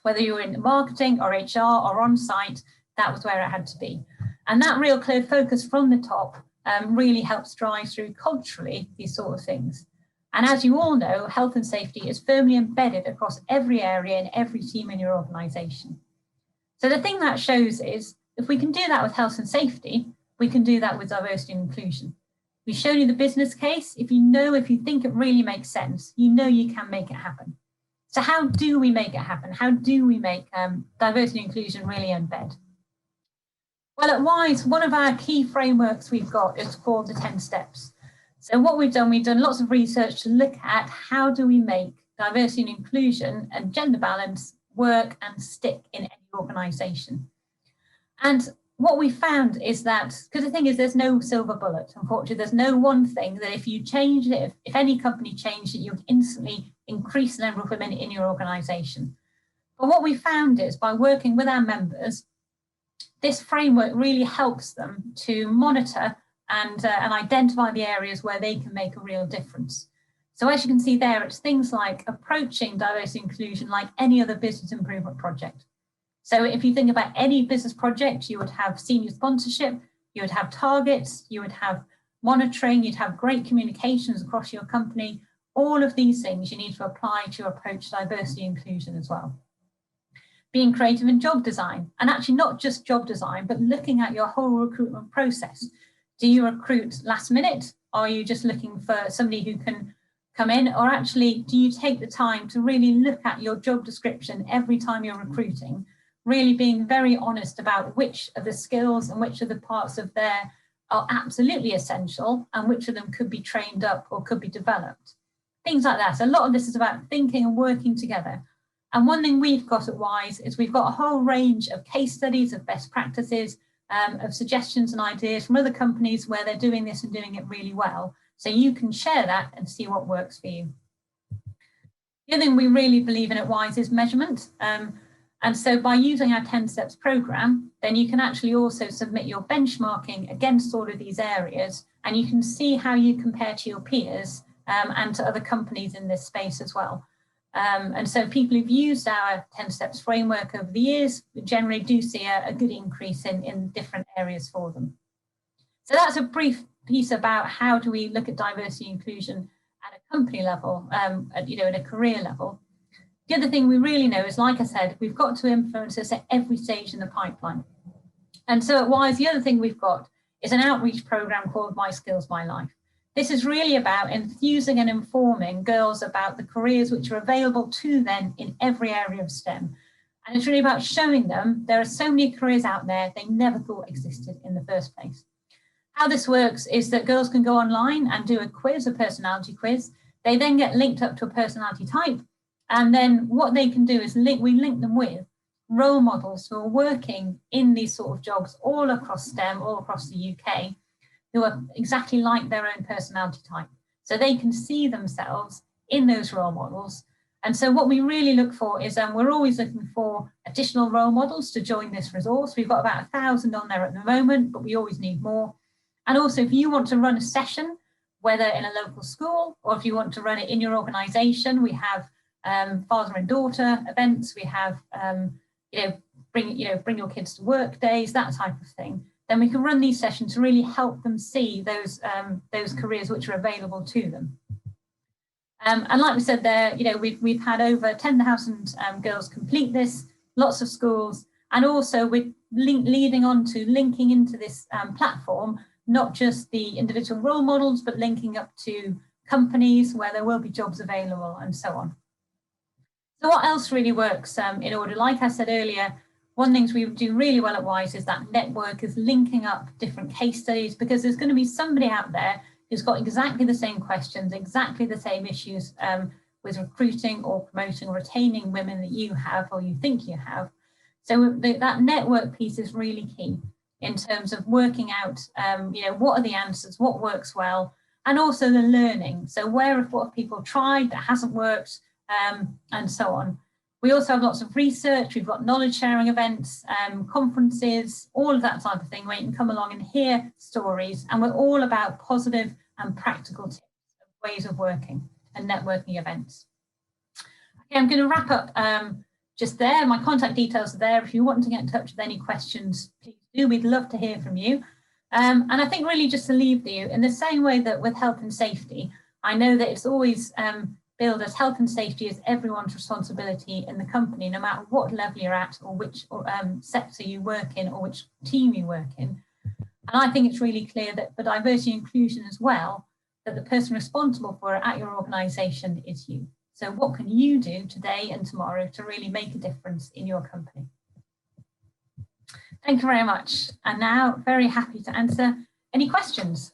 Whether you were in marketing or HR or on site, that was where it had to be. And that real clear focus from the top really helps drive through culturally these sort of things. And as you all know, health and safety is firmly embedded across every area and every team in your organisation. So the thing that shows is if we can do that with health and safety, we can do that with diversity and inclusion. We've shown you the business case. If you think it really makes sense, you know you can make it happen. So how do we make it happen? How do we make diversity and inclusion really embed? Well, at WISE, one of our key frameworks we've got is called the 10 steps. So what we've done lots of research to look at how do we make diversity and inclusion and gender balance work and stick in any organisation. And what we found is that, because the thing is there's no silver bullet, unfortunately, there's no one thing that if you change it, if any company changed it, you would instantly increase the number of women in your organisation. But what we found is by working with our members, this framework really helps them to monitor and identify the areas where they can make a real difference. So as you can see there, it's things like approaching diversity and inclusion like any other business improvement project. So if you think about any business project, you would have senior sponsorship, you would have targets, you would have monitoring, you'd have great communications across your company. All of these things you need to apply to approach diversity and inclusion as well. Being creative in job design, and actually not just job design, but looking at your whole recruitment process. Do you recruit last minute? Are you just looking for somebody who can come in? Or actually, do you take the time to really look at your job description every time you're recruiting, really being very honest about which of the skills and which of the parts of there are absolutely essential and which of them could be trained up or could be developed? Things like that. So a lot of this is about thinking and working together. And one thing we've got at Wise is we've got a whole range of case studies, of best practices, of suggestions and ideas from other companies where they're doing this and doing it really well. So you can share that and see what works for you. The other thing we really believe in at Wise is measurement. And so by using our 10 steps program, then you can actually also submit your benchmarking against all of these areas, and you can see how you compare to your peers and to other companies in this space as well. And so people who've used our 10 steps framework over the years generally do see a good increase in different areas for them. So that's a brief piece about how do we look at diversity and inclusion at a company level, at a career level. The other thing we really know is, like I said, we've got to influence this at every stage in the pipeline. And so at Wise, the other thing we've got is an outreach program called My Skills, My Life. This is really about enthusing and informing girls about the careers which are available to them in every area of STEM. And it's really about showing them there are so many careers out there they never thought existed in the first place. How this works is that girls can go online and do a quiz, a personality quiz. They then get linked up to a personality type. And then what they can do is we link them with role models who are working in these sort of jobs all across STEM, all across the UK, who are exactly like their own personality type. So they can see themselves in those role models. And so what we really look for is we're always looking for additional role models to join this resource. We've got about 1,000 on there at the moment, but we always need more. And also, if you want to run a session, whether in a local school or if you want to run it in your organisation, we have father and daughter events. We have bring your kids to work days, that type of thing. Then we can run these sessions to really help them see those careers which are available to them. And like we said there, we've had over 10,000 girls complete this, lots of schools, and also we're linking into this platform, not just the individual role models, but linking up to companies where there will be jobs available and so on. So what else really works in order? Like I said earlier, one thing we do really well at Wise is that network is linking up different case studies, because there's going to be somebody out there who's got exactly the same questions, exactly the same issues with recruiting or promoting or retaining women that you have or you think you have. So that network piece is really key in terms of working out, what are the answers, what works well, and also the learning. So what have people tried that hasn't worked, and so on. We also have lots of research. We've got knowledge sharing events, conferences, all of that type of thing where you can come along and hear stories. And we're all about positive and practical tips, ways of working and networking events. Okay, I'm going to wrap up just there. My contact details are there. If you want to get in touch with any questions, please do. We'd love to hear from you. And I think really just to leave you in the same way that with health and safety, I know that it's always billed as health and safety is everyone's responsibility in the company, no matter what level you're at or which sector you work in or which team you work in. And I think it's really clear that for diversity and inclusion as well, that the person responsible for it at your organisation is you. So what can you do today and tomorrow to really make a difference in your company? Thank you very much. And now very happy to answer any questions.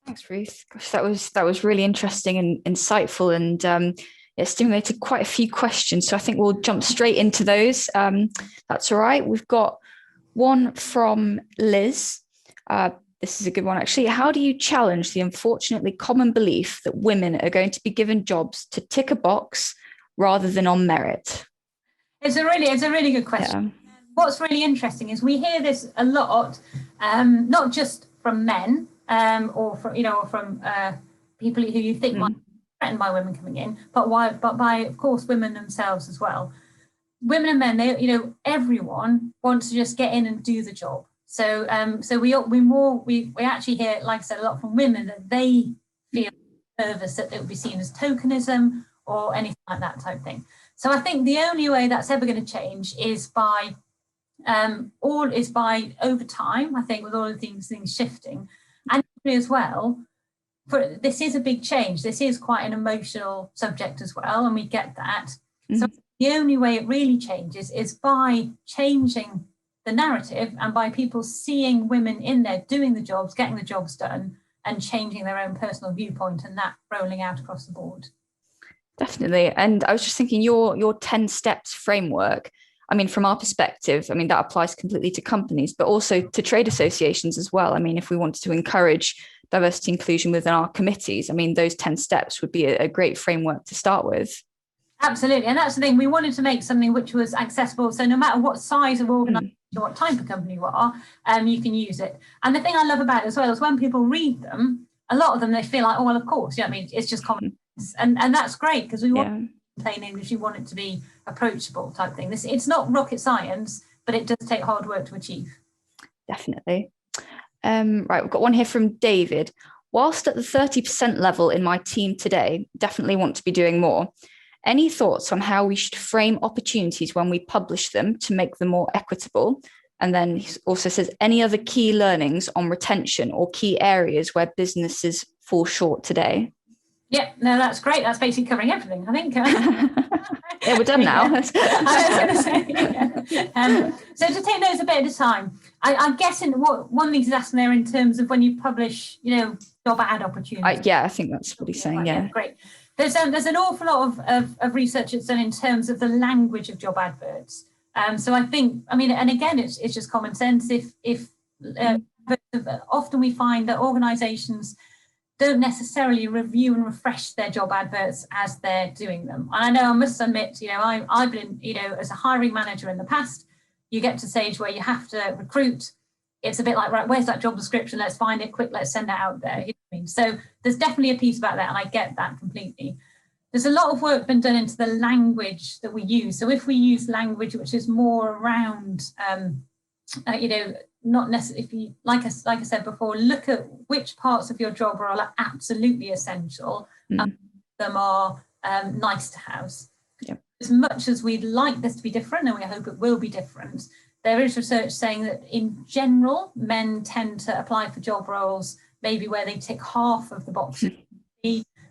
Thanks, Ruth. Gosh, that was really interesting and insightful, and it stimulated quite a few questions. So I think we'll jump straight into those. That's all right. We've got one from Liz. This is a good one, actually. How do you challenge the unfortunately common belief that women are going to be given jobs to tick a box rather than on merit? It's a really good question. Yeah. What's really interesting is we hear this a lot, not just from men, or from people who you think might be threatened by women coming in, but by of course women themselves as well. Women and men, everyone wants to just get in and do the job. So we actually hear, like I said, a lot from women that they feel nervous that it would be seen as tokenism or anything like that type thing. So I think the only way that's ever going to change is by all is by over time, I think, with all of things shifting. And as well, this is a big change. This is quite an emotional subject as well, and we get that. So the only way it really changes is by changing the narrative and by people seeing women in there doing the jobs, getting the jobs done, and changing their own personal viewpoint, and that rolling out across the board. Definitely. And I was just thinking your 10 steps framework, I mean, from our perspective, I mean, that applies completely to companies, but also to trade associations as well. I mean, if we wanted to encourage diversity inclusion within our committees, I mean, those 10 steps would be a great framework to start with. Absolutely. And that's the thing, we wanted to make something which was accessible. So no matter what size of organisation, what type of company you are, you can use it. And the thing I love about it as well is when people read them, a lot of them, they feel like, oh, well, of course, you know what I mean? It's just common sense. And that's great, because we want plain English, you want it to be approachable type thing. It's not rocket science, but it does take hard work to achieve. Definitely. Right, we've got one here from David. Whilst at the 30% level in my team today, definitely want to be doing more. Any thoughts on how we should frame opportunities when we publish them to make them more equitable? And then he also says, any other key learnings on retention or key areas where businesses fall short today? Yeah, no, that's great. That's basically covering everything, I think. Yeah, we're done now. I was going to say, so to take those a bit at a time, I'm guessing what one thing is asking there in terms of when you publish, you know, job ad opportunities. Yeah, I think that's what he's saying, yeah. Great. There's an awful lot of research that's done in terms of the language of job adverts. So I think, I mean, and again, it's just common sense. Often we find that organisations don't necessarily review and refresh their job adverts as they're doing them. And I know, I must admit, you know, I've been, you know, as a hiring manager in the past, you get to a stage where you have to recruit. It's a bit like, right, where's that job description? Let's find it quick. Let's send it out there. You know what I mean? So there's definitely a piece about that, and I get that completely. There's a lot of work been done into the language that we use. So if we use language which is more around, you know, not necessarily, if you, like I said before, look at which parts of your job role are absolutely essential, and them are nice to have. Yep. As much as we'd like this to be different, and we hope it will be different, there is research saying that in general, men tend to apply for job roles maybe where they tick half of the boxes.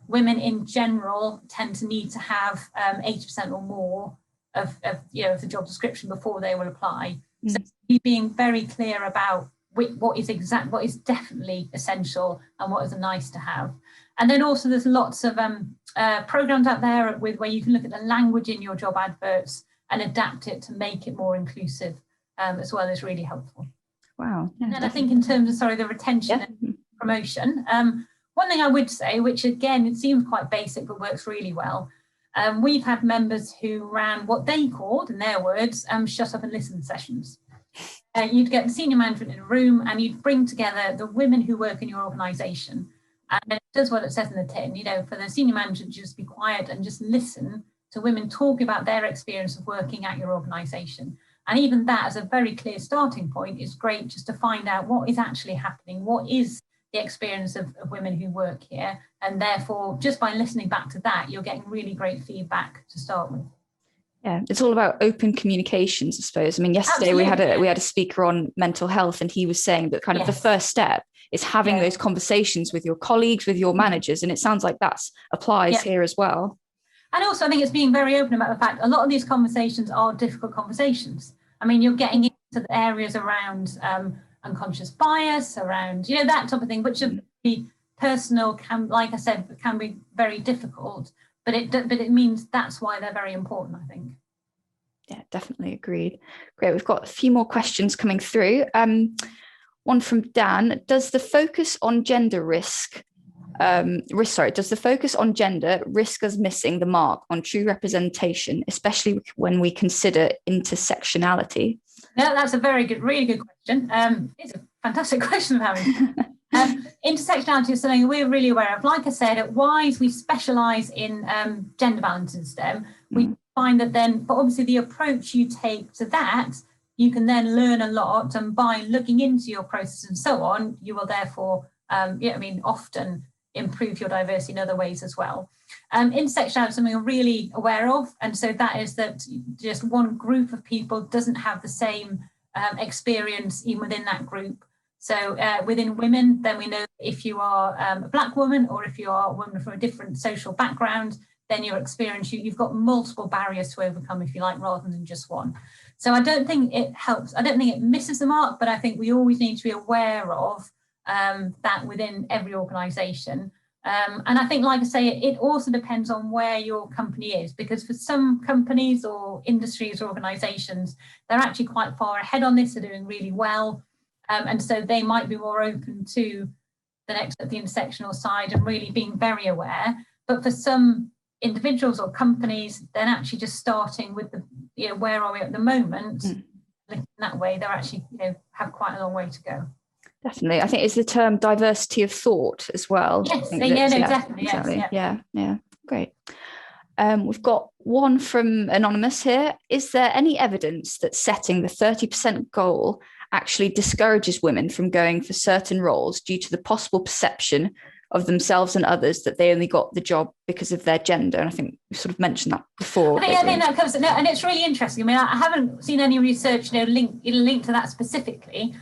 Women in general tend to need to have 80% or more of you know, the job description before they will apply. So being very clear about what is definitely essential and what is a nice to have. And then also there's lots of programs out there where you can look at the language in your job adverts and adapt it to make it more inclusive as well, is really helpful. Wow. Yeah, and then I think in terms of the retention and promotion, one thing I would say, which again, it seems quite basic but works really well, we've had members who ran what they called, in their words, shut up and listen sessions. You'd get the senior management in a room and you'd bring together the women who work in your organisation. And it does what it says in the tin, you know, for the senior management to just be quiet and just listen to women talking about their experience of working at your organisation. And even that, as a very clear starting point, is great, just to find out what is actually happening, what is the experience of women who work here. And therefore, just by listening back to that, you're getting really great feedback to start with. Yeah, it's all about open communications, I suppose. I mean, yesterday we had a speaker on mental health, and he was saying that kind of the first step is having those conversations with your colleagues, with your managers. And it sounds like that applies here as well. And also, I think it's being very open about the fact a lot of these conversations are difficult conversations. I mean, you're getting into the areas around unconscious bias, around, you know, that type of thing, which are very personal, like I said, can be very difficult. But it means that's why they're very important, I think. Yeah, definitely agreed. Great. We've got a few more questions coming through. One from Dan. Does the focus on gender risk us missing the mark on true representation, especially when we consider intersectionality? Yeah, that's a very good, really good question. It's a fantastic question of having. Intersectionality is something we're really aware of. Like I said, at WISE, we specialise in gender balance in STEM. We find that then, but obviously the approach you take to that, you can then learn a lot, and by looking into your process and so on, you will therefore, often improve your diversity in other ways as well. Intersectionality is something we're really aware of, and so that is that just one group of people doesn't have the same experience even within that group. So within women, then we know if you are a Black woman or if you are a woman from a different social background, then your experience, you've got multiple barriers to overcome, if you like, rather than just one. So I don't think it helps. I don't think it misses the mark, but I think we always need to be aware of that within every organisation. And I think, like I say, it also depends on where your company is, because for some companies or industries or organisations, they're actually quite far ahead on this, they're doing really well. And so they might be more open to the next at the intersectional side and really being very aware. But for some individuals or companies, then actually just starting with the, where are we at the moment, in that way, they're actually, have quite a long way to go. Definitely. I think it's the term diversity of thought as well. Yes, definitely. Exactly. Yes, yeah. Great. We've got one from Anonymous here. Is there any evidence that setting the 30% goal actually discourages women from going for certain roles due to the possible perception of themselves and others that they only got the job because of their gender? And I think we sort of mentioned that before. I think that covers it. No, and it's really interesting. I mean, I haven't seen any research, linked to that specifically.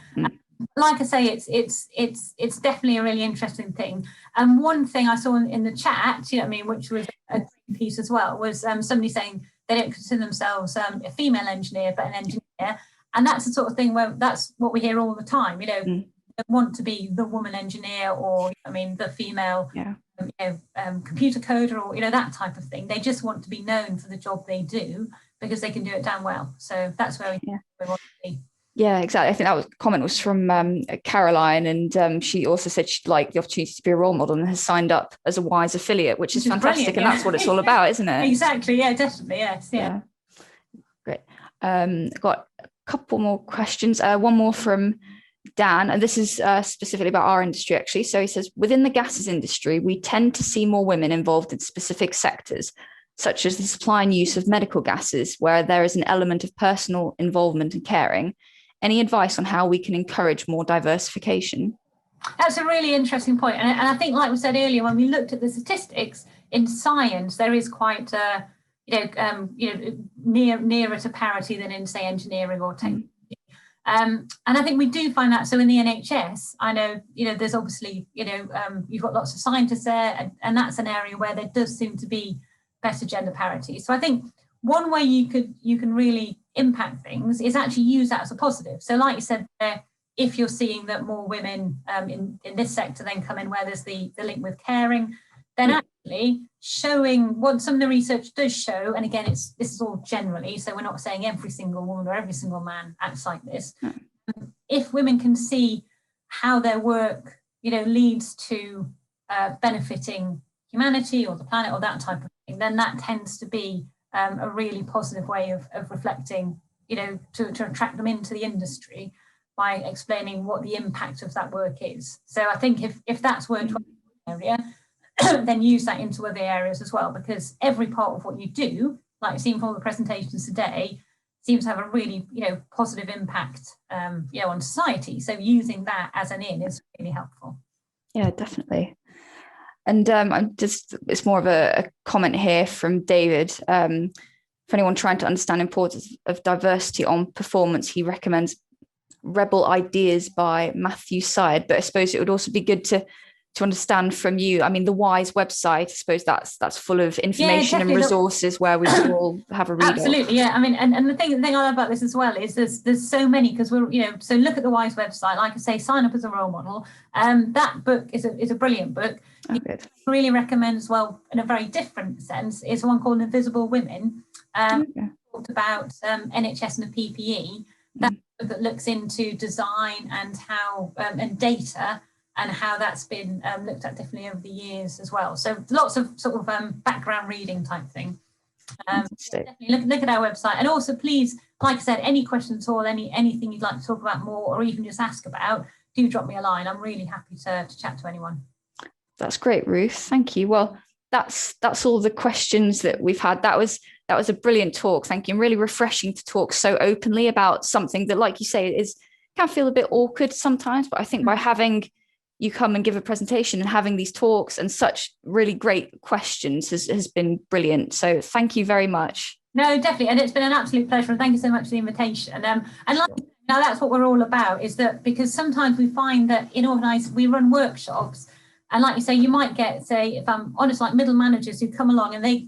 Like I say, it's definitely a really interesting thing. And one thing I saw in the chat, which was a piece as well, was somebody saying they don't consider themselves a female engineer, but an engineer. And that's the sort of thing where that's what we hear all the time. They want to be the woman engineer, or the female computer coder, or that type of thing. They just want to be known for the job they do because they can do it damn well. So that's where we want to be. Yeah, exactly. I think that was comment was from Caroline, and she also said she'd like the opportunity to be a role model and has signed up as a WISE affiliate, which is fantastic, and that's what it's all about, isn't it? Exactly. Yeah, definitely. Yes. Yeah. Great. Got a couple more questions. One more from Dan, and this is specifically about our industry, actually. So he says, within the gases industry, we tend to see more women involved in specific sectors, such as the supply and use of medical gases, where there is an element of personal involvement and caring. Any advice on how we can encourage more diversification? That's a really interesting point. And I think, like we said earlier, when we looked at the statistics in science, there is quite, nearer to parity than in, say, engineering or technology. And I think we do find that. So in the NHS, I know, there's obviously, you've got lots of scientists there, and that's an area where there does seem to be better gender parity. So I think one way you can really impact things is actually use that as a positive. So like you said there, if you're seeing that more women in this sector then come in where there's the link with caring, then actually showing what some of the research does show, and again, this is all generally, so we're not saying every single woman or every single man acts like this. If women can see how their work, leads to benefiting humanity or the planet or that type of thing, then that tends to be a really positive way of reflecting, to attract them into the industry by explaining what the impact of that work is. So I think if that's worked well in one area, then use that into other areas as well, because every part of what you do, like you've seen from all the presentations today, seems to have a really, positive impact, on society. So using that as an in is really helpful. Yeah, definitely. And it's more of a comment here from David. For anyone trying to understand the importance of diversity on performance, he recommends Rebel Ideas by Matthew Syed. But I suppose it would also be good to understand from you. I mean, the WISE website, I suppose that's full of information and resources where we can all have a read. Absolutely, yeah. I mean, and the thing I love about this as well is there's so many, because we're, so look at the WISE website. Like I say, sign up as a role model. That book is a brilliant book. I really recommend as well, in a very different sense, is one called Invisible Women. Talked about NHS and the PPE. That book looks into design and how and data, and how that's been looked at differently over the years as well. So lots of sort of background reading type thing. Definitely look at our website. And also, please, like I said, any questions at all, anything you'd like to talk about more, or even just ask about, do drop me a line. I'm really happy to chat to anyone. That's great, Ruth. Thank you. Well, that's all the questions that we've had. That was a brilliant talk. Thank you. And really refreshing to talk so openly about something that, like you say, can feel a bit awkward sometimes. But I think by having you come and give a presentation, and having these talks and such really great questions has been brilliant. So thank you very much. No, definitely. And it's been an absolute pleasure. And thank you so much for the invitation. And like, now that's what we're all about, is that because sometimes we find that we run workshops, and like you say, you might get, say, if I'm honest, like middle managers who come along and they,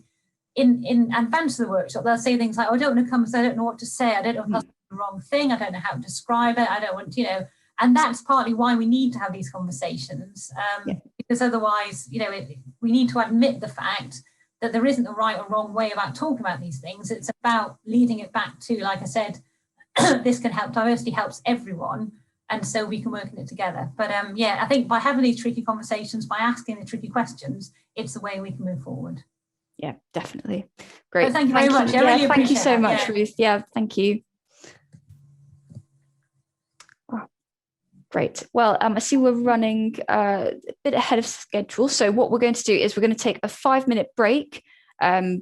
in advance of the workshop, they'll say things like, oh, I don't want to come because I don't know what to say. I don't know if that's the wrong thing. I don't know how to describe it. I don't want, and that's partly why we need to have these conversations, because otherwise, we need to admit the fact that there isn't a right or wrong way about talking about these things. It's about leading it back to, like I said, this can help, diversity helps everyone, and so we can work in it together. But I think by having these tricky conversations, by asking the tricky questions, it's the way we can move forward. Yeah, definitely. Great. So thank you very much. I really thank you so that. much, Ruth. Yeah, thank you. Great. Well, I see we're running a bit ahead of schedule. So what we're going to do is we're going to take a 5-minute break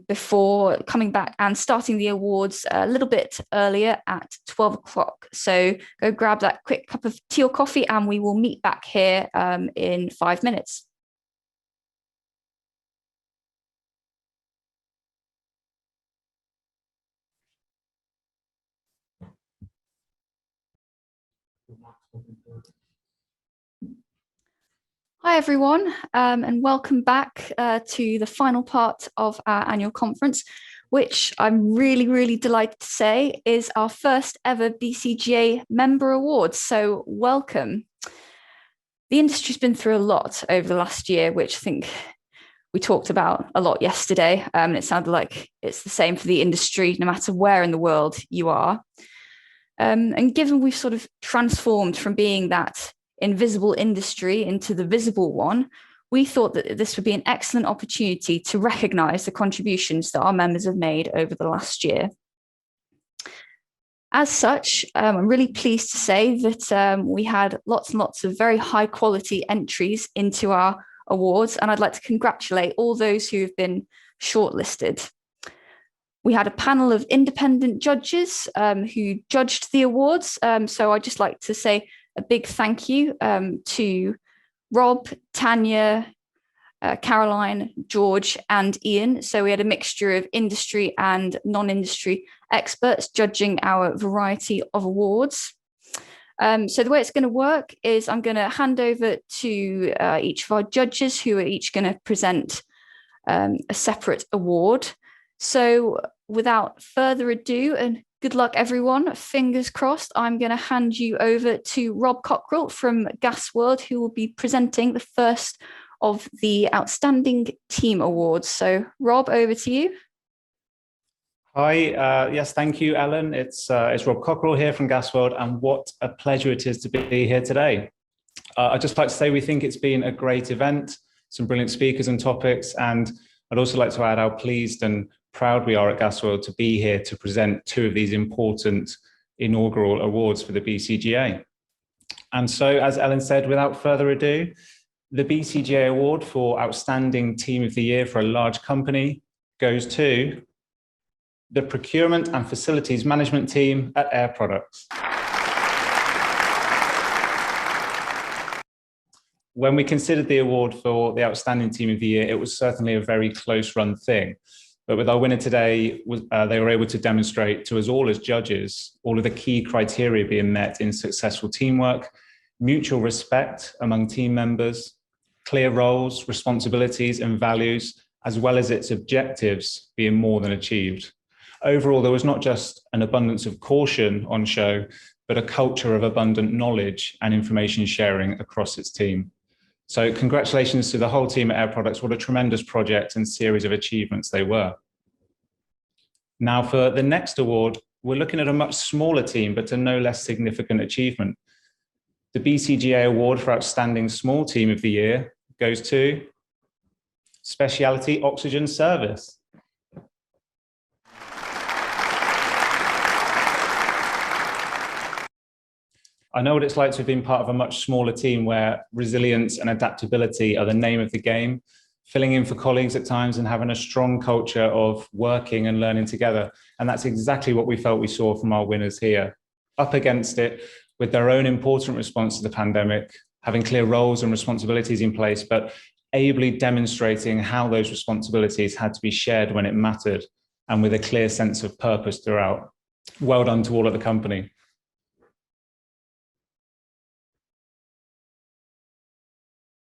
before coming back and starting the awards a little bit earlier at 12 o'clock. So go grab that quick cup of tea or coffee, and we will meet back here in 5 minutes. Hi, everyone, and welcome back to the final part of our annual conference, which I'm really, really delighted to say is our first ever BCGA member awards. So welcome. The industry's been through a lot over the last year, which I think we talked about a lot yesterday. And it sounded like it's the same for the industry, no matter where in the world you are. And given we've sort of transformed from being that invisible industry into the visible one, we thought that this would be an excellent opportunity to recognise the contributions that our members have made over the last year. As such, I'm really pleased to say that we had lots and lots of very high quality entries into our awards, and I'd like to congratulate all those who have been shortlisted. We had a panel of independent judges who judged the awards, so I'd just like to say a big thank you to Rob, Tanya, Caroline, George, and Ian. So we had a mixture of industry and non-industry experts judging our variety of awards. So the way it's going to work is I'm going to hand over to each of our judges, who are each going to present a separate award. So without further ado, and good luck, everyone. Fingers crossed. I'm going to hand you over to Rob Cockrell from Gas World, who will be presenting the first of the Outstanding Team Awards. So, Rob, over to you. Hi. Yes, thank you, Ellen. It's Rob Cockrell here from Gas World, and what a pleasure it is to be here today. I'd just like to say we think it's been a great event, some brilliant speakers and topics, and I'd also like to add how pleased and proud we are at Gas World to be here to present two of these important inaugural awards for the BCGA. And so, as Ellen said, without further ado, the BCGA Award for Outstanding Team of the Year for a large company goes to the Procurement and Facilities Management Team at Air Products. When we considered the award for the Outstanding Team of the Year, it was certainly a very close run thing. But with our winner today, they were able to demonstrate to us all as judges all of the key criteria being met in successful teamwork, mutual respect among team members, clear roles, responsibilities, and values, as well as its objectives being more than achieved. Overall, there was not just an abundance of caution on show, but a culture of abundant knowledge and information sharing across its team. So congratulations to the whole team at Air Products. What a tremendous project and series of achievements they were. Now for the next award, we're looking at a much smaller team, but a no less significant achievement. The BCGA Award for Outstanding Small Team of the Year goes to Specialty Oxygen Service. I know what it's like to have been part of a much smaller team where resilience and adaptability are the name of the game, filling in for colleagues at times and having a strong culture of working and learning together. And that's exactly what we felt we saw from our winners here. Up against it with their own important response to the pandemic, having clear roles and responsibilities in place, but ably demonstrating how those responsibilities had to be shared when it mattered, and with a clear sense of purpose throughout. Well done to all at the company.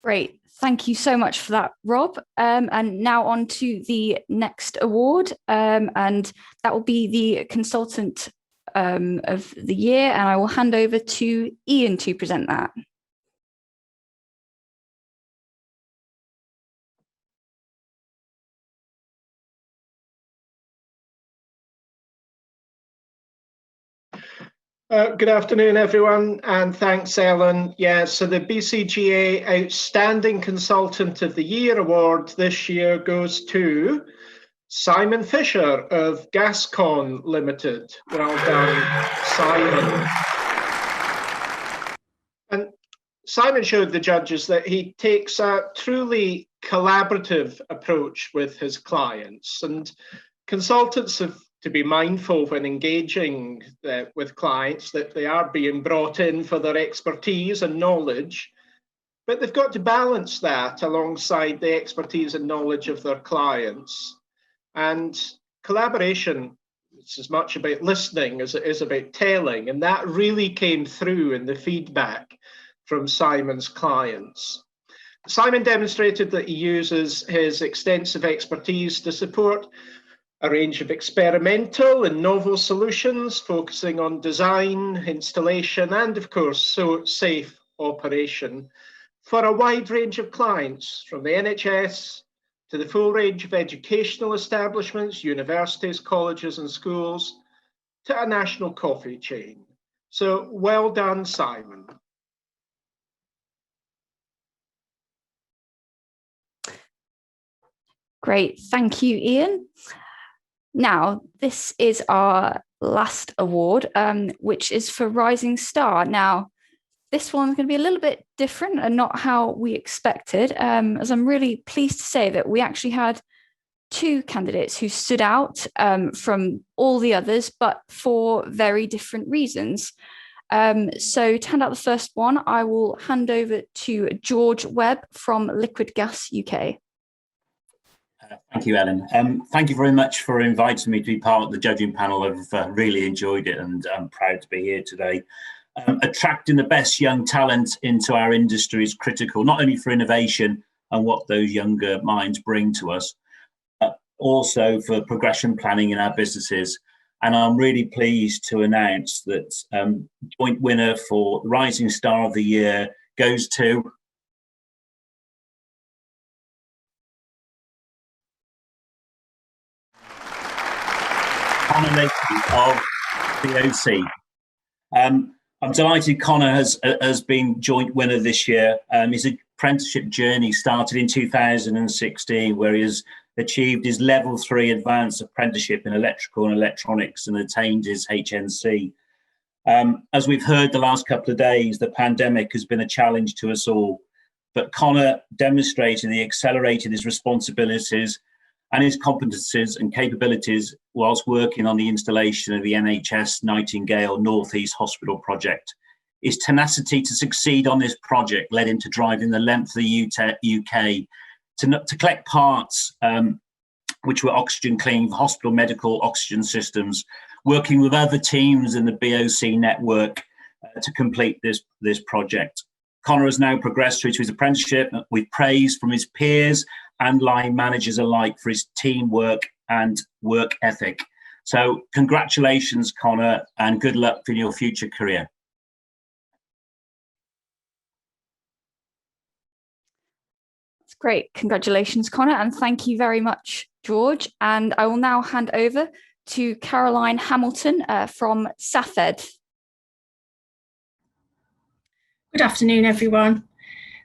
Great. Thank you so much for that, Rob. And now on to the next award, and that will be the Consultant of the Year, and I will hand over to Ian to present that. Good afternoon, everyone, and thanks, Ellen. Yeah, so the BCGA Outstanding Consultant of the Year award this year goes to Simon Fisher of Gascon Limited. Well done, Simon. And Simon showed the judges that he takes a truly collaborative approach with his clients, and consultants have to be mindful when engaging with clients that they are being brought in for their expertise and knowledge, but they've got to balance that alongside the expertise and knowledge of their clients. And collaboration, it's as much about listening as it is about telling, and that really came through in the feedback from Simon's clients. Simon demonstrated that he uses his extensive expertise to support a range of experimental and novel solutions, focusing on design, installation, and of course, so safe operation for a wide range of clients, from the NHS to the full range of educational establishments, universities, colleges, and schools, to a national coffee chain. So well done, Simon. Great, thank you, Ian. Now, this is our last award, which is for Rising Star. Now, this one's going to be a little bit different and not how we expected, as I'm really pleased to say that we actually had two candidates who stood out from all the others, but for very different reasons. So to hand out the first one, I will hand over to George Webb from Liquid Gas UK. Thank you, Ellen. Thank you very much for inviting me to be part of the judging panel. I've really enjoyed it, and I'm proud to be here today. Attracting the best young talent into our industry is critical, not only for innovation and what those younger minds bring to us, but also for progression planning in our businesses. And I'm really pleased to announce that joint winner for Rising Star of the Year goes to Connor of BOC. I'm delighted Connor has been joint winner this year. His apprenticeship journey started in 2016, where he has achieved his level 3 advanced apprenticeship in electrical and electronics and attained his HNC. As we've heard the last couple of days, the pandemic has been a challenge to us all, but Connor demonstrated he accelerated his responsibilities and his competencies and capabilities whilst working on the installation of the NHS Nightingale North East Hospital project. His tenacity to succeed on this project led him to driving the length of the UK to collect parts which were oxygen clean hospital medical oxygen systems, working with other teams in the BOC network to complete this project. Connor has now progressed through to his apprenticeship with praise from his peers and line managers alike for his teamwork and work ethic. So congratulations, Connor, and good luck for your future career. That's great. Congratulations, Connor, and thank you very much, George. And I will now hand over to Caroline Hamilton from SAFED. Good afternoon, everyone.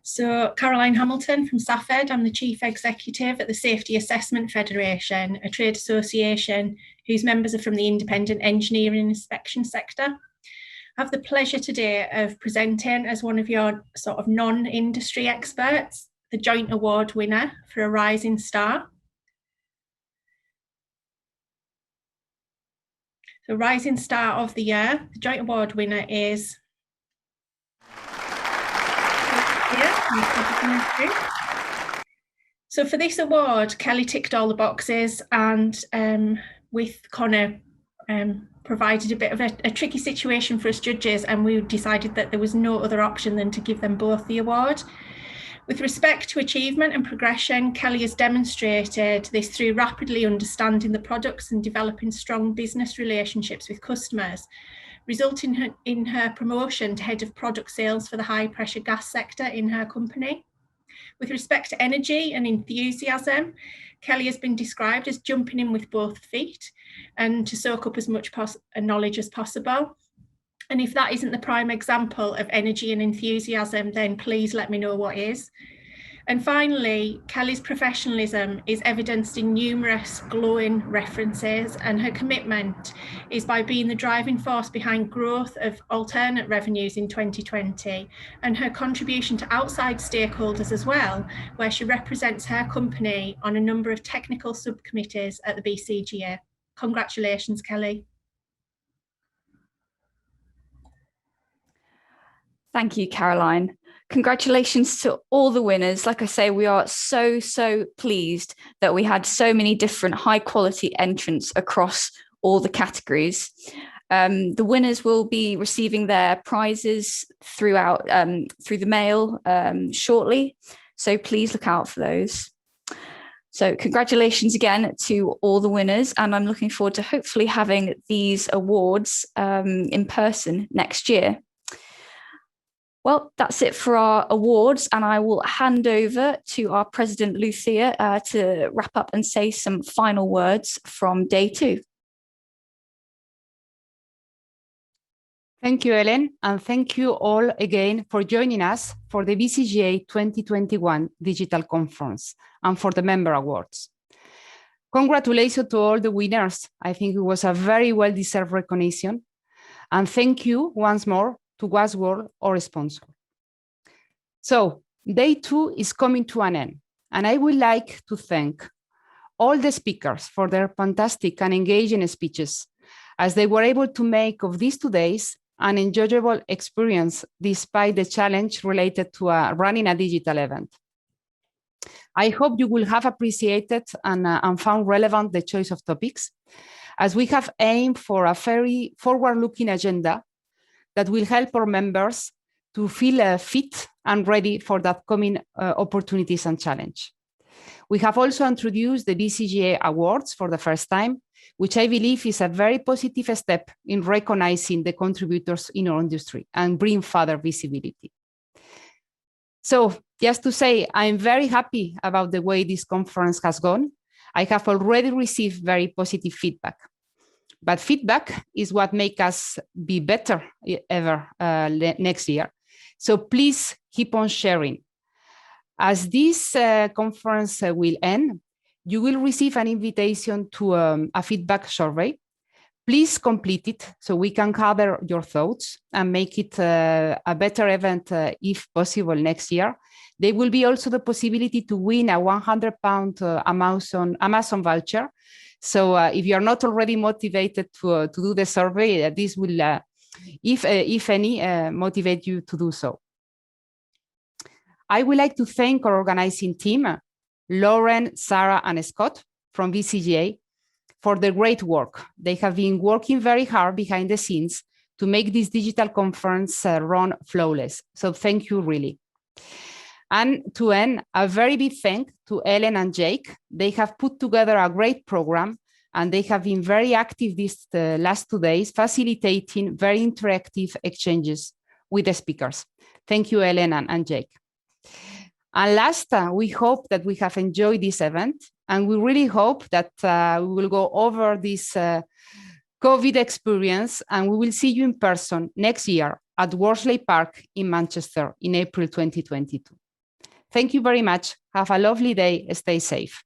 So Caroline Hamilton from SAFED. I'm the Chief Executive at the Safety Assessment Federation, a trade association whose members are from the independent engineering and inspection sector. I have the pleasure today of presenting as one of your sort of non-industry experts, the joint award winner for a Rising Star. The Rising Star of the Year, the joint award winner is So for this award, Kelly ticked all the boxes, and with Connor provided a bit of a tricky situation for us judges, and we decided that there was no other option than to give them both the award. With respect to achievement and progression, Kelly has demonstrated this through rapidly understanding the products and developing strong business relationships with customers, resulting in her promotion to head of product sales for the high pressure gas sector in her company. With respect to energy and enthusiasm, Kelly has been described as jumping in with both feet and to soak up as much knowledge as possible. And if that isn't the prime example of energy and enthusiasm, then please let me know what is. And finally, Kelly's professionalism is evidenced in numerous glowing references, and her commitment is by being the driving force behind growth of alternate revenues in 2020, and her contribution to outside stakeholders as well, where she represents her company on a number of technical subcommittees at the BCGA. Congratulations, Kelly. Thank you, Caroline. Congratulations to all the winners. Like I say, we are so pleased that we had so many different high quality entrants across all the categories. The winners will be receiving their prizes through the mail shortly. So please look out for those. So congratulations again to all the winners. And I'm looking forward to hopefully having these awards in person next year. Well, that's it for our awards, and I will hand over to our President, Lucia, to wrap up and say some final words from day 2. Thank you, Ellen, and thank you all again for joining us for the BCGA 2021 Digital Conference and for the member awards. Congratulations to all the winners. I think it was a very well-deserved recognition. And thank you once more to Gasworld, our sponsor. So day 2 is coming to an end, and I would like to thank all the speakers for their fantastic and engaging speeches, as they were able to make of these 2 days an enjoyable experience despite the challenge related to running a digital event. I hope you will have appreciated and found relevant the choice of topics, as we have aimed for a very forward-looking agenda that will help our members to feel fit and ready for the upcoming opportunities and challenge. We have also introduced the BCGA Awards for the first time, which I believe is a very positive step in recognizing the contributors in our industry and bring further visibility. So just to say, I'm very happy about the way this conference has gone. I have already received very positive feedback. But feedback is what makes us be better ever next year. So please keep on sharing. As this conference will end, you will receive an invitation to a feedback survey. Please complete it so we can gather your thoughts and make it a better event if possible next year. There will be also the possibility to win a £100 Amazon voucher. So if you are not already motivated to do the survey, this will, if any, motivate you to do so. I would like to thank our organizing team, Lauren, Sarah, and Scott from BCGA, for their great work. They have been working very hard behind the scenes to make this digital conference run flawless. So thank you, really. And to end, a very big thank to Ellen and Jake. They have put together a great program, and they have been very active these last 2 days, facilitating very interactive exchanges with the speakers. Thank you, Ellen and Jake. And last, we hope that we have enjoyed this event, and we really hope that we will go over this COVID experience, and we will see you in person next year at Worsley Park in Manchester in April 2022. Thank you very much. Have a lovely day. Stay safe.